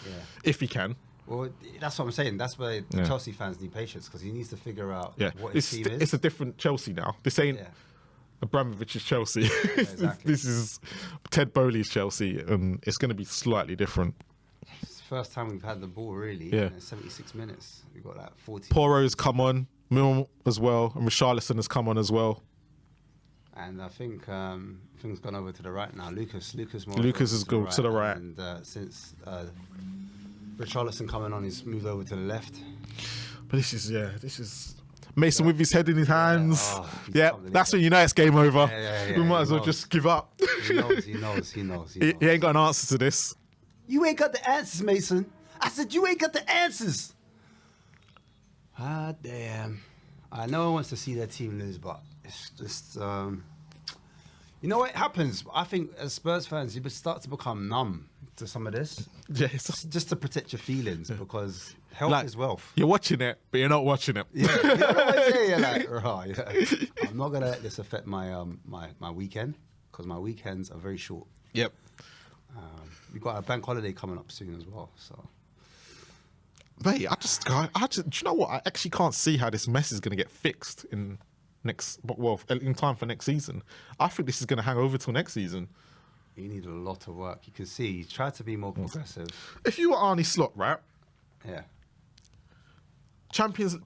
if he can. Well, that's what I'm saying. That's why Chelsea fans need patience, because he needs to figure out what his team is. It's a different Chelsea now. This ain't Abramovich's Chelsea. Exactly. This is Ted Bowley's Chelsea, and it's going to be slightly different. It's the first time we've had the ball, really. Yeah. In 76 minutes. We've got that 40. Poro's come on, Mill as well, and Richarlison has come on as well. And I think things gone over to the right now. Lucas has gone to the right. And since Richarlison coming on, he's moved over to the left. But this is Mason with his head in his hands. That's when you know it's game over. We might as well just give up. He knows. He ain't got an answer to this. You ain't got the answers, Mason. I said you ain't got the answers. Ah, damn. I know one wants to see their team lose, but it's just... you know what happens? I think as Spurs fans, you start to become numb to some of this. Yeah, just to protect your feelings, because health is wealth. You're watching it, but you're not watching it. Yeah, you know what I'm saying? You're like, I'm not gonna let this affect my my weekend, because my weekends are very short. Yep. We've got a bank holiday coming up soon as well, so. Mate, I just, do you know what? I actually can't see how this mess is going to get fixed in time for next season. I think this is going to hang over till next season. You need a lot of work. You can see he's tried to be more progressive. If you were Arne Slot, right? Yeah.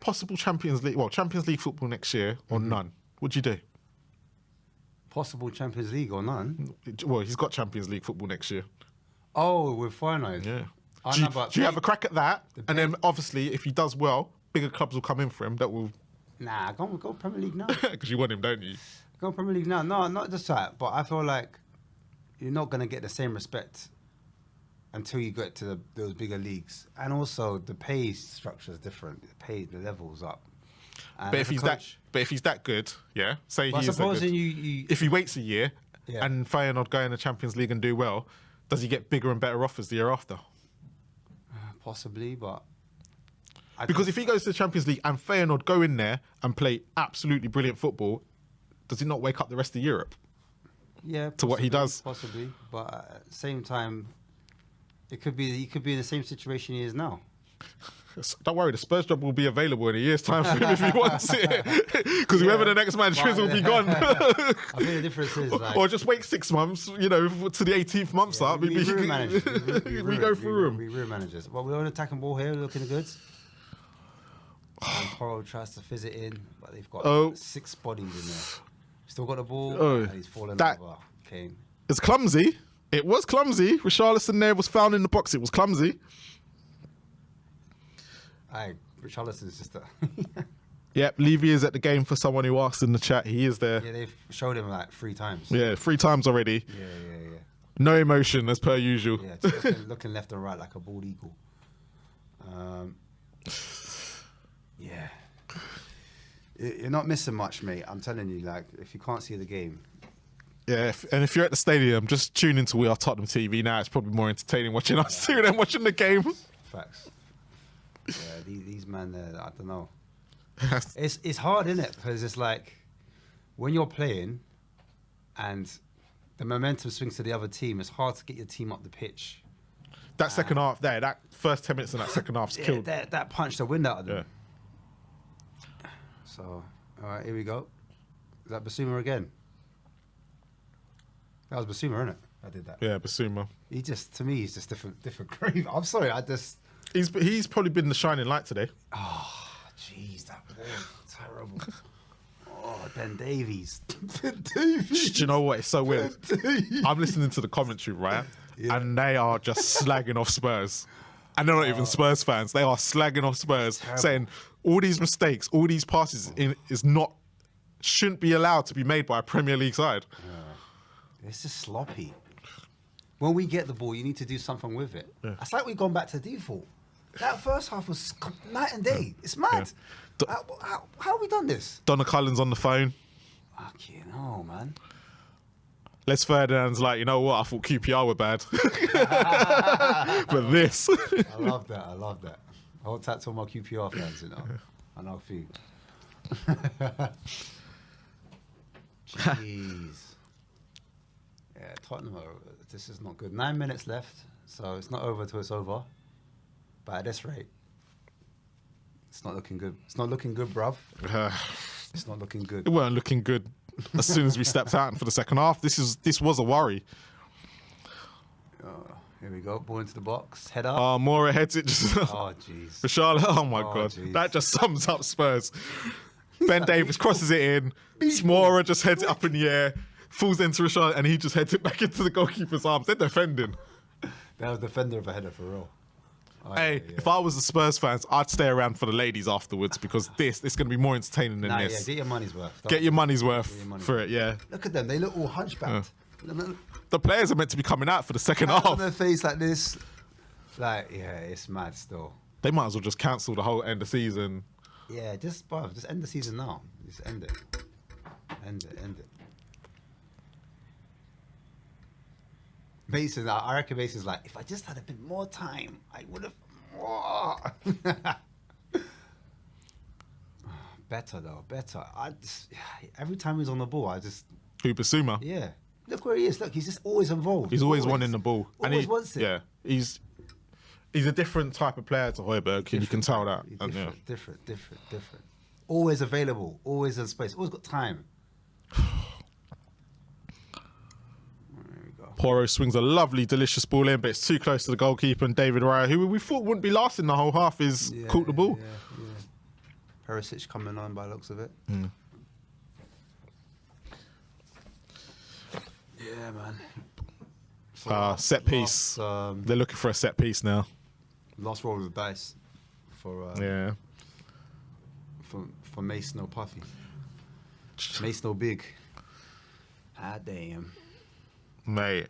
Possible Champions League football next year or none. What'd you do? Possible Champions League or none? Well, he's got Champions League football next year. Oh, we're finalised. Yeah. Do you have a crack at that? And then obviously, if he does well, bigger clubs will come in for him. That will. Nah, go Premier League now. Because you want him, don't you? Go Premier League now. No, not just that. But I feel like you're not going to get the same respect until you get to those bigger leagues. And also, the pay structure is different. The level's up. And but if he's that good, yeah. Say well, he is that good. If he waits a year and Feyenoord go in the Champions League and do well, does he get bigger and better offers the year after? Possibly, but... Because if he goes to the Champions League and Feyenoord go in there and play absolutely brilliant football, does he not wake up the rest of Europe? Yeah, to what he does. Possibly, but at the same time, he could be in the same situation he is now. Don't worry, the Spurs job will be available in a year's time for him if he wants it. Because whoever the next man is will be gone. I think the difference is or just wait 6 months, to the 18th month start. We room managers. We go through them. We room managers. Well, we're on attacking ball here, looking good. And Poro tries to fizz it in, but they've got 6 bodies in there. Still got the ball, and he's fallen over. Kane. It's clumsy. It was clumsy. Richarlison there was found in the box. It was clumsy. Richarlison's just a... Yep, Levy is at the game for someone who asked in the chat. He is there. Yeah, they've showed him like 3 times. Yeah, 3 times already. Yeah. No emotion as per usual. Yeah, just looking left and right like a bald eagle. Yeah. You're not missing much, mate. I'm telling you, like, if you can't see the game. Yeah, and if you're at the stadium, just tune into We Are Tottenham TV now. It's probably more entertaining watching us two than watching the game. Facts. Yeah, these men, I don't know. It's hard, isn't it? Because it's like when you're playing and the momentum swings to the other team, it's hard to get your team up the pitch. That second half there, that first 10 minutes in that second half's killed. That punched the wind out of them. Yeah. So, all right, here we go. Is that Basuma again? That was Basuma, isn't it? I did that. Yeah, Basuma. To me, he's just different grave. I'm sorry, He's probably been the shining light today. Oh, jeez, that ball, terrible. Oh, Ben Davies. Ben Davies. Do you know what? It's so weird. I'm listening to the commentary, right? Yeah. And they are just slagging off Spurs. And they're not even Spurs fans. They are slagging off Spurs, saying all these mistakes, all these passes shouldn't be allowed to be made by a Premier League side. It's just sloppy. When we get the ball, you need to do something with it. Yeah. It's like we've gone back to default. That first half was night and day. It's mad. Yeah. How have we done this? Donna Cullen's on the phone. Fucking hell, man. Les Ferdinand's like, you know what? I thought QPR were bad. But this. I love that. I love that. I'll tap to all my QPR fans, you know. I know a few. Jeez. Yeah, Tottenham, this is not good. 9 minutes left, so it's not over till it's over. But at this rate, it's not looking good. It's not looking good, bruv. It's not looking good. It weren't looking good as soon as we stepped out for the second half. This was a worry. Here we go. Ball into the box. Head up. Mora heads it just. Oh, jeez. Charlotte, oh my God. Jeez. That just sums up Spurs. Ben Davies crosses it in. Mora just heads it up in the air, falls into Richarlison, and he just heads it back into the goalkeeper's arms. They're defending. That was defender of a header for real. Oh, Hey, if I was the Spurs fans, I'd stay around for the ladies afterwards because it's going to be more entertaining than this. Yeah, get your money's worth. Get your money's worth for it, yeah. Look at them. They look all hunchbacked. The players are meant to be coming out for the second On half. their face like this. Like, yeah, it's mad still. They might as well just cancel the whole end of season. Yeah, just end the season now. Just end it. End it. Mason, I reckon Mason's like, if I just had a bit more time, I would have. Better though, better. Every time he's on the ball, Who, Basuma? yeah. Look where he is. Look, he's just always involved. He's always wanting the ball. Always wants it. Yeah, he's a different type of player to Højbjerg, and you can tell that. And, yeah. Different. Always available, always in space, always got time. There we go. Porro swings a lovely, delicious ball in, but it's too close to the goalkeeper, and David Raya, who we thought wouldn't be lasting the whole half, is caught the ball. Yeah. Perisic coming on by the looks of it. Yeah, man. Set piece. They're looking for a set piece now. Last roll of the dice for Yeah. for Mason or Puffy. Mason or Big. Ah, damn. Mate,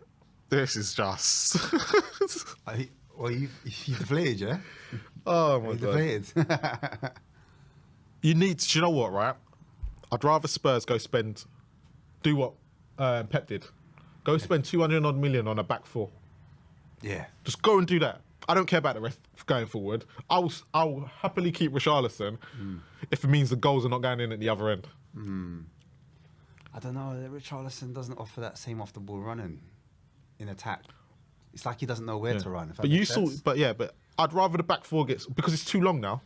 this is just. You deflated, yeah? Oh my You God. deflated. You need to, you know what, right? I'd rather Spurs do what Pep did. Go spend 200 odd million on a back four. Yeah. Just go and do that. I don't care about the rest going forward. I'll happily keep Richarlison if it means the goals are not going in at the other end. I don't know. Richarlison doesn't offer that same off the ball running in attack. It's like he doesn't know where to run. If that But you makes saw, sense. but I'd rather the back four because it's too long now.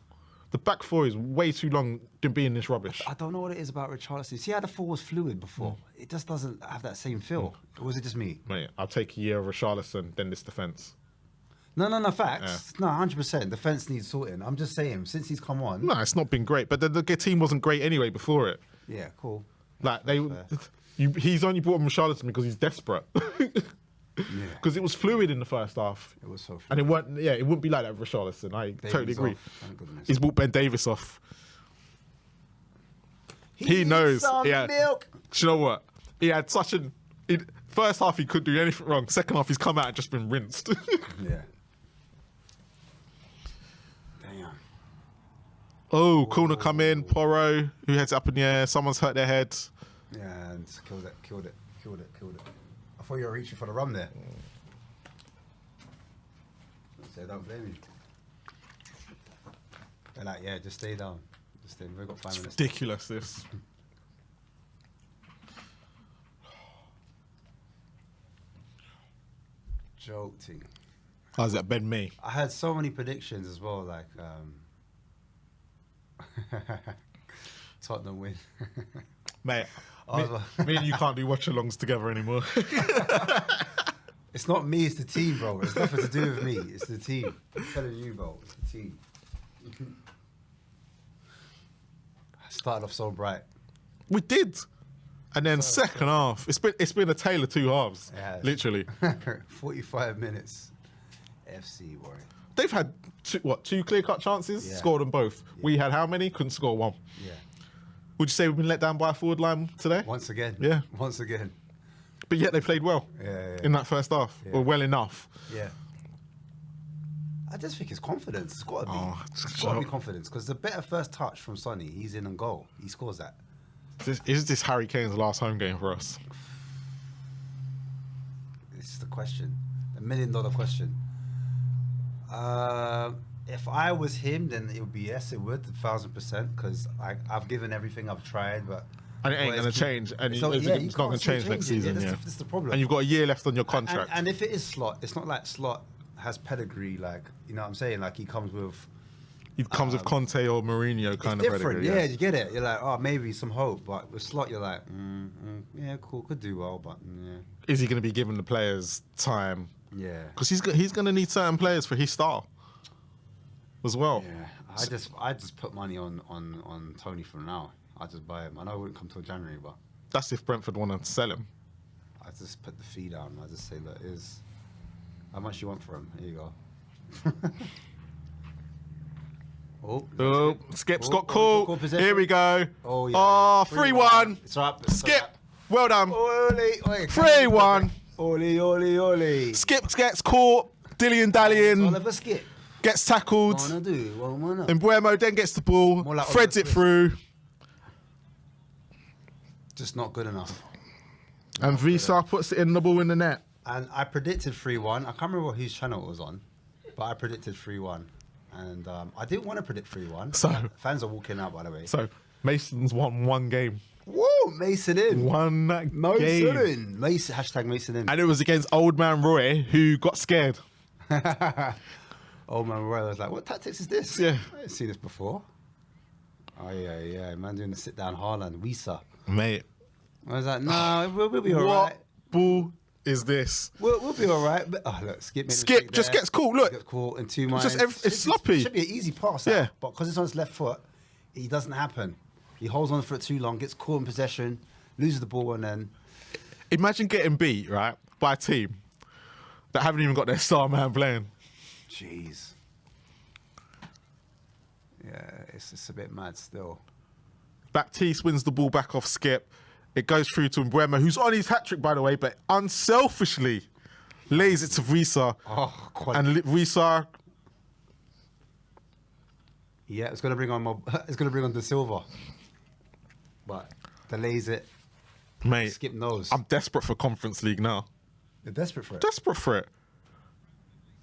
The back four is way too long to be in this rubbish. I don't know what it is about Richarlison. See how the four was fluid before? It just doesn't have that same feel. Or was it just me? Mate, I'll take a year of Richarlison than this defence. No, facts. No, 100%. Defence needs sorting. I'm just saying, since he's come on. No, it's not been great, but the team wasn't great anyway before it. Yeah, cool. Like he's only brought him Richarlison because he's desperate. Because it was fluid in the first half. It was so fluid. And it wouldn't be like that with Richarlison. I totally agree. Off, thank goodness. He's brought Ben Davies off. He knows. Some milk. Do you know what? He had first half he couldn't do anything wrong. Second half he's come out and just been rinsed. Yeah. Damn. Oh, corner come in. Porro, who heads up in the air. Someone's hurt their head. Yeah, and killed it. I thought you were reaching for the rum there. So don't blame me. They're like, yeah, just stay down. Just stay. We've got 5 minutes. Ridiculous, this. Jolting. How's that, Ben Mee? I had so many predictions as well, like Tottenham win. Mate, I was me and you can't do watch-alongs together anymore. It's not me, it's the team, bro. It's nothing to do with me. It's the team. I'm telling you, bro. It's the team. I started off so bright. We did. And then second half, it's been a tale of two halves, literally. 45 minutes. FC, boy. They've had two clear-cut chances, Yeah. scored them both. Yeah. We had how many? Couldn't score one. Yeah. Would you say we've been let down by a forward line today? Once again. Yeah. Once again. But yet they played well Yeah. in that first half, Yeah. or well enough. Yeah. I just think it's confidence. It's got to be. it's It's got to be so- confidence because the better first touch from Sonny, he's in and goal. He scores that. Is this Harry Kane's last home game for us? This is the question, the $1 million question. If I was him, then it would be yes, it would 1,000% because I've given everything I've tried, but And it ain't Well, going to it's change. And so, it's yeah, you not going can't to change change next it. Yeah, season. that's Yeah, that's the problem. And you've got a year left on your contract. And if it is Slot, it's not like Slot has pedigree. Like you know what I'm saying? Like he comes with. It comes with Conte or Mourinho kind It's of different, pedigree. yeah. You get it. You're like, oh, maybe some hope, but with Slot, you're like, yeah, cool, could do well, but yeah, Is he going to be giving the players time? yeah, Because he's going to need certain players for his style as well. yeah. I just put money on Tony for now. I just buy him. I know it wouldn't come till January, but That's if Brentford want to sell him. I just put the fee down. I just say, look, is how much you want for him? Here you go. Oh, Skip's got call caught. possession. Here we go. Oh, yeah. Oh, 3-1. It's up. Skip. Well done. Ole, 3-1. Ole. Skip gets caught. Dilly and dallying. Oliver Skip. Gets tackled. Wanna do? What wanna? And Buemo then gets the ball. More like Threads it Oliver through. Just not good enough. And Visa puts it in the ball in the net. And I predicted 3-1. I can't remember whose channel it was on, but I predicted 3-1. And I didn't want to predict 3-1. So- fans are walking out, by the way. So Mason's won one game. Woo! Mason in. One Mason game. in. Mason, hashtag Mason in. And it was against old man Roy, who got scared. Old man Roy was like, what tactics is this? Yeah. I didn't see this before. Oh, yeah. Man doing the sit-down Haaland. Wisa. Mate, I was like, no, we'll be all what right. ball is this? We'll be all right. But, oh, look, Skip made a Skip mistake just there. gets caught, look. Gets caught in 2 minds. just it's sloppy. Should be an easy pass. Yeah. Out, but because it's on his left foot, it doesn't happen. He holds on for it too long, gets caught in possession, loses the ball, and then Imagine getting beat, right, by a team that haven't even got their star man playing. jeez. Yeah, it's a bit mad still. Baptiste wins the ball back off Skip. It goes through to Mbuemo, who's on his hat-trick, by the way, but unselfishly lays it to Visa. Oh, quite. And Visa, Yeah, it's gonna bring on De Silva, but delays it. mate, Skip knows. I'm desperate for Conference League now. You're desperate for it. Desperate for it.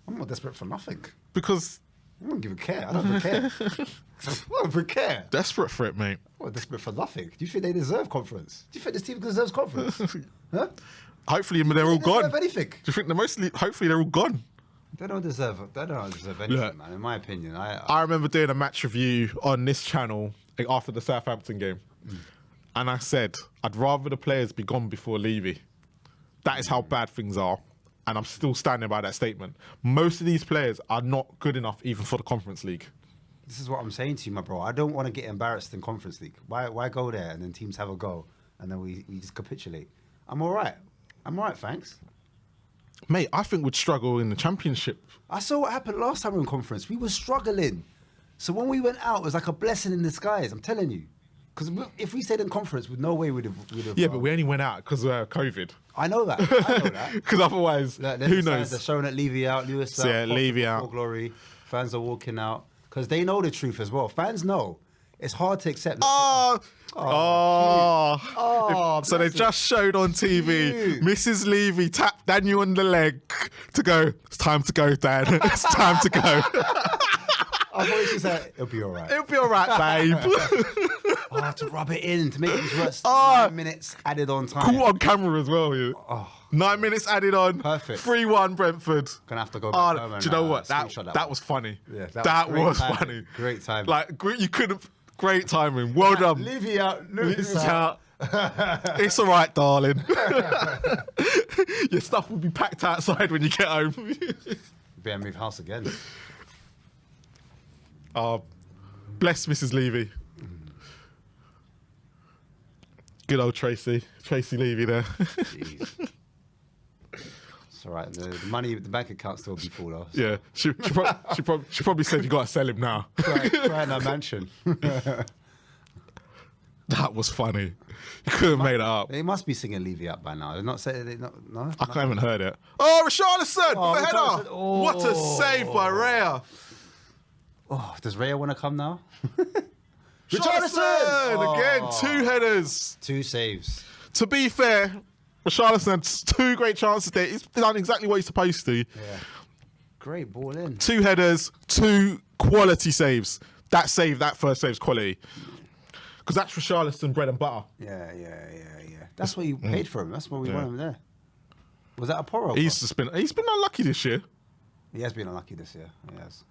I'm not desperate for nothing. Because I don't give a care. I don't even care. I don't even care. desperate for it, mate. I'm not desperate for nothing. Do you think they deserve conference? Do you think this team deserves conference? Huh? Hopefully they're all They gone. deserve Do anything. you think they're mostly, hopefully they're all gone? They don't deserve anything, Look. man. In my opinion, I remember doing a match review on this channel after the Southampton game. And I said, I'd rather the players be gone before Levy. That is how bad things are. And I'm still standing by that statement. Most of these players are not good enough even for the Conference League. this is what I'm saying to you, my bro. I don't want to get embarrassed in Conference League. Why go there and then teams have a go and then we just capitulate? I'm all right. Thanks. Mate, I think we'd struggle in the Championship. I saw what happened last time we were in conference. We were struggling. So when we went out, it was like a blessing in disguise. I'm telling you. Because if we stayed in conference, with no way we'd have. Yeah, but we only went out because of COVID. I know that. Because otherwise, Look, who the signs knows? They're showing that Levy out, Lewis out. Yeah, Foster Levy for out. full glory. Fans are walking out because they know the truth as well. Fans know. It's hard to accept. Oh, so they bless just showed on TV Cute. Mrs. Levy tapped Daniel on the leg to go, it's time to go, Dad. It's time to go. I thought she said, it'll be all right. It'll be all right, babe. To rub it in, to make it worse. Oh. 9 minutes added on time. Cool on camera as well. Yeah. 9 minutes added on. Perfect. 3-1 Brentford. Gonna have to go back home and, do you know what? screenshot That was funny. Yeah, that great was timing. funny. Great timing. Like, you couldn't. Great timing. Well done. Levy out, Lewis It's out. out. It's all right, darling. Your stuff will be packed outside when you get home. Better move house again. Bless Mrs. Levy. Good old Tracy Levy there. Jeez. It's all right. The money, the bank account still be full though. Yeah, she probably said you got to sell him now. Crying in our mansion. That was funny. You couldn't have made it up. They must be singing Levy up by now. They're not saying they not. No, I haven't heard it. Oh, Richarlison! Oh, with the Richarlison. header! Oh. What a save by Raya! Oh, does Raya want to come now? Richarlison! Again, 2 headers. 2 saves. To be fair, Richarlison had 2 great chances there. He's done exactly what he's supposed to. Yeah. Great ball in. 2 headers, 2 quality saves. That first save is quality. Because that's Richarlison bread and butter. Yeah. That's what you paid for him. That's why we want him there. Was that a Porro? He's been unlucky this year. He has been unlucky this year. He has.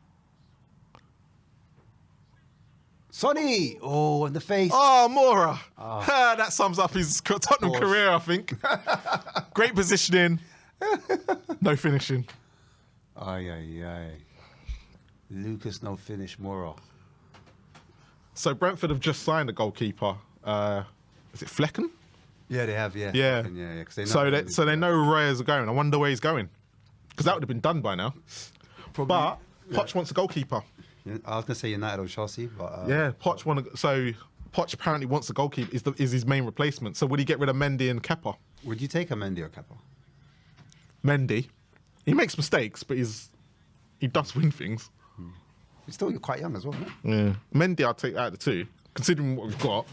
Sonny! Oh, in the face. Oh, Mora. That sums up his Tottenham career, I think. Great positioning. No finishing. Ay. Lucas no finish Moro. So Brentford have just signed a goalkeeper. Is it Flecken? Yeah, they have, yeah. Yeah. 'Cause they know So they know Raya's going. I wonder where he's going. Because that would have been done by now. Probably, But Poch wants a goalkeeper. I was going to say United or Chelsea, but... Yeah, Poch Poch apparently wants a goalkeeper, is his main replacement. So would he get rid of Mendy and Kepa? Would you take a Mendy or Kepa? Mendy. He makes mistakes, but he does win things. He's still quite young as well, isn't he? Yeah. Mendy, I'd take out of the 2, considering what we've got.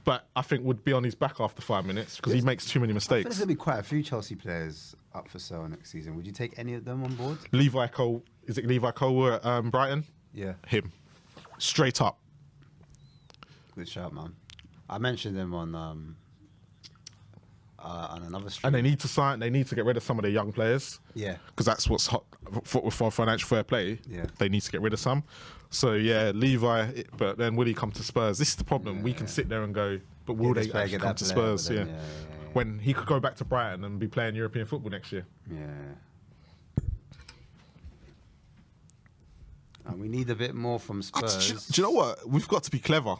But I think would be on his back after 5 minutes because he makes too many I think mistakes. there's going to be quite a few Chelsea players up for sale next season. Would you take any of them on board? Levi Cole, is it Levi Cole at Brighton? Yeah. Him. Straight up. Good shout, man. I mentioned him on another stream. And they need to get rid of some of their young players. Yeah. Because that's what's hot for financial fair play. Yeah. They need to get rid of some. So, yeah, Levi, but then will he come to Spurs? This is the problem. We can sit there and go, but will this they player actually get come that to player, Spurs? but then, Yeah. yeah. When he could go back to Brighton and be playing European football next year. Yeah. And we need a bit more from Spurs. Do you know what? We've got to be clever.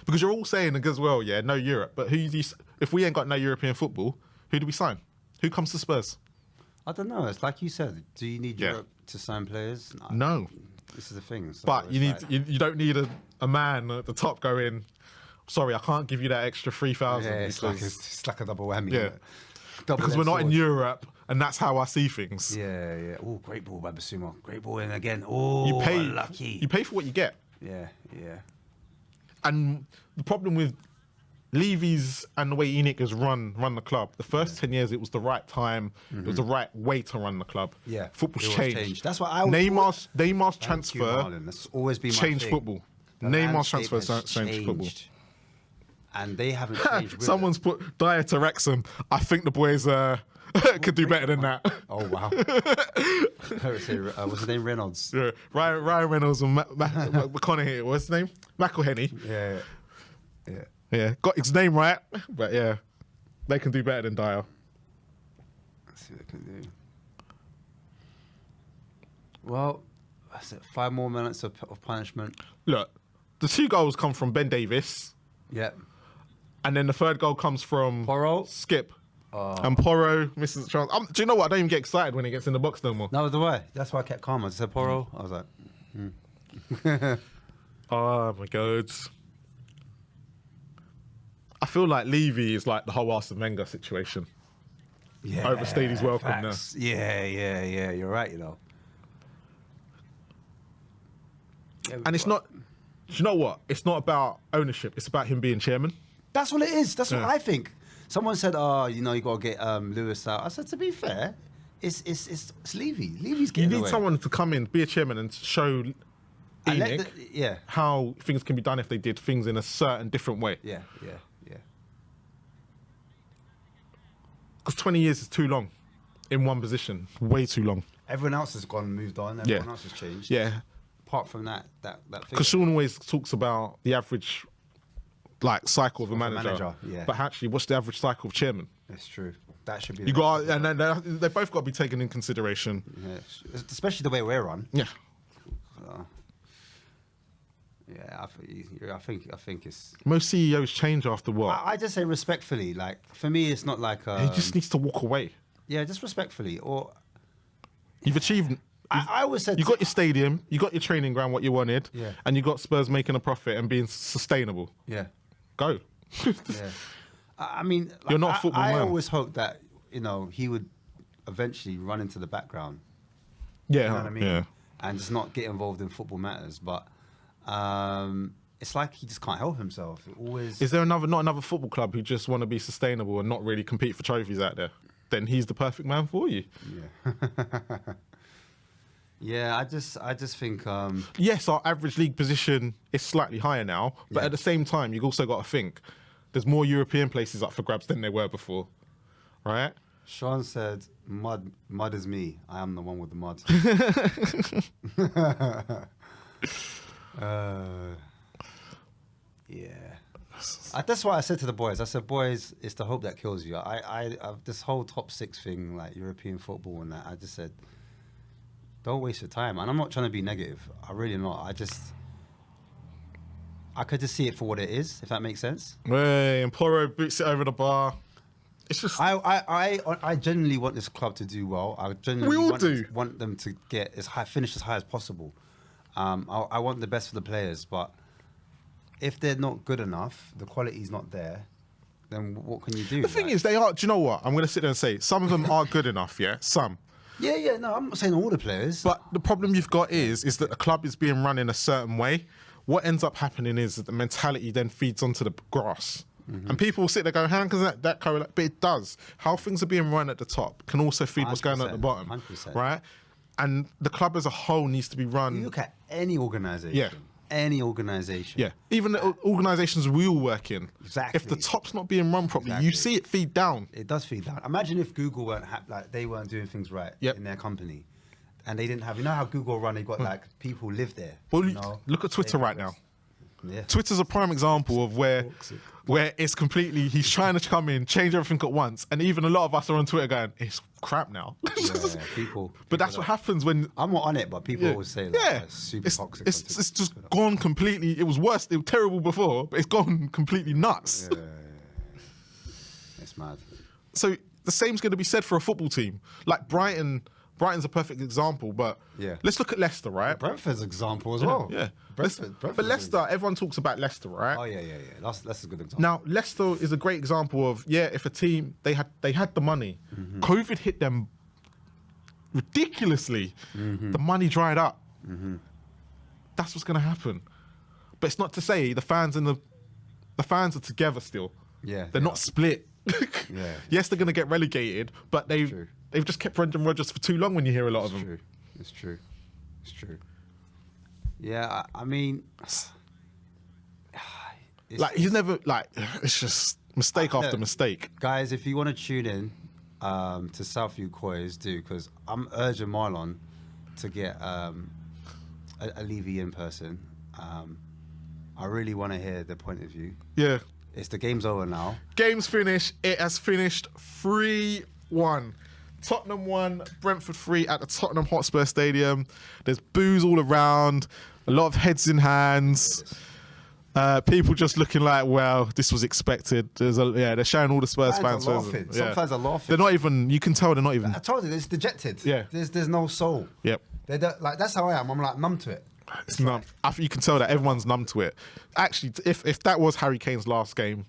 Because you're all saying as well, yeah, no Europe. But if we ain't got no European football, who do we sign? Who comes to Spurs? I don't know. It's like you said. Do you need Yeah. Europe to sign players? No. This is the thing. So But it's you don't need a man at the top going, sorry, I can't give you that extra 3,000. Yeah, it's like a double whammy. Yeah. isn't it? Double Because we're not in sword. Europe, and that's how I see things. Yeah. Oh, great ball by Basuma. Great ball in again. Oh, You pay lucky. You pay for what you get. Yeah. And the problem with Levy's and the way Enoch has run the club, the first 10 years it was the right time, it was the right way to run the club. Yeah. Football's It was changed. That's what I was Neymar's Thank you, transfer Marlon. That's always been my changed thing. football. The Neymar's landscape transfer has changed football. changed. And they haven't changed. with Someone's put Dyer to Wrexham. I think the boys could do better than that. it. Oh, wow. What's his name? Reynolds. Yeah. Ryan Reynolds and McConaughey. What's his name? McElhenney. Yeah. Yeah, got his name right, but yeah, they can do better than Dyer. Let's see what they can do. Well, that's it. 5 more minutes of punishment. Look, the 2 goals come from Ben Davis, Yeah. and then the 3rd goal comes from Porro? Skip. And Porro misses the chance. Do you know what? I don't even get excited when he gets in the box no more. No, the way. That's why I kept calm. I said Porro. I was like, Oh my god. I feel like Levy is like the whole Arsene Wenger situation. yeah. Overstayed his welcome there. facts. Yeah. You're right, you know. Yeah, And it's not. Do you know what? It's not about ownership. It's about him being chairman. That's what it is. That's what Yeah. I think. Someone said, "Oh, you got to get Lewis out." I said, to be fair, it's Levy. Levy's You getting need away. someone to come in, be a chairman, and show And let Enoch yeah. how things can be done if they did things in a certain different way. Yeah. Because 20 years is too long in one position. Way too long. Everyone else has gone and moved on. Everyone else has changed. Yeah. Apart from that Because figure. Sean always talks about the average cycle of a manager. yeah. But actually, what's the average cycle of chairman? It's true. That should be. You got, and then they both got to be taken in consideration. Yeah, especially the way we're run. Yeah. Yeah, I think it's. Most CEOs change after what? I just say respectfully. Like for me, it's not like. He just needs to walk away. Yeah, just respectfully. Or You've achieved. I always said You got your stadium, you got your training ground, what you wanted, Yeah. and you got Spurs making a profit and being sustainable. Yeah. go. Yeah. I mean, You're not a football I man. always hoped that, you know, he would eventually run into the background. Yeah, You know what I mean? yeah. And just not get involved in football matters. But it's like he just can't help himself. It always. Is there not another football club who just want to be sustainable and not really compete for trophies out there? Then he's the perfect man for you. Yeah. Yeah, I just think. Yes, our average league position is slightly higher now, but at the same time, you've also got to think there's more European places up for grabs than there were before, right? Sean said, "Mud is me. I am the one with the mud." Yeah. That's what I said to the boys. I said, boys, it's the hope that kills you. I this whole top 6 thing, like European football and that, I just said, don't waste your time. And I'm not trying to be negative. I really not. I could just see it for what it is, if that makes sense. Hey, and Poro boots it over the bar. It's just I genuinely want this club to do well. I genuinely We all want them to get finish as high as possible. I want the best for the players, but if they're not good enough, the quality's not there, then what can you do? the thing is, they are. Do you know what? I'm going to sit there and say some of them are good enough. Yeah, some. Yeah. No, I'm not saying all the players. But the problem you've got is that the club is being run in a certain way. What ends up happening is that the mentality then feeds onto the grass. And people will sit there going, how can that correlate? But it does. How things are being run at the top can also feed what's going on at the bottom. 100%. Right? And the club as a whole needs to be run. You look at any organisation. Yeah. Any organisation. Yeah. Even the organisations we all work in. Exactly. If the top's not being run properly, you see it feed down. It does feed down. Imagine if Google weren't they weren't doing things right Yep. in their company, and they didn't have. You know how Google run? They got like people who live there. Well, you know? look at Twitter right now. Yeah. Twitter's a prime example of where it's completely, he's trying to come in, change everything at once. And even a lot of us are on Twitter going, it's crap now. Yeah, people. But that's what happens when... I'm not on it, but people always say that it's super toxic. It's just gone completely... It was worse, it was terrible before, but it's gone completely nuts. Yeah. It's mad. So the same's going to be said for a football team. Like Brighton's a perfect example, but let's look at Leicester, right? Brentford's example as well. Yeah. Brentford. But Leicester, everyone talks about Leicester, right? Oh yeah. That's a good example. Now, Leicester is a great example of, if a team, they had the money. COVID hit them ridiculously. The money dried up. That's what's going to happen. But it's not to say the fans are together still. Yeah, They're not split. Yeah. Yes, they're going to get relegated, but they've just kept Brendan Rodgers for too long when you hear a lot of them. It's true. Yeah, I mean, He's never, it's just mistake after mistake. Guys, if you want to tune in to Southview COYS, do, because I'm urging Marlon to get a Levy in person. I really want to hear their point of view. Yeah. The game's over now. Game's finished. It has finished 3-1. Tottenham 1, Brentford 3 at the Tottenham Hotspur Stadium. There's boos all around, a lot of heads in hands. People just looking like, well, this was expected. They're showing all the Spurs fans. Some fans are laughing. They're not even, you can tell they're not even. I told you, it's dejected. Yeah. There's no soul. Yep. That's how I am. I'm like numb to it. It's numb. You can tell that everyone's numb to it. Actually, if that was Harry Kane's last game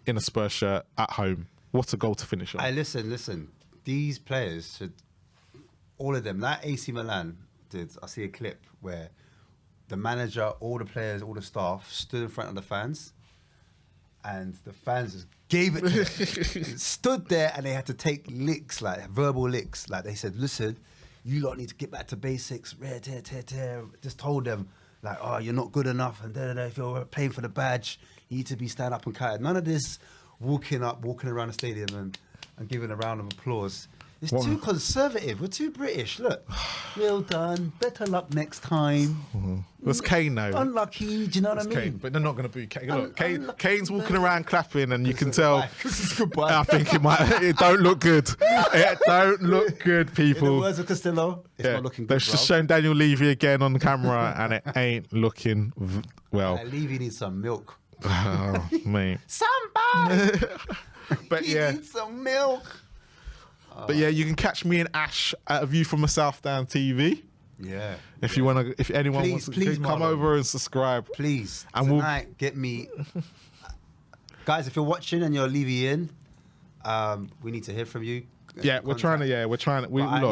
in a Spurs shirt at home, what a goal to finish on. Hey, listen. These players should, all of them, like AC Milan did. I see a clip where the manager, all the players, all the staff stood in front of the fans, and the fans just gave it to them. Stood there, and they had to take licks, like verbal licks. Like they said, listen, you lot need to get back to basics. Just told them, like, oh, you're not good enough, and if you're playing for the badge, you need to be stand up and counted. None of this walking around the stadium and giving a round of applause. It's too conservative. We're too British. Look, well done. Better luck next time. That's Kane now. Unlucky. Do you know what I mean? Kane, but they're not going to boo Kane. Look, Kane's walking around clapping, and you can tell. This is goodbye. I think it don't look good. It don't look good, people. In the words of Castillo, it's not looking good. They've just shown Daniel Levy again on the camera, and it ain't looking well. Levy needs some milk. Oh, mate. Somebody. But he needs some milk. But yeah, you can catch me and Ash at A View from the South Down TV. Yeah. If you want to, if anyone wants to come Marlon. over and subscribe, Please. And tonight, get me Guys, if you're watching and you're Levy in, we need to hear from you. Yeah, we're trying to. I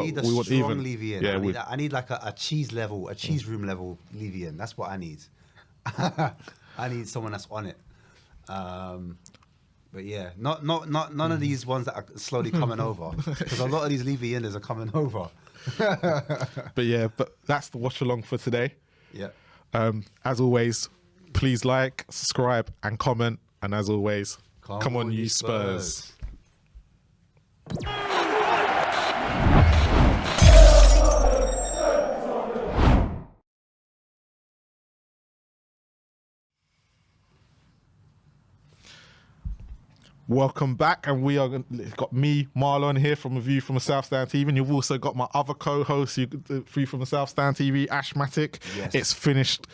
need a want strong even. Levy in. Yeah, I need like a cheese level, a cheese room level Levy in. That's what I need. I need someone that's on it. But yeah, none of these ones that are slowly coming over, because a lot of these Levy inners are coming over. but that's the watch along for today. Yeah. As always, please like, subscribe, and comment. And as always, come on, you Spurs. Welcome back, and we are got me, Marlon, here from a view from the South Stand TV, and you've also got my other co-host, view from the South Stand TV, Ashmatic. Yes. It's finished.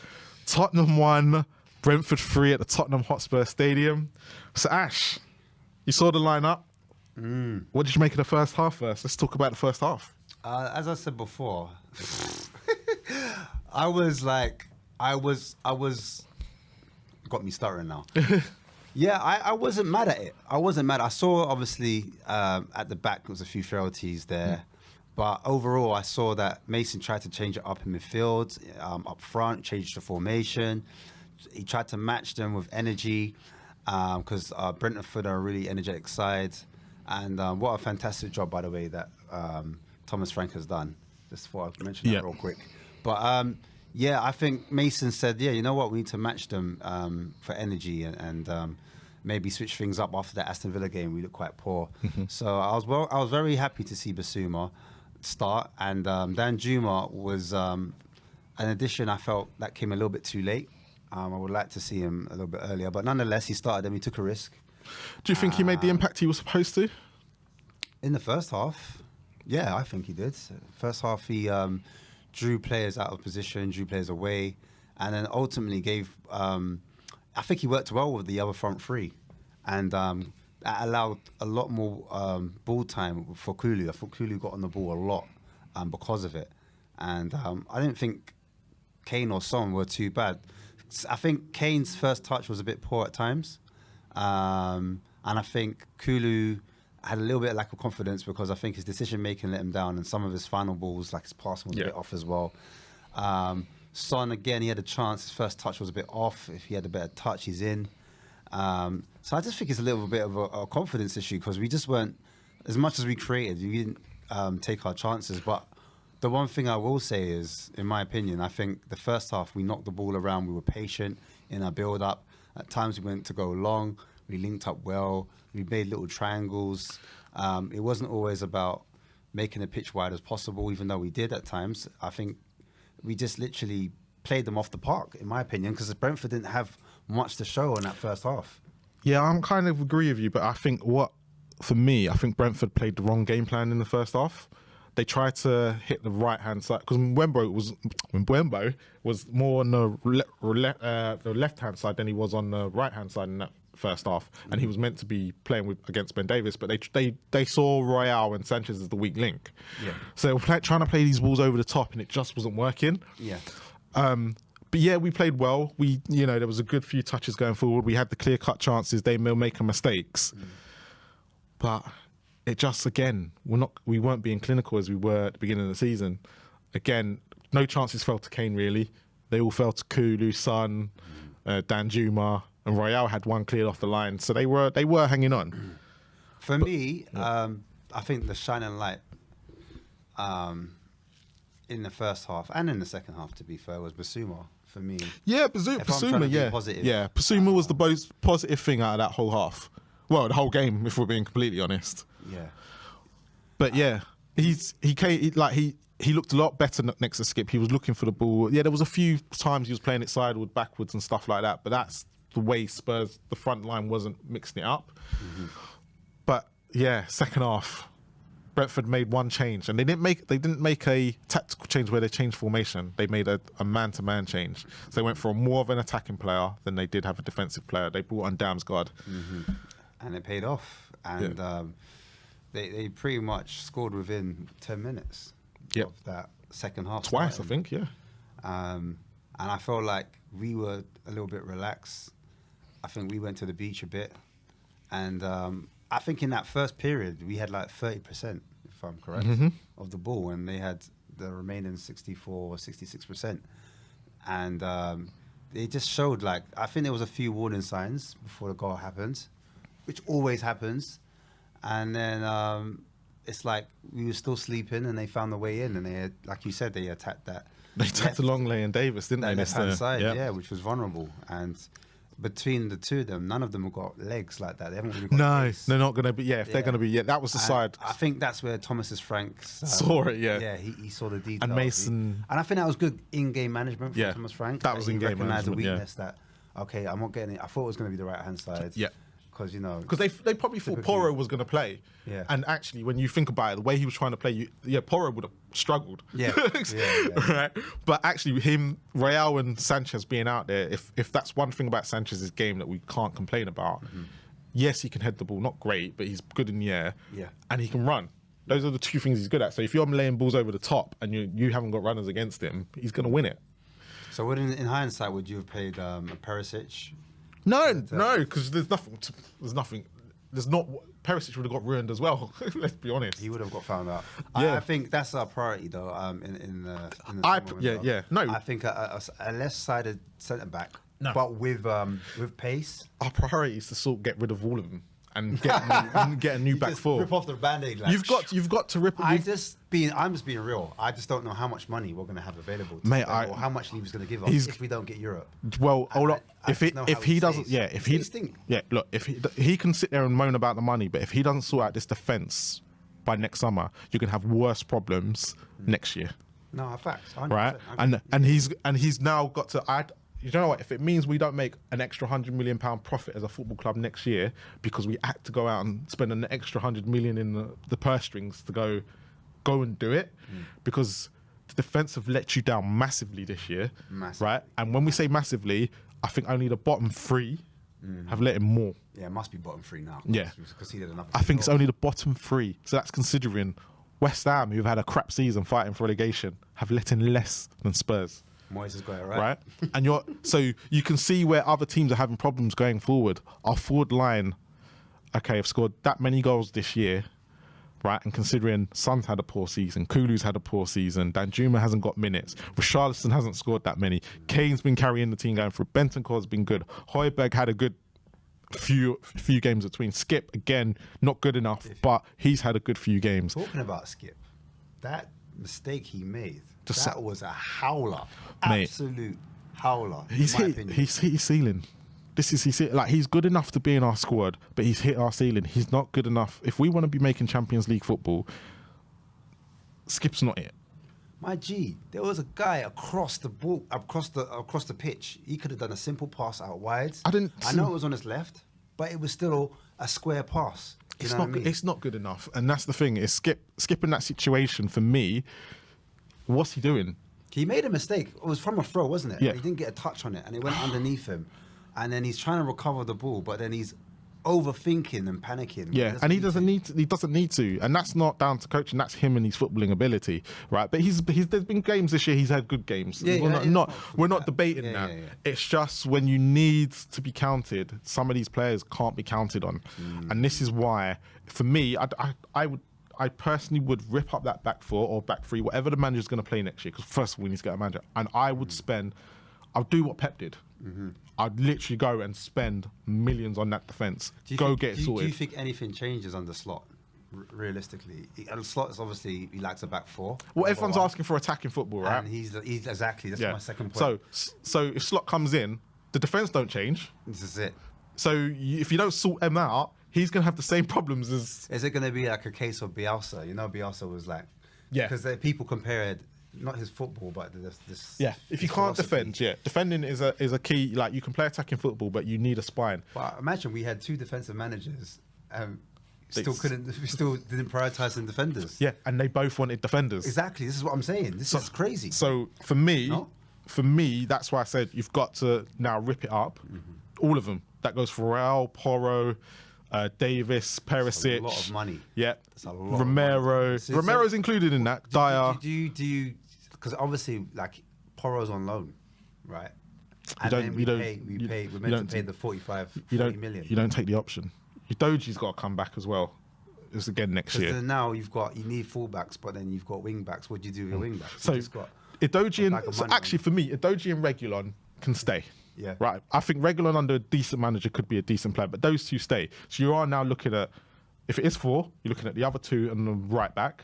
Tottenham 1, Brentford 3 at the Tottenham Hotspur Stadium. So Ash, you saw the lineup. What did you make of the first half first? Let's talk about the first half. As I said before, I was got me stuttering now. Yeah, I wasn't mad at it. I wasn't mad. I saw, obviously, at the back, there was a few frailties there. But overall, I saw that Mason tried to change it up in midfield, up front, changed the formation. He tried to match them with energy, because Brentford are a really energetic side. And what a fantastic job, by the way, that Thomas Frank has done. Just thought I'd mention that real quick. But yeah, I think Mason said, yeah, you know what, we need to match them for energy and maybe switch things up after that Aston Villa game. We looked quite poor. So I was very happy to see Basuma start, and Danjuma was an addition I felt that came a little bit too late. I would like to see him a little bit earlier, but nonetheless, he started and he took a risk. Do you think he made the impact he was supposed to? In the first half, yeah, I think he did. First half, he drew players out of position, drew players away, and then ultimately gave... I think he worked well with the other front three, and that allowed a lot more ball time for Kulu. I thought Kulu got on the ball a lot because of it. And I didn't think Kane or Son were too bad. I think Kane's first touch was a bit poor at times. And I think Kulu had a little bit of lack of confidence because I think his decision-making let him down, and some of his final balls, like his passing, was a bit off as well. Son, again, he had a chance. His first touch was a bit off. If he had a better touch, he's in. So I just think it's a little bit of a confidence issue because we just weren't, as much as we created, we didn't take our chances. But the one thing I will say is, in my opinion, I think the first half we knocked the ball around. We were patient in our build-up. At times we went to go long. We linked up well. We made little triangles. It wasn't always about making the pitch wide as possible, even though we did at times. I think we just literally played them off the park, in my opinion, because Brentford didn't have much to show in that first half. Yeah, I'm kind of agree with you, but I think for me, I think Brentford played the wrong game plan in the first half. They tried to hit the right-hand side because Mbembo was more on the left-hand side than he was on the right-hand side in that first half, and he was meant to be playing against Ben Davies, but they saw Royale and Sanchez as the weak link. Yeah. So they were trying to play these balls over the top, and it just wasn't working. Yeah. But yeah, we played well. There was a good few touches going forward. We had the clear-cut chances. They were making mistakes, but it just, again, we weren't being clinical as we were at the beginning of the season. Again, no chances fell to Kane really. They all fell to Kulu, Son, Danjuma, and Royale had one cleared off the line. So they were hanging on. For me, I think the shining light in the first half and in the second half, to be fair, was Basuma. For me, yeah, Basuma, yeah, positive, yeah, Basuma was the most positive thing out of that whole half. Well, the whole game, if we're being completely honest. Yeah, but yeah, he looked a lot better next to Skip. He was looking for the ball. Yeah, there was a few times he was playing it sideways, backwards, and stuff like that. But that's the way Spurs, the front line wasn't mixing it up. But yeah, second half, Brentford made one change, and they didn't make a tactical change where they changed formation. They made a man-to-man change. So they went for more of an attacking player than they did have a defensive player. They brought on Damsgaard. And it paid off. And they pretty much scored within 10 minutes of that second half. Twice, starting. I think, yeah. And I felt like we were a little bit relaxed. I think we went to the beach a bit. And I think in that first period, we had like 30%, if I'm correct, of the ball, and they had the remaining 64 or 66%. And it just showed, like, I think there was a few warning signs before the goal happened, which always happens. And then it's like we were still sleeping, and they found the way in, and they had, like you said, they attacked that. They attacked Longley and Davis, didn't they? Left-hand side, which was vulnerable. And between the two of them, none of them have got legs like that. They haven't really got pace. They're not going to be. Yeah, if they're going to be, that was the side. I think that's where Thomas's Franks saw it. Yeah, he saw the details. And Mason, and I think that was good in-game management from Thomas Frank. That was in-game management. The weakness that okay, I'm not getting it. I thought it was going to be the right-hand side. Yeah. Because they probably thought Porro was going to play. Yeah. And actually, when you think about it, the way he was trying to play, Porro would have struggled. Yeah. Right. But actually, him, Real and Sanchez being out there, if that's one thing about Sanchez's game that we can't complain about, yes, he can head the ball, not great, but he's good in the air. Yeah. And he can run. Those are the two things he's good at. So if you're laying balls over the top and you haven't got runners against him, he's going to win it. So in hindsight, would you have played Perisic? No, because there's nothing. There's not. Perisic would have got ruined as well. Let's be honest. He would have got found out. Yeah. I think that's our priority, though. In the No, I think a less-sided centre back, No. but with pace. our priority is to get rid of all of them and get a new back four. Rip off the band-aid. Like, You've got to rip. I'm just being real. I just don't know how much money we're going to have available, Mate, or how much Levy's going to give us if we don't get Europe. Well, hold on. I If just know how he he doesn't, stays. look, if he can sit there and moan about the money, but if he doesn't sort out this defense by next summer, you can have worse problems next year, No, facts. 100%. right? And he's now got to add. You know what? If it means we don't make an extra £100 million profit as a football club next year because we had to go out and spend an extra 100 million in the purse strings to go and do it, because the defence have let you down massively this year, right? And when we say massively, I think only the bottom three have let him more. Yeah, it must be bottom three now. Yeah. We've conceded enough. I think it's only the bottom three. So that's considering West Ham, who've had a crap season fighting for relegation, have let in less than Spurs. Moyes has got it Right? And so you can see where other teams are having problems going forward. Our forward line, okay, have scored that many goals this year, right? And considering Son's had a poor season, Kulu's had a poor season, Danjuma hasn't got minutes, Richarlison hasn't scored that many, Kane's been carrying the team going through, Bentancur's been good, Højbjerg had a good few games between, Skip, again, not good enough, but he's had a good few games. Talking about Skip, that mistake he made, Just that was a howler. Mate. Absolute howler. He's hit his ceiling. He's good enough to be in our squad, but he's hit our ceiling. He's not good enough. If we want to be making Champions League football, Skip's not it. My G, there was a guy across the ball, across the pitch. He could have done a simple pass out wide. I know it was on his left, but it was still a square pass. It's not good enough, and that's the thing. Is Skip in that situation for me? What's he doing? He made a mistake. It was from a throw, wasn't it? Yeah. He didn't get a touch on it, and it went underneath him. And then he's trying to recover the ball, but then he's overthinking and panicking. Yeah, and he doesn't need to, and that's not down to coaching. That's him and his footballing ability, right? But there's been games this year. He's had good games. We're not debating that. Yeah. It's just when you need to be counted, some of these players can't be counted on, and this is why, for me, I personally would rip up that back four or back three, whatever the manager's going to play next year. Because first of all, we need to get a manager, and I would I'll do what Pep did. I'd literally go and spend millions on that defence. Get it sorted. Do you think anything changes under Slot, realistically? And Slot is obviously, he likes a back four. Well, everyone's asking for attacking football, right? And he's exactly, that's my second point. So if Slot comes in, the defence don't change. This is it. So if you don't sort him out, he's going to have the same problems as... Is it going to be like a case of Bielsa? You know, Bielsa was like... Yeah. Because people compared... Not his football, but this. Yeah, if you can't defend, defending is a key. Like, you can play attacking football, but you need a spine. But imagine we had two defensive managers, still didn't prioritise the defenders. Yeah, and they both wanted defenders. Exactly. This is what I'm saying. This is crazy. So for me, that's why I said you've got to now rip it up, all of them. That goes for Real, Porro, Davis, Perisic. That's a lot of money. Yeah, that's a lot. Romero. Romero's included in that. Dyer. Do you? Because obviously, like, Porro's on loan, right? And we're meant to pay the 40 million. You don't take the option. Udoji's got to come back as well. It's again next year. Then now you need fullbacks, but then you've got wing backs. What do you do with your wing backs? So You just got Udoji a bag of and so money actually for me, Udoji and Reguilon can stay. Yeah. Right. I think Reguilon under a decent manager could be a decent player, but those two stay. So you are now looking at, if it is 4, you're looking at the other 2 and the right back.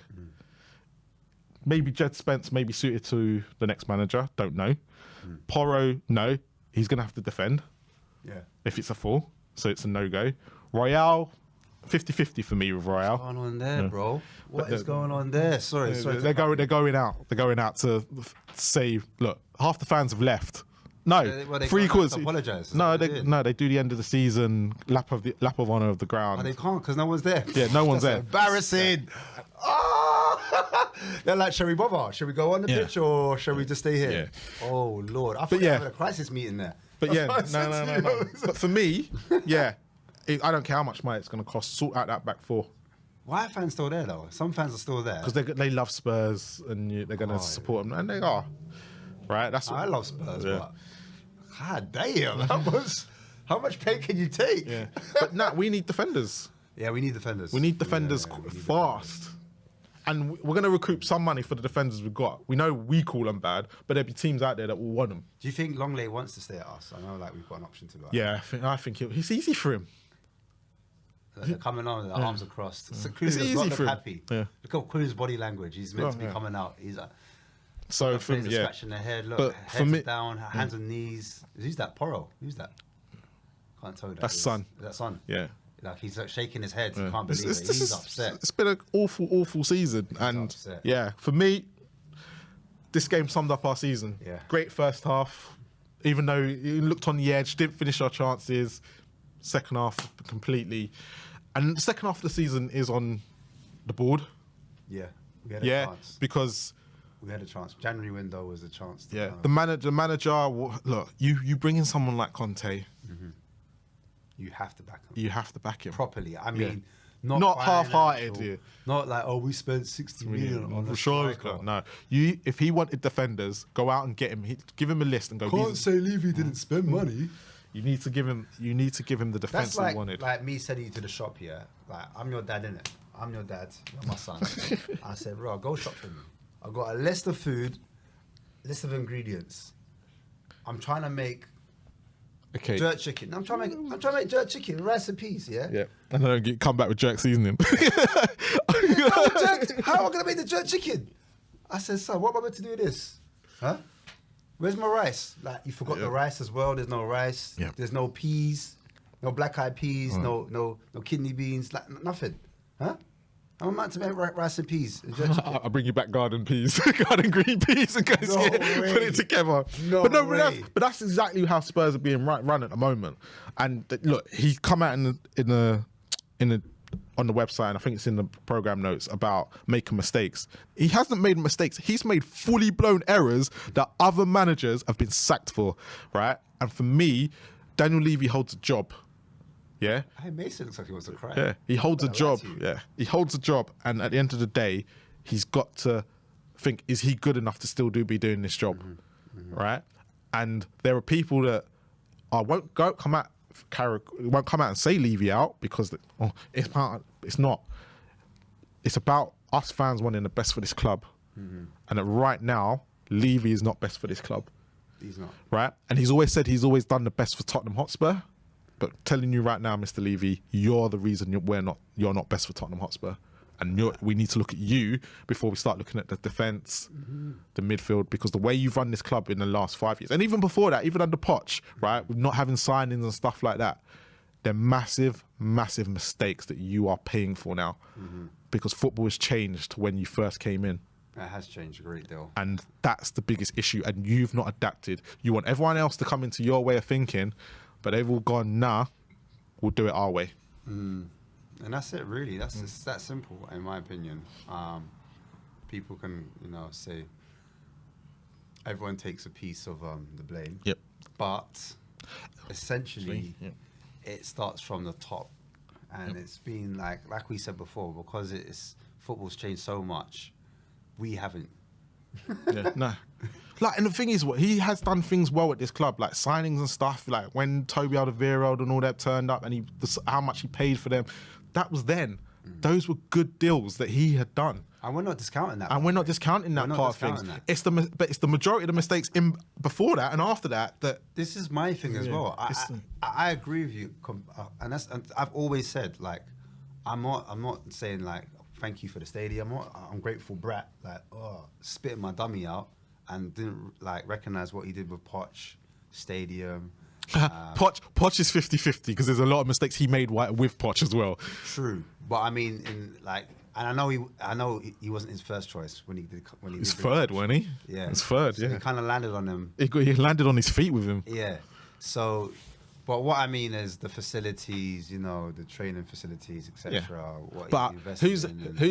Maybe Jed Spence may be suited to the next manager. Don't know. Porro, no. He's going to have to defend. Yeah. If it's a 4. So it's a no-go. Royale, 50-50 for me with Royale. What's going on there, bro? What is going on there? Sorry. They're going out. They're going out to say, look, half the fans have left. No, They 3/4. apologise. No, they do the end of the season lap of honour of the ground. Oh, they can't because no one's there. Yeah, no one's there. Embarrassing. Oh! They're like, shall we bother? Shall we go on the pitch or shall we just stay here? Yeah. Oh Lord, I thought we had a crisis meeting there. But yeah, That's what I said to no. you. But for me, yeah, I don't care how much money it's going to cost. Sort out that back 4 Why are fans still there though? Some fans are still there. because they love Spurs and they're going to support them, and they are. Right, that's I love Spurs, Yeah. but God damn, how much pain can you take? Yeah, but no, we need defenders. Yeah, we need defenders. We need defenders we need fast. And we're going to recoup some money for the defenders we've got. We know we call them bad, but there'll be teams out there that will want them. Do you think Longley wants to stay at us? I know, like we've got an option to. Yeah, I think it's easy for him. They're coming on with their arms across. So Kulu It's does easy not look for him. happy. Yeah. Look at Kulu's body language. He's meant to be yeah. coming out. He's like, So for players me, are yeah. scratching their head. Look, But heads for me, down, hands on knees. Who's that? Porro. Who's that? Can't tell who that That's is. Son. Is that Son? Yeah. Like he's like shaking his head. He can't It's- believe it's- it. this He's is- upset. It's been an awful season, and upset. yeah, for me, this game summed up our season. Yeah. Great first half, even though you looked on the edge, didn't finish our chances. Second half completely, and the second half of the season is on the board. Yeah, we had a Yeah, chance. because We had a chance. January window was a chance. To yeah, kind of- the manager. Look, you bring in someone like Conte, you have to back him you have to back him properly. I Yeah. mean, Not half-hearted, financial, yeah. Not like, oh, we spent 60 million on a Rashawn's striker. got- No, if he wanted defenders, go out and get him. Give him a list and go. Can't "These- say Levy didn't spend money. You need to give him. You need to give him the defense That's like, he wanted. like me sending you to the shop here. Like, I'm your dad, innit? I'm your dad. You're my son. I said, bro, go shop for me. I've got a list of food, list of ingredients. I'm trying to make Okay. jerk chicken. I'm trying to make jerk chicken, rice and peas, yeah? Yeah. And then come back with jerk seasoning. No, how am I going to make the jerk chicken? I said, son, what am I meant to do with this? Huh? Where's my rice? Like, you forgot the rice as well. There's no rice. Yeah. There's no peas. No black-eyed peas. No kidney beans. Like, nothing. Huh? I'm about to make rice and peas. And jerk chicken. I'll bring you back garden peas, garden green peas, and go No way. put it together. No way. But that's exactly how Spurs are being run at the moment. And look, he's come out on the website, and I think it's in the program notes about making mistakes. He hasn't made mistakes. He's made fully blown errors that other managers have been sacked for, right? And for me, Daniel Levy holds a job. Yeah. Hey, Mason looks like he wants to cry. Yeah, he holds a Lie job. to you. Yeah, he holds a job, and at the end of the day, he's got to think: is he good enough to still be doing this job, right? And there are people that won't come out and say Levy out because it's not. It's about us fans wanting the best for this club, and that right now, Levy is not best for this club, He's not. right? And he's always said he's always done the best for Tottenham Hotspur. But telling you right now, Mr. Levy, you're the reason you're not best for Tottenham Hotspur, and we need to look at you before we start looking at the defence, the midfield, because the way you've run this club in the last 5 years, and even before that, even under Poch, right, with not having signings and stuff like that, they're massive mistakes that you are paying for now, because football has changed to when you first came in. It has changed a great deal. And that's the biggest issue, and you've not adapted. You want everyone else to come into your way of thinking, but they've all gone, nah, we'll do it our way. And that's it, really. That's just that simple, in my opinion. People can, say everyone takes a piece of the blame. Yep. But essentially, Yep. it starts from the top, and it's been like we said before, because football's changed so much. We haven't. Yeah, no. Like, and the thing is, what he has done things well at this club, like signings and stuff. Like when Toby Alderweireld and all that turned up, and how much he paid for them, that was then. Those were good deals that he had done. And we're not discounting that. And we're not discounting that part of things. But it's the majority of the mistakes in before that and after that that. This is my thing as well. I agree with you, and I've always said, like, I'm not saying like thank you for the stadium. I'm grateful brat, like, spitting my dummy out and didn't like recognize what he did with Poch Stadium. Poch is 50-50 because there's a lot of mistakes he made with Poch as well. True, but I mean, and I know he wasn't his first choice when he did. His third, wasn't he? Yeah, his third. So yeah, he kind of landed on him. He landed on his feet with him. Yeah, so. But what I mean is the facilities, the training facilities, etc. Yeah. But who's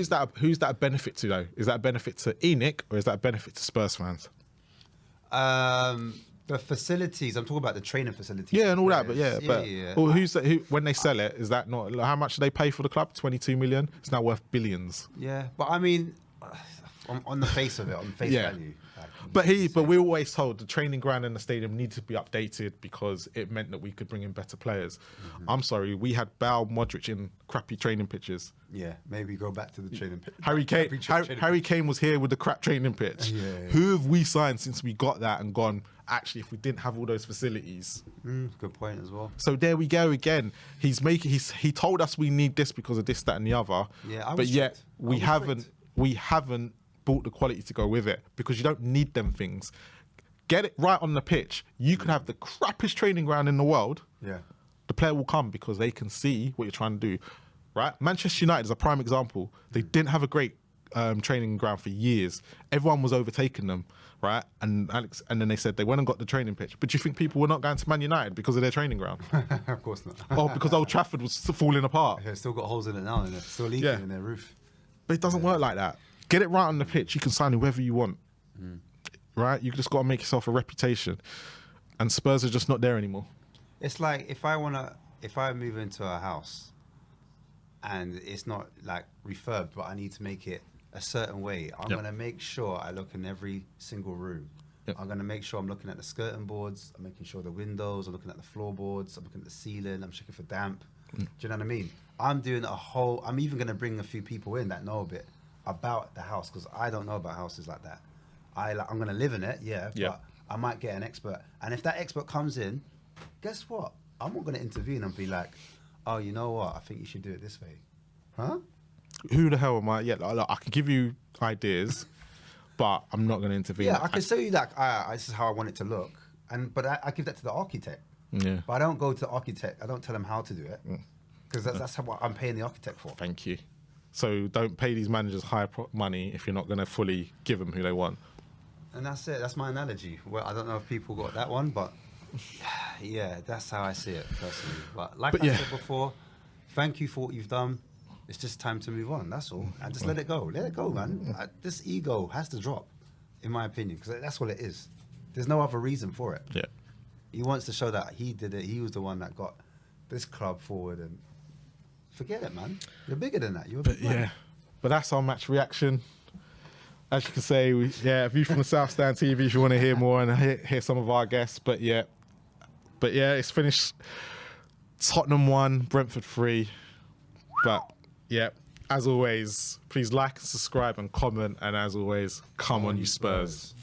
that a benefit to though? Is that a benefit to Enoch or is that a benefit to Spurs fans? The facilities. I'm talking about the training facilities. Yeah, and all that. But well, who's that? When they sell it, is that not how much do they pay for the club? 22 million. It's now worth billions. Yeah, but I mean, on the face of it, on face value. But we were always told the training ground and the stadium needed to be updated because it meant that we could bring in better players. Mm-hmm. I'm sorry, we had Bale, Modric in crappy training pitches. Yeah, maybe go back to the training pitch. Harry Kane was here with the crap training pitch. Yeah. Who have we signed since we got that and gone, actually, if we didn't have all those facilities? Good point as well. So there we go again. He told us we need this because of this, that and the other. Yeah, but yet we haven't bought the quality to go with it because you don't need them things. Get it right on the pitch. You can have the crappiest training ground in the world. Yeah. The player will come because they can see what you're trying to do. Right? Manchester United is a prime example. They didn't have a great training ground for years. Everyone was overtaking them, right? And then they said they went and got the training pitch. But do you think people were not going to Man United because of their training ground? Of course not. Oh, because Old Trafford was falling apart. Yeah, still got holes in it now, and it's still leaking in their roof. But it doesn't work like that. Get it right on the pitch. You can sign whoever you want, right? You just got to make yourself a reputation. And Spurs are just not there anymore. It's like if I move into a house and it's not like refurbed, but I need to make it a certain way, I'm going to make sure I look in every single room. Yep. I'm going to make sure I'm looking at the skirting boards. I'm making sure the windows. I'm looking at the floorboards. I'm looking at the ceiling. I'm checking for damp. Do you know what I mean? I'm even going to bring a few people in that know a bit about the house because I don't know about houses like that. I'm going to live in it, but I might get an expert. And if that expert comes in, guess what? I'm not going to intervene and be like, oh, you know what? I think you should do it this way. Huh? Who the hell am I? Yeah, look, I can give you ideas, but I'm not going to intervene. Yeah, I can show you that. This is how I want it to look. But I give that to the architect. Yeah. But I don't go to the architect. I don't tell him how to do it because that's what I'm paying the architect for. Thank you. So don't pay these managers high money if you're not going to fully give them who they want. And that's it. That's my analogy. Well, I don't know if people got that one, but yeah, that's how I see it personally. But I said before, thank you for what you've done. It's just time to move on. That's all. And just let it go. Let it go, man. This ego has to drop, in my opinion, because that's what it is. There's no other reason for it. Yeah. He wants to show that he did it. He was the one that got this club forward and. Forget it, man. You're bigger than that. You're a big man. Yeah, but that's our match reaction. As you can say, View from the South Stand TV if you want to hear more and hear some of our guests. But yeah, it's finished. Tottenham 1, Brentford 3. But yeah, as always, please like and subscribe and comment. And as always, come on, you Spurs.